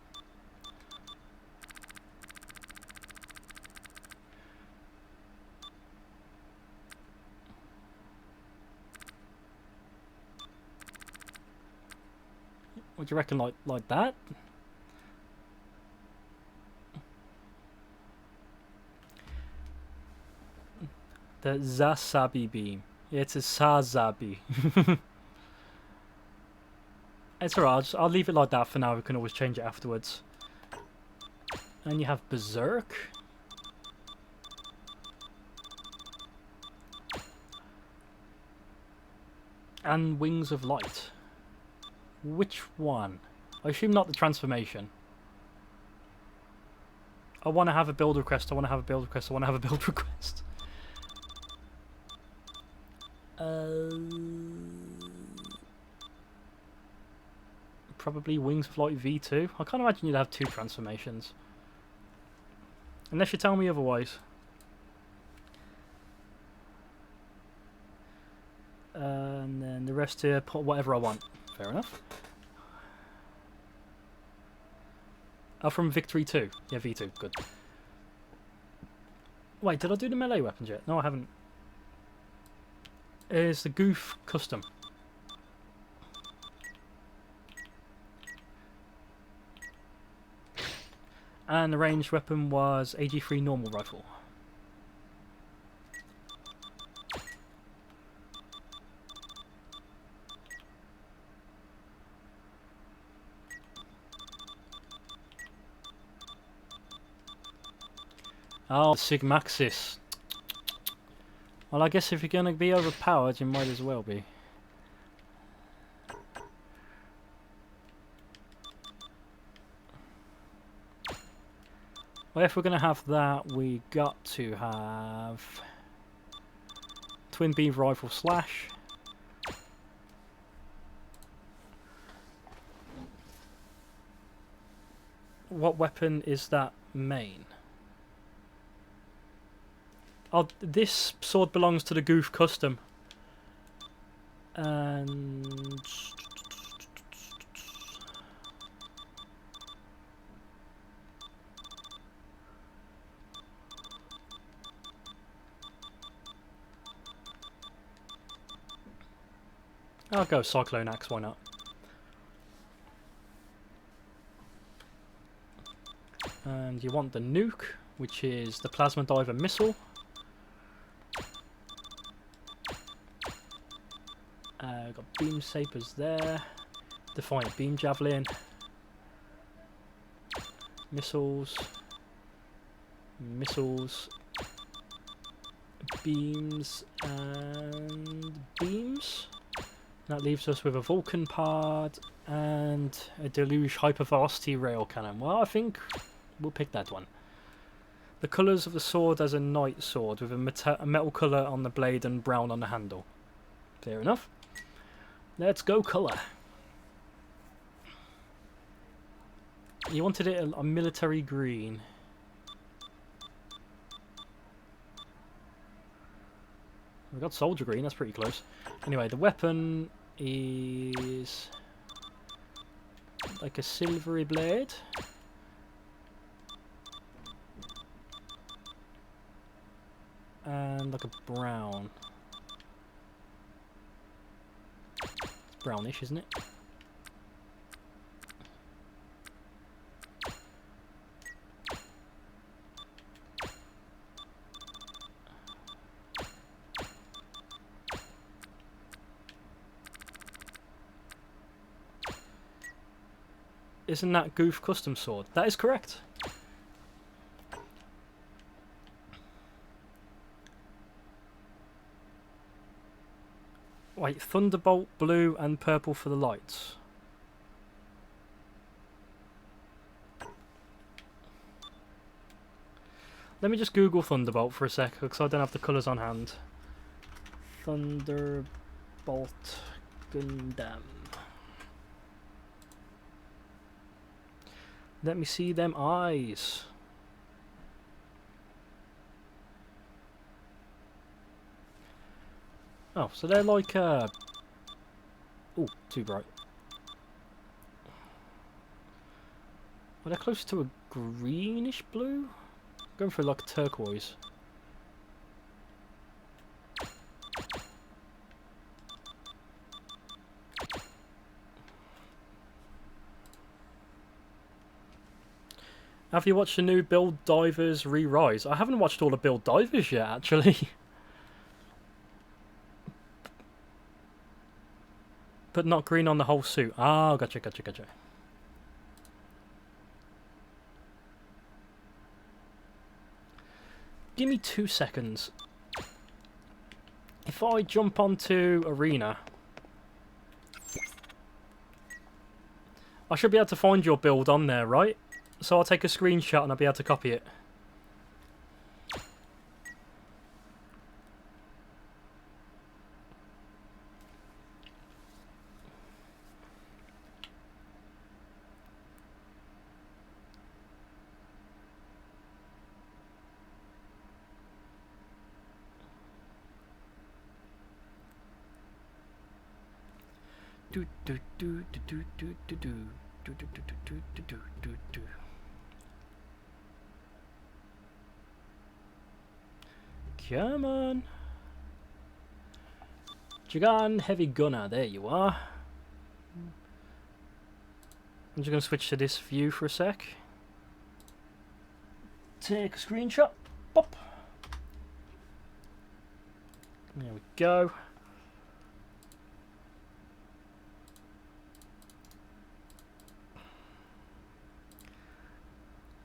What do you reckon, like that? The Zasabi beam. It's a Sazabi. It's alright, I'll leave it like that for now, we can always change it afterwards. And you have Berserk. And Wings of Light. Which one? I assume not the transformation. I want to have a build request, I want to have a build request, I want to have a build request. Probably Wings of Light V2. I can't imagine you'd have two transformations. Unless you tell me otherwise. And then the rest here, put whatever I want. Fair enough. Oh, from Victory 2. Yeah, V2. Good. Wait, did I do the melee weapons yet? No, I haven't. It's the Goof Custom. And the ranged weapon was AG3 normal rifle. Oh, Sigmaxis. Well, I guess if you're going to be overpowered, you might as well be. Well, if we're going to have that, we got to have Twin Beam Rifle Slash. What weapon is that main? Oh, this sword belongs to the Goof Custom. And... I'll go Cyclone Axe, why not? And you want the nuke, which is the Plasma Diver Missile. Got Beam Sapers there. Defiant beam javelin. Missiles. Missiles. Beams and beams. That leaves us with a Vulcan pod and a Deluge hypervelocity rail cannon. Well, I think we'll pick that one. The colours of the sword as a knight sword with a metal colour on the blade and brown on the handle. Fair enough. Let's go colour. You wanted it a military green. We got soldier green, that's pretty close. Anyway, the weapon is like a silvery blade. And like a brown. It's brownish, isn't it? Isn't that Goof Custom Sword? That is correct. Wait, Thunderbolt blue and purple for the lights. Let me just Google Thunderbolt for a sec, because I don't have the colours on hand. Thunderbolt Gundam. Let me see them eyes. Oh, so they're like oh, too bright. Well, they're close to a greenish blue? Going for like turquoise. Have you watched the new Build Divers Re-Rise? I haven't watched all the Build Divers yet, actually. But not green on the whole suit. Ah, gotcha, gotcha, gotcha. Give me 2 seconds. If I jump onto Arena, I should be able to find your build on there, right? So I'll take a screenshot and I'll be able to copy it. Do do do do do do do do do do do do do do do do. Come on. Jagan Heavy Gunner, there you are. I'm just going to switch to this view for a sec. Take a screenshot. Pop. There we go.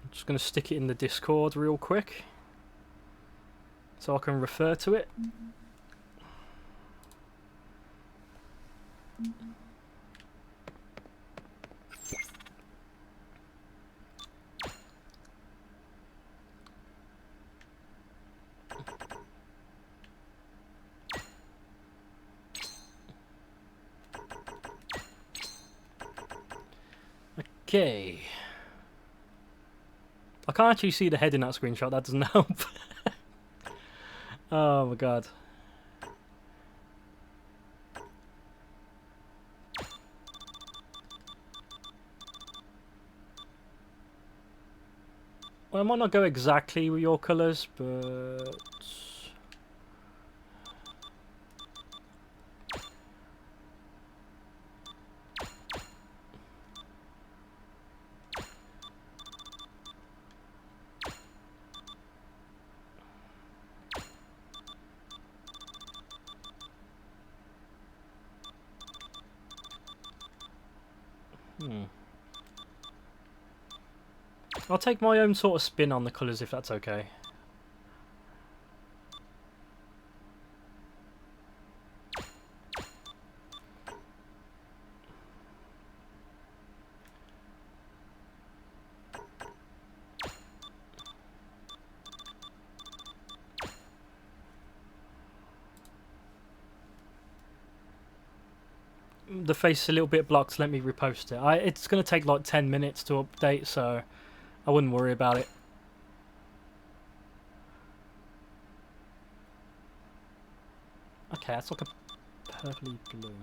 I'm just going to stick it in the Discord real quick, so I can refer to it. Okay. I can't actually see the head in that screenshot, that doesn't help. Oh my god. Well, I might not go exactly with your colours, but... I'll take my own sort of spin on the colours if that's okay. The face is a little bit blocked, so let me repost it. It's going to take like 10 minutes to update, so I wouldn't worry about it. Okay, that's like a purpley blue.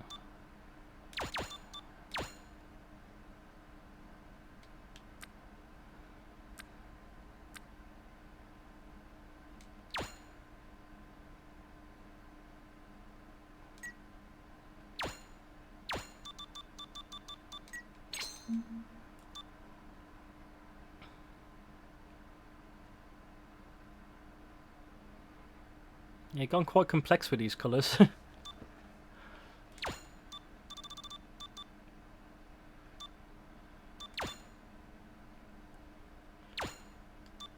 Yeah, gone quite complex with these colours.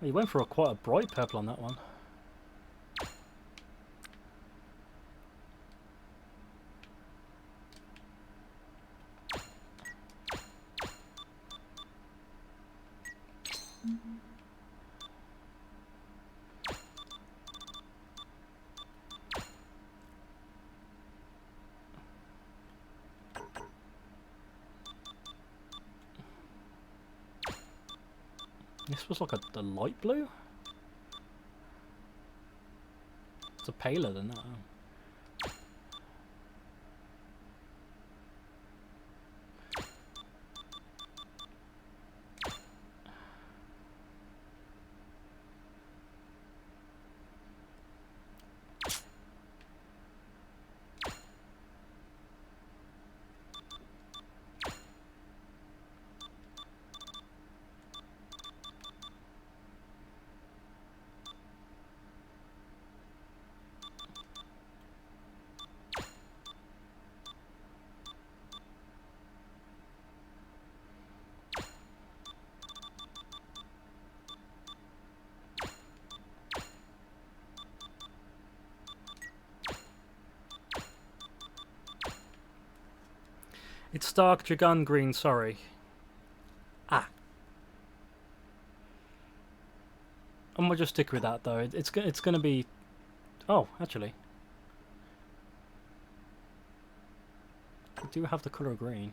You went for quite a bright purple on that one. This was like a light blue? It's a paler than that. It's dark dragon green, sorry. Ah. I'm gonna just stick with that though. It's gonna be... Oh, actually. I do have the colour green.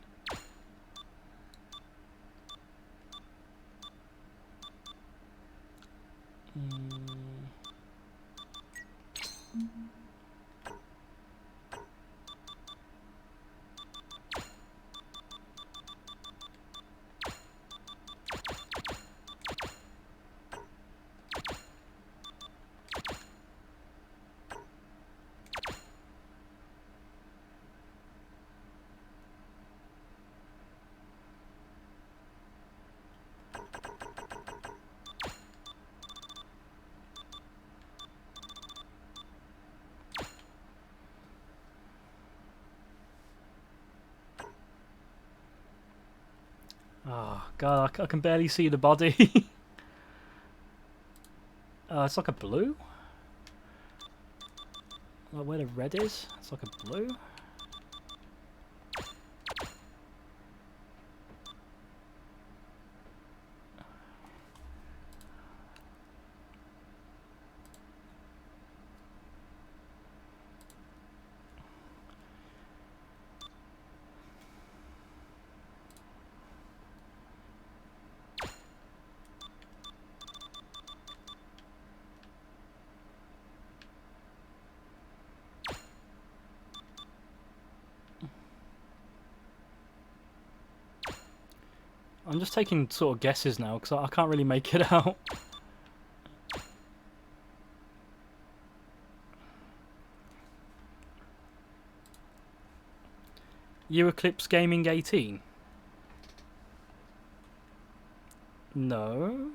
Oh god, I can barely see the body. It's like a blue? Like where the red is? It's like a blue? I'm just taking sort of guesses now because I can't really make it out. You Eclipse Gaming 18? No.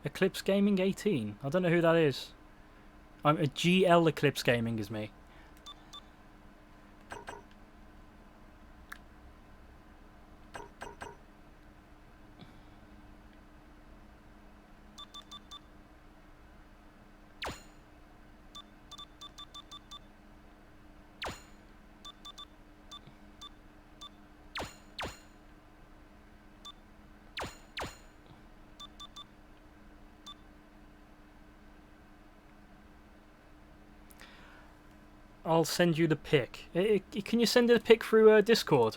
Eclipse Gaming 18? I don't know who that is. I'm a GL Eclipse Gaming is me. I'll send you the pic. Can you send it a pic through Discord?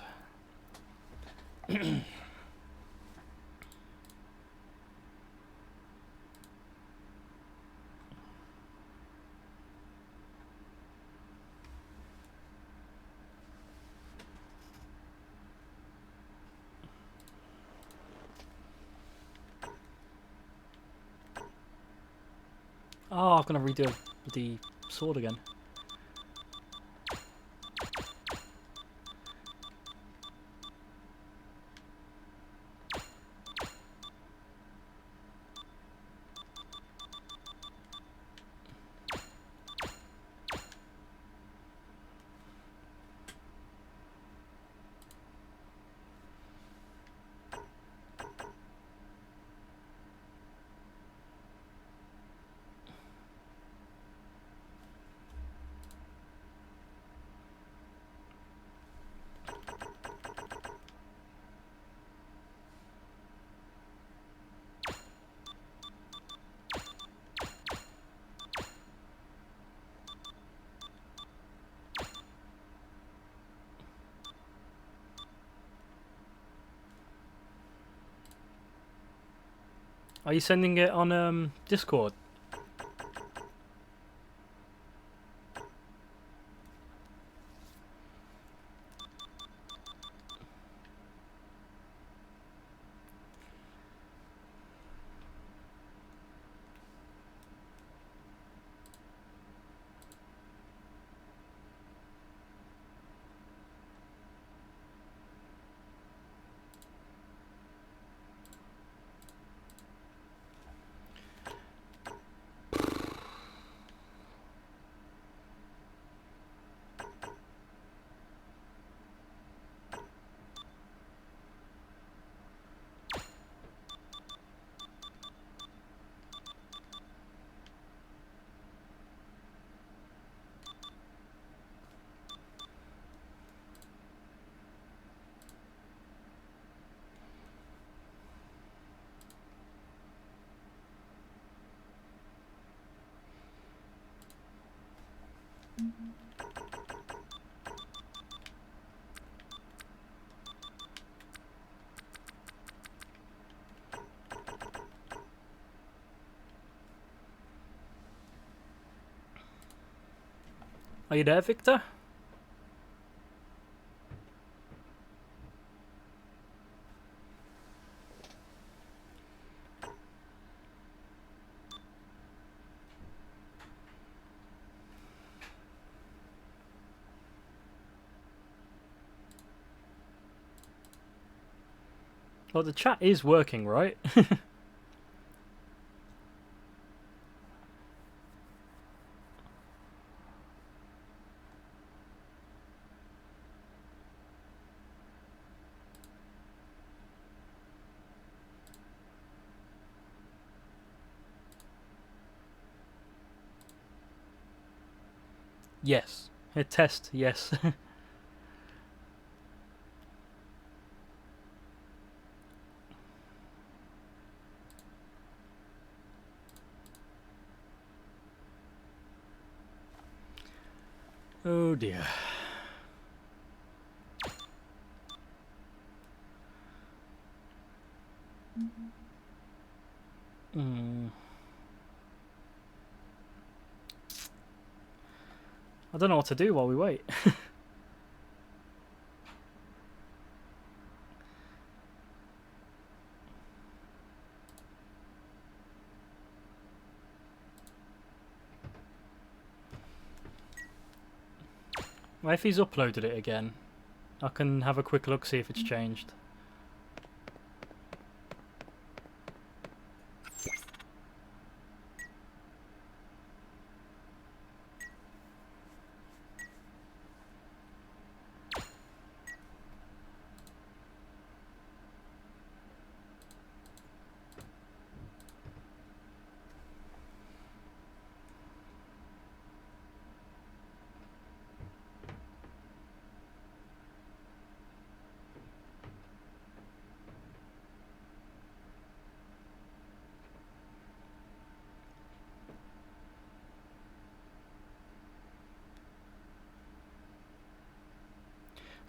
Oh, I'm gonna redo the sword again. Are you sending it on Discord? Are you there, Victor? Well, the chat is working, right? Yes. A test, yes. Oh dear. I don't know what to do while we wait. Well, if he's uploaded it again, I can have a quick look, see if it's changed.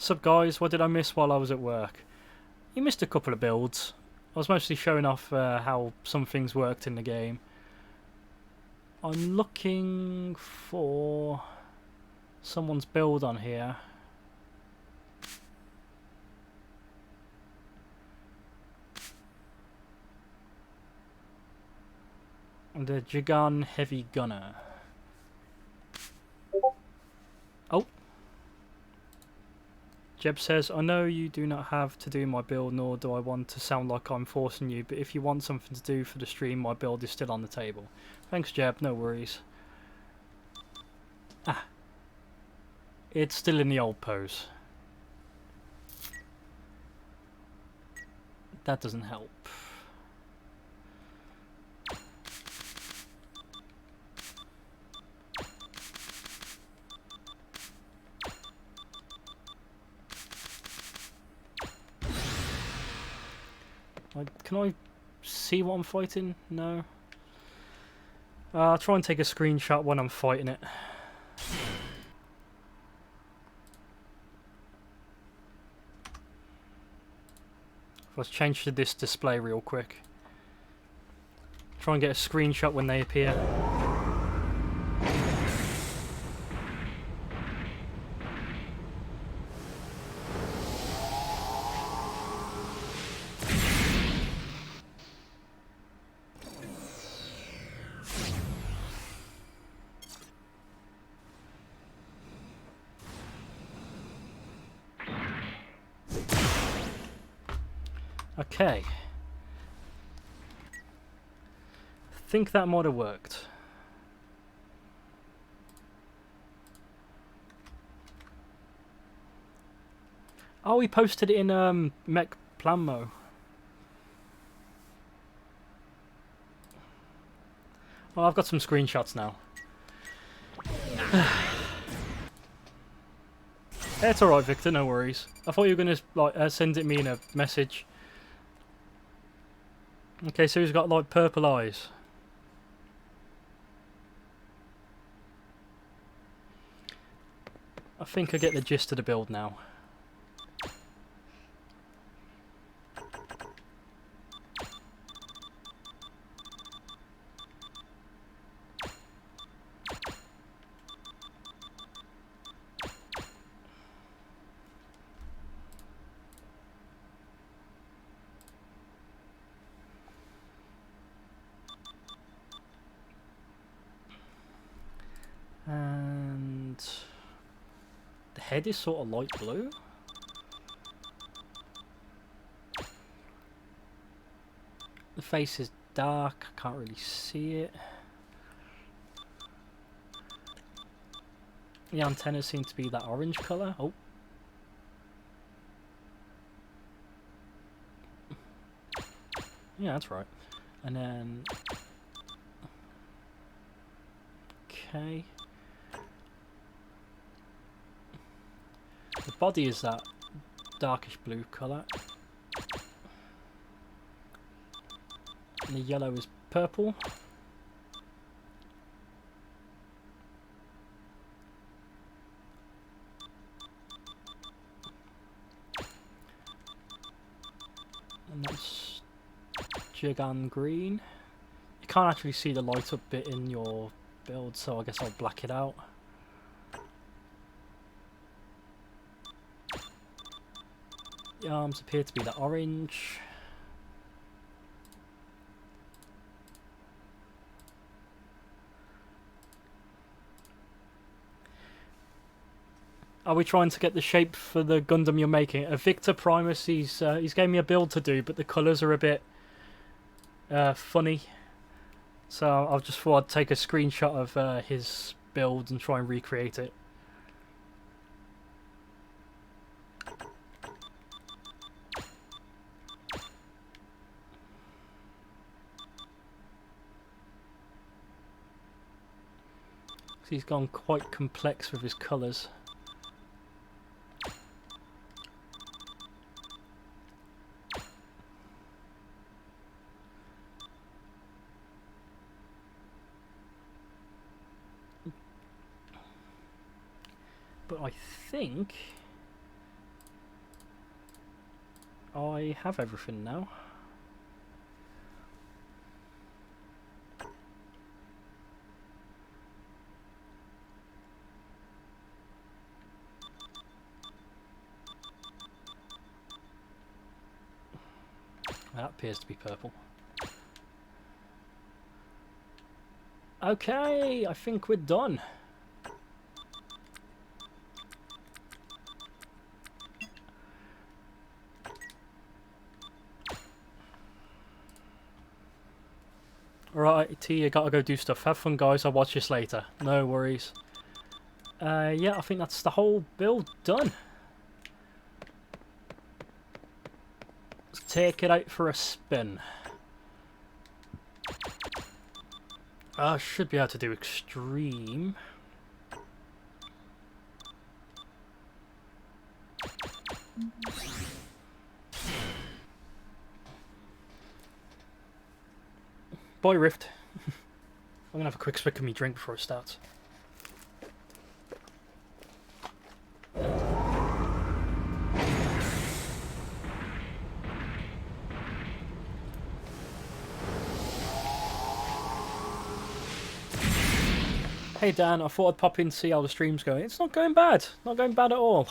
Sup guys, what did I miss while I was at work? You missed a couple of builds. I was mostly showing off how some things worked in the game. I'm looking for someone's build on here. The Jigan Heavy Gunner. Oh. Jeb says, I know you do not have to do my build, nor do I want to sound like I'm forcing you, but if you want something to do for the stream, my build is still on the table. Thanks, Jeb, no worries. Ah. It's still in the old pose. That doesn't help. Can I see what I'm fighting? No. I'll try and take a screenshot when I'm fighting it. Let's change to this display real quick. Try and get a screenshot when they appear. Okay. I think that might have worked. Oh, we posted it in Mech Planmo. Well, I've got some screenshots now. It's alright, Victor, no worries. I thought you were going to like send it me in a message. Okay, so he's got like purple eyes. I think I get the gist of the build now. And the head is sort of light blue. The face is dark, I can't really see it. The antennas seem to be that orange colour. Oh. Yeah, that's right. And then... Okay. The body is that darkish blue colour. And the yellow is purple. And that's Jigan green. You can't actually see the light up bit in your build, so I guess I'll black it out. The arms appear to be the orange. Are we trying to get the shape for the Gundam you're making? Victor Primus, he's gave me a build to do, but the colours are a bit funny. So I've just thought I'd take a screenshot of his build and try and recreate it. He's gone quite complex with his colours. But I think I have everything now. That appears to be purple. Okay, I think we're done. Alright, T, you gotta go do stuff. Have fun, guys. I'll watch this later. No worries. Yeah, I think that's the whole build done. Let's take it out for a spin. I should be able to do extreme. Boy Rift. I'm gonna have a quick swig of me drink before it starts. Hey Dan, I thought I'd pop in and see how the stream's going. It's not going bad. Not going bad at all.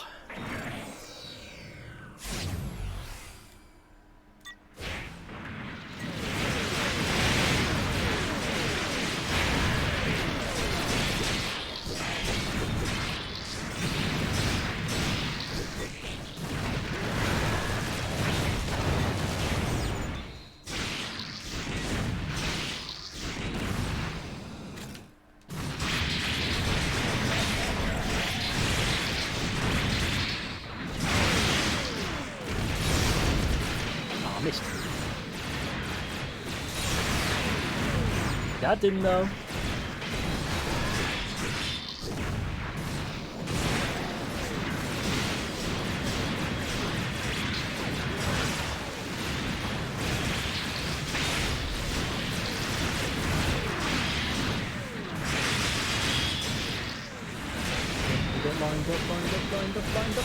Missed. That didn't know. Get lined up.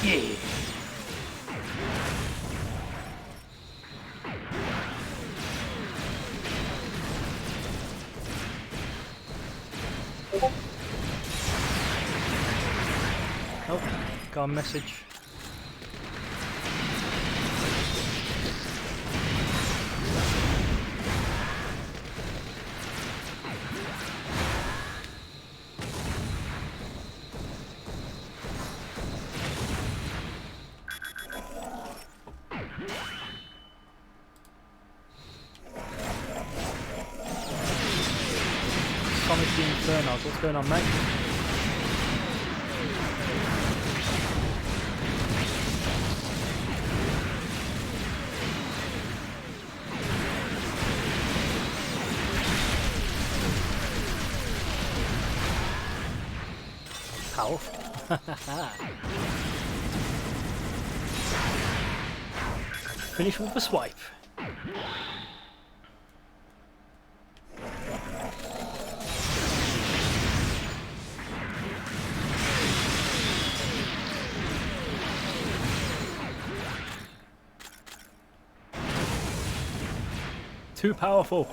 Yeah. Oh, got a message. Sonic the Infernos, what's going on, mate? Powerful. Finish with the swipe. Too powerful.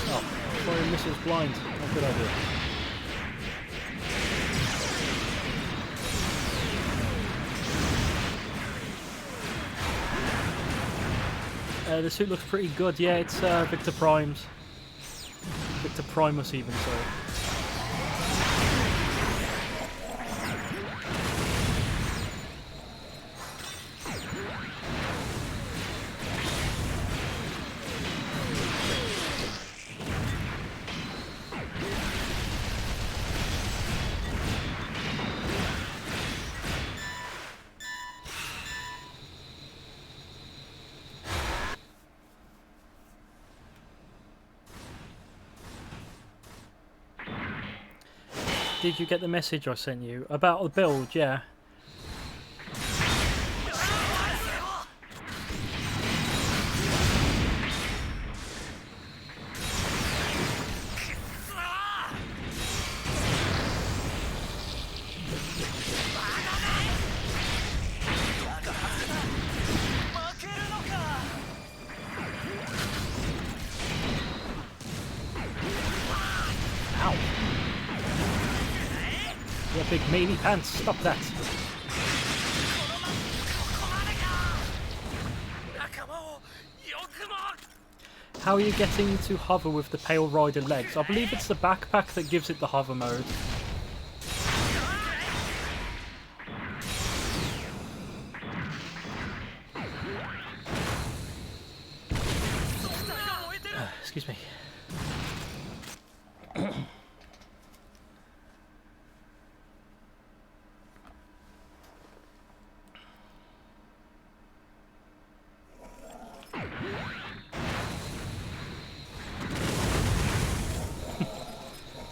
Oh, sorry, missile's blind. Not good idea. The suit looks pretty good. Yeah, it's Victor Prime's. Victor Primus even, sorry. Did you get the message I sent you about the build? Yeah. Ow. Your big meaty pants, stop that. How are you getting to hover with the Pale Rider legs? I believe it's the backpack that gives it the hover mode. Excuse me.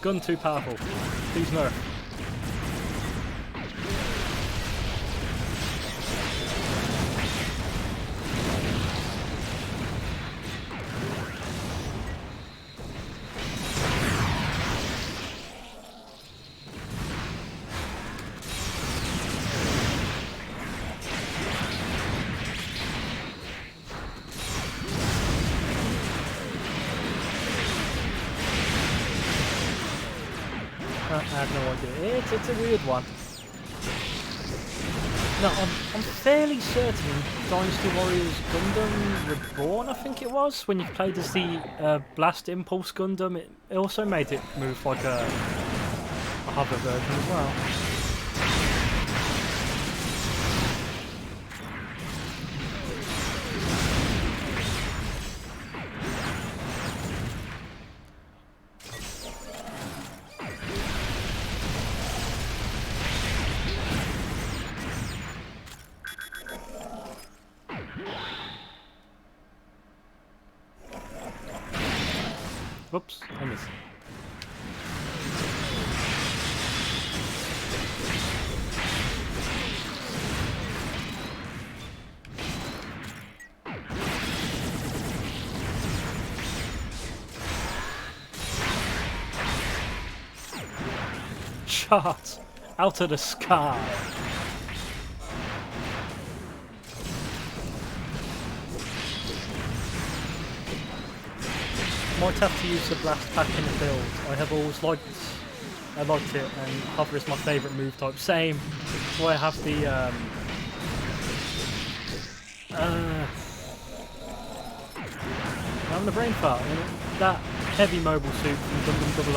Gun too powerful. Please nerf. I have no idea. It's a weird one. No, I'm fairly certain Dynasty Warriors Gundam Reborn, I think it was, when you played as the Blast Impulse Gundam, it also made it move like a hover version as well. Oops, I missed. Shot out of the sky. Might have to use the blast pack in the build. I have always liked it, and hover is my favourite move type. Same. That's why I have the I'm the brain fart. That heavy mobile suit from Gundam 00.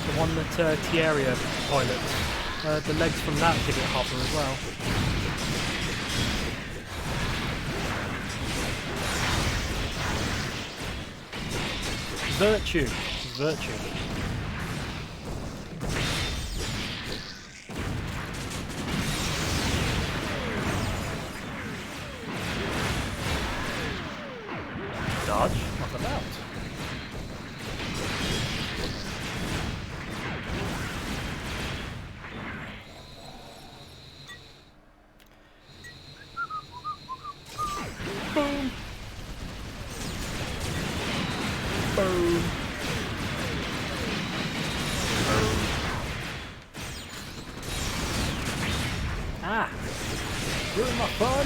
The one that Tieria pilots. The legs from that give it hover as well. Virtue. Virtue. Dodge? Not allowed. Boom. Boom. Ah! Ruin my fun!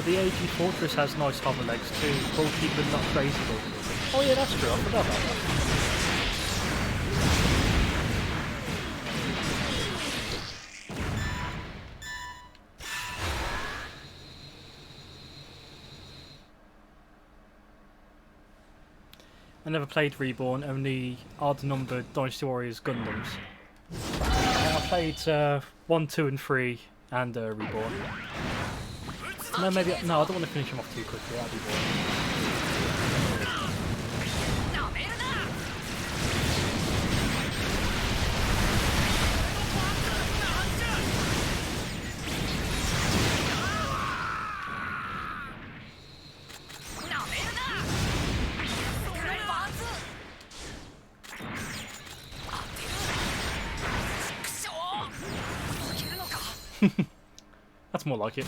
The AG Fortress has nice hover legs too, bulky but not crazy bulky. Oh yeah, that's true, I forgot about that. I never played Reborn, only odd-numbered Dynasty Warriors Gundams. I played 1, 2 and 3 and Reborn. No, maybe... No, I don't want to finish them off too quickly, that'd be boring. That's more like it.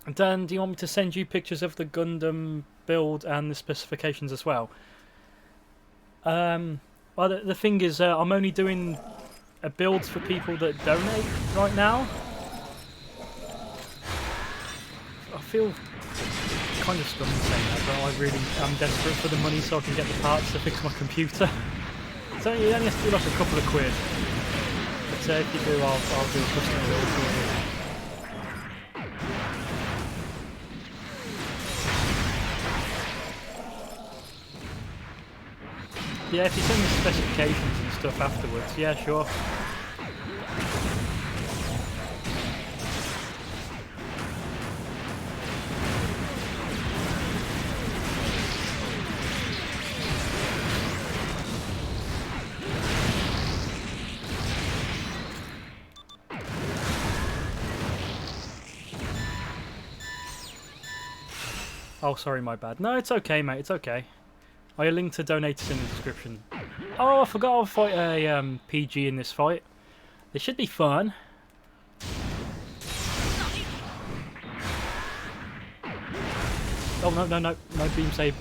And Dan, do you want me to send you pictures of the Gundam build and the specifications as well? Well, the thing is, I'm only doing builds for people that donate right now. I feel kind of stunned saying that, but I really am desperate for the money so I can get the parts to fix my computer. So you only have to do like a couple of quid. But if you do, I'll do a custom build for you. Yeah, if you send me specifications and stuff afterwards, yeah, sure. Oh, sorry, my bad. No, it's okay, mate, it's okay. I'll link to donators in the description. Oh, I forgot I'll fight a PG in this fight. This should be fun. Oh, no beam save,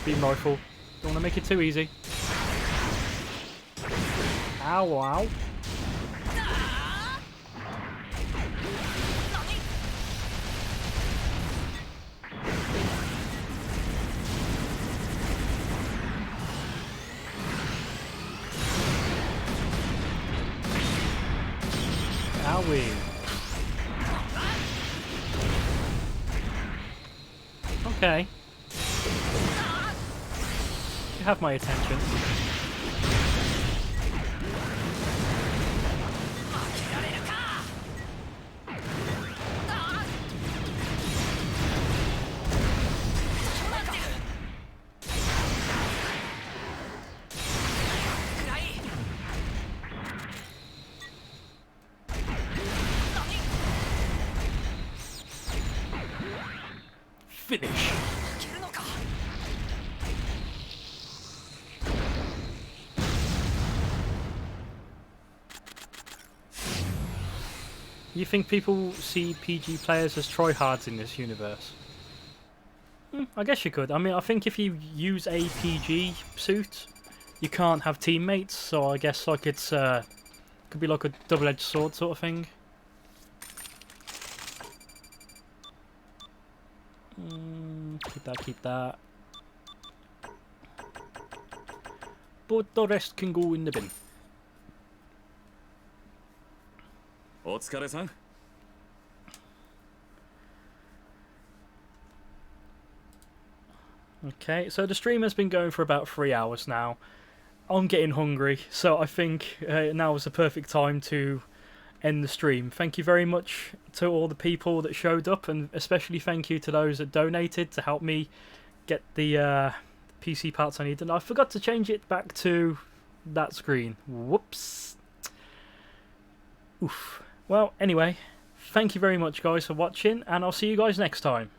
beam rifle. Don't want to make it too easy. Ow, ow. Owie. Okay. You have my attention. Finish. You think people see PG players as tryhards in this universe? I guess you could. I mean, I think if you use a PG suit, you can't have teammates, so I guess like it's could be like a double-edged sword sort of thing. Keep that. But the rest can go in the bin. お疲れさん。Okay, so the stream has been going for about 3 hours now. I'm getting hungry, so I think now is the perfect time to end the stream. Thank you very much to all the people that showed up, and especially thank you to those that donated to help me get the PC parts I need. And I forgot to change it back to that screen. Whoops. Oof. Well, anyway, thank you very much, guys, for watching, and I'll see you guys next time.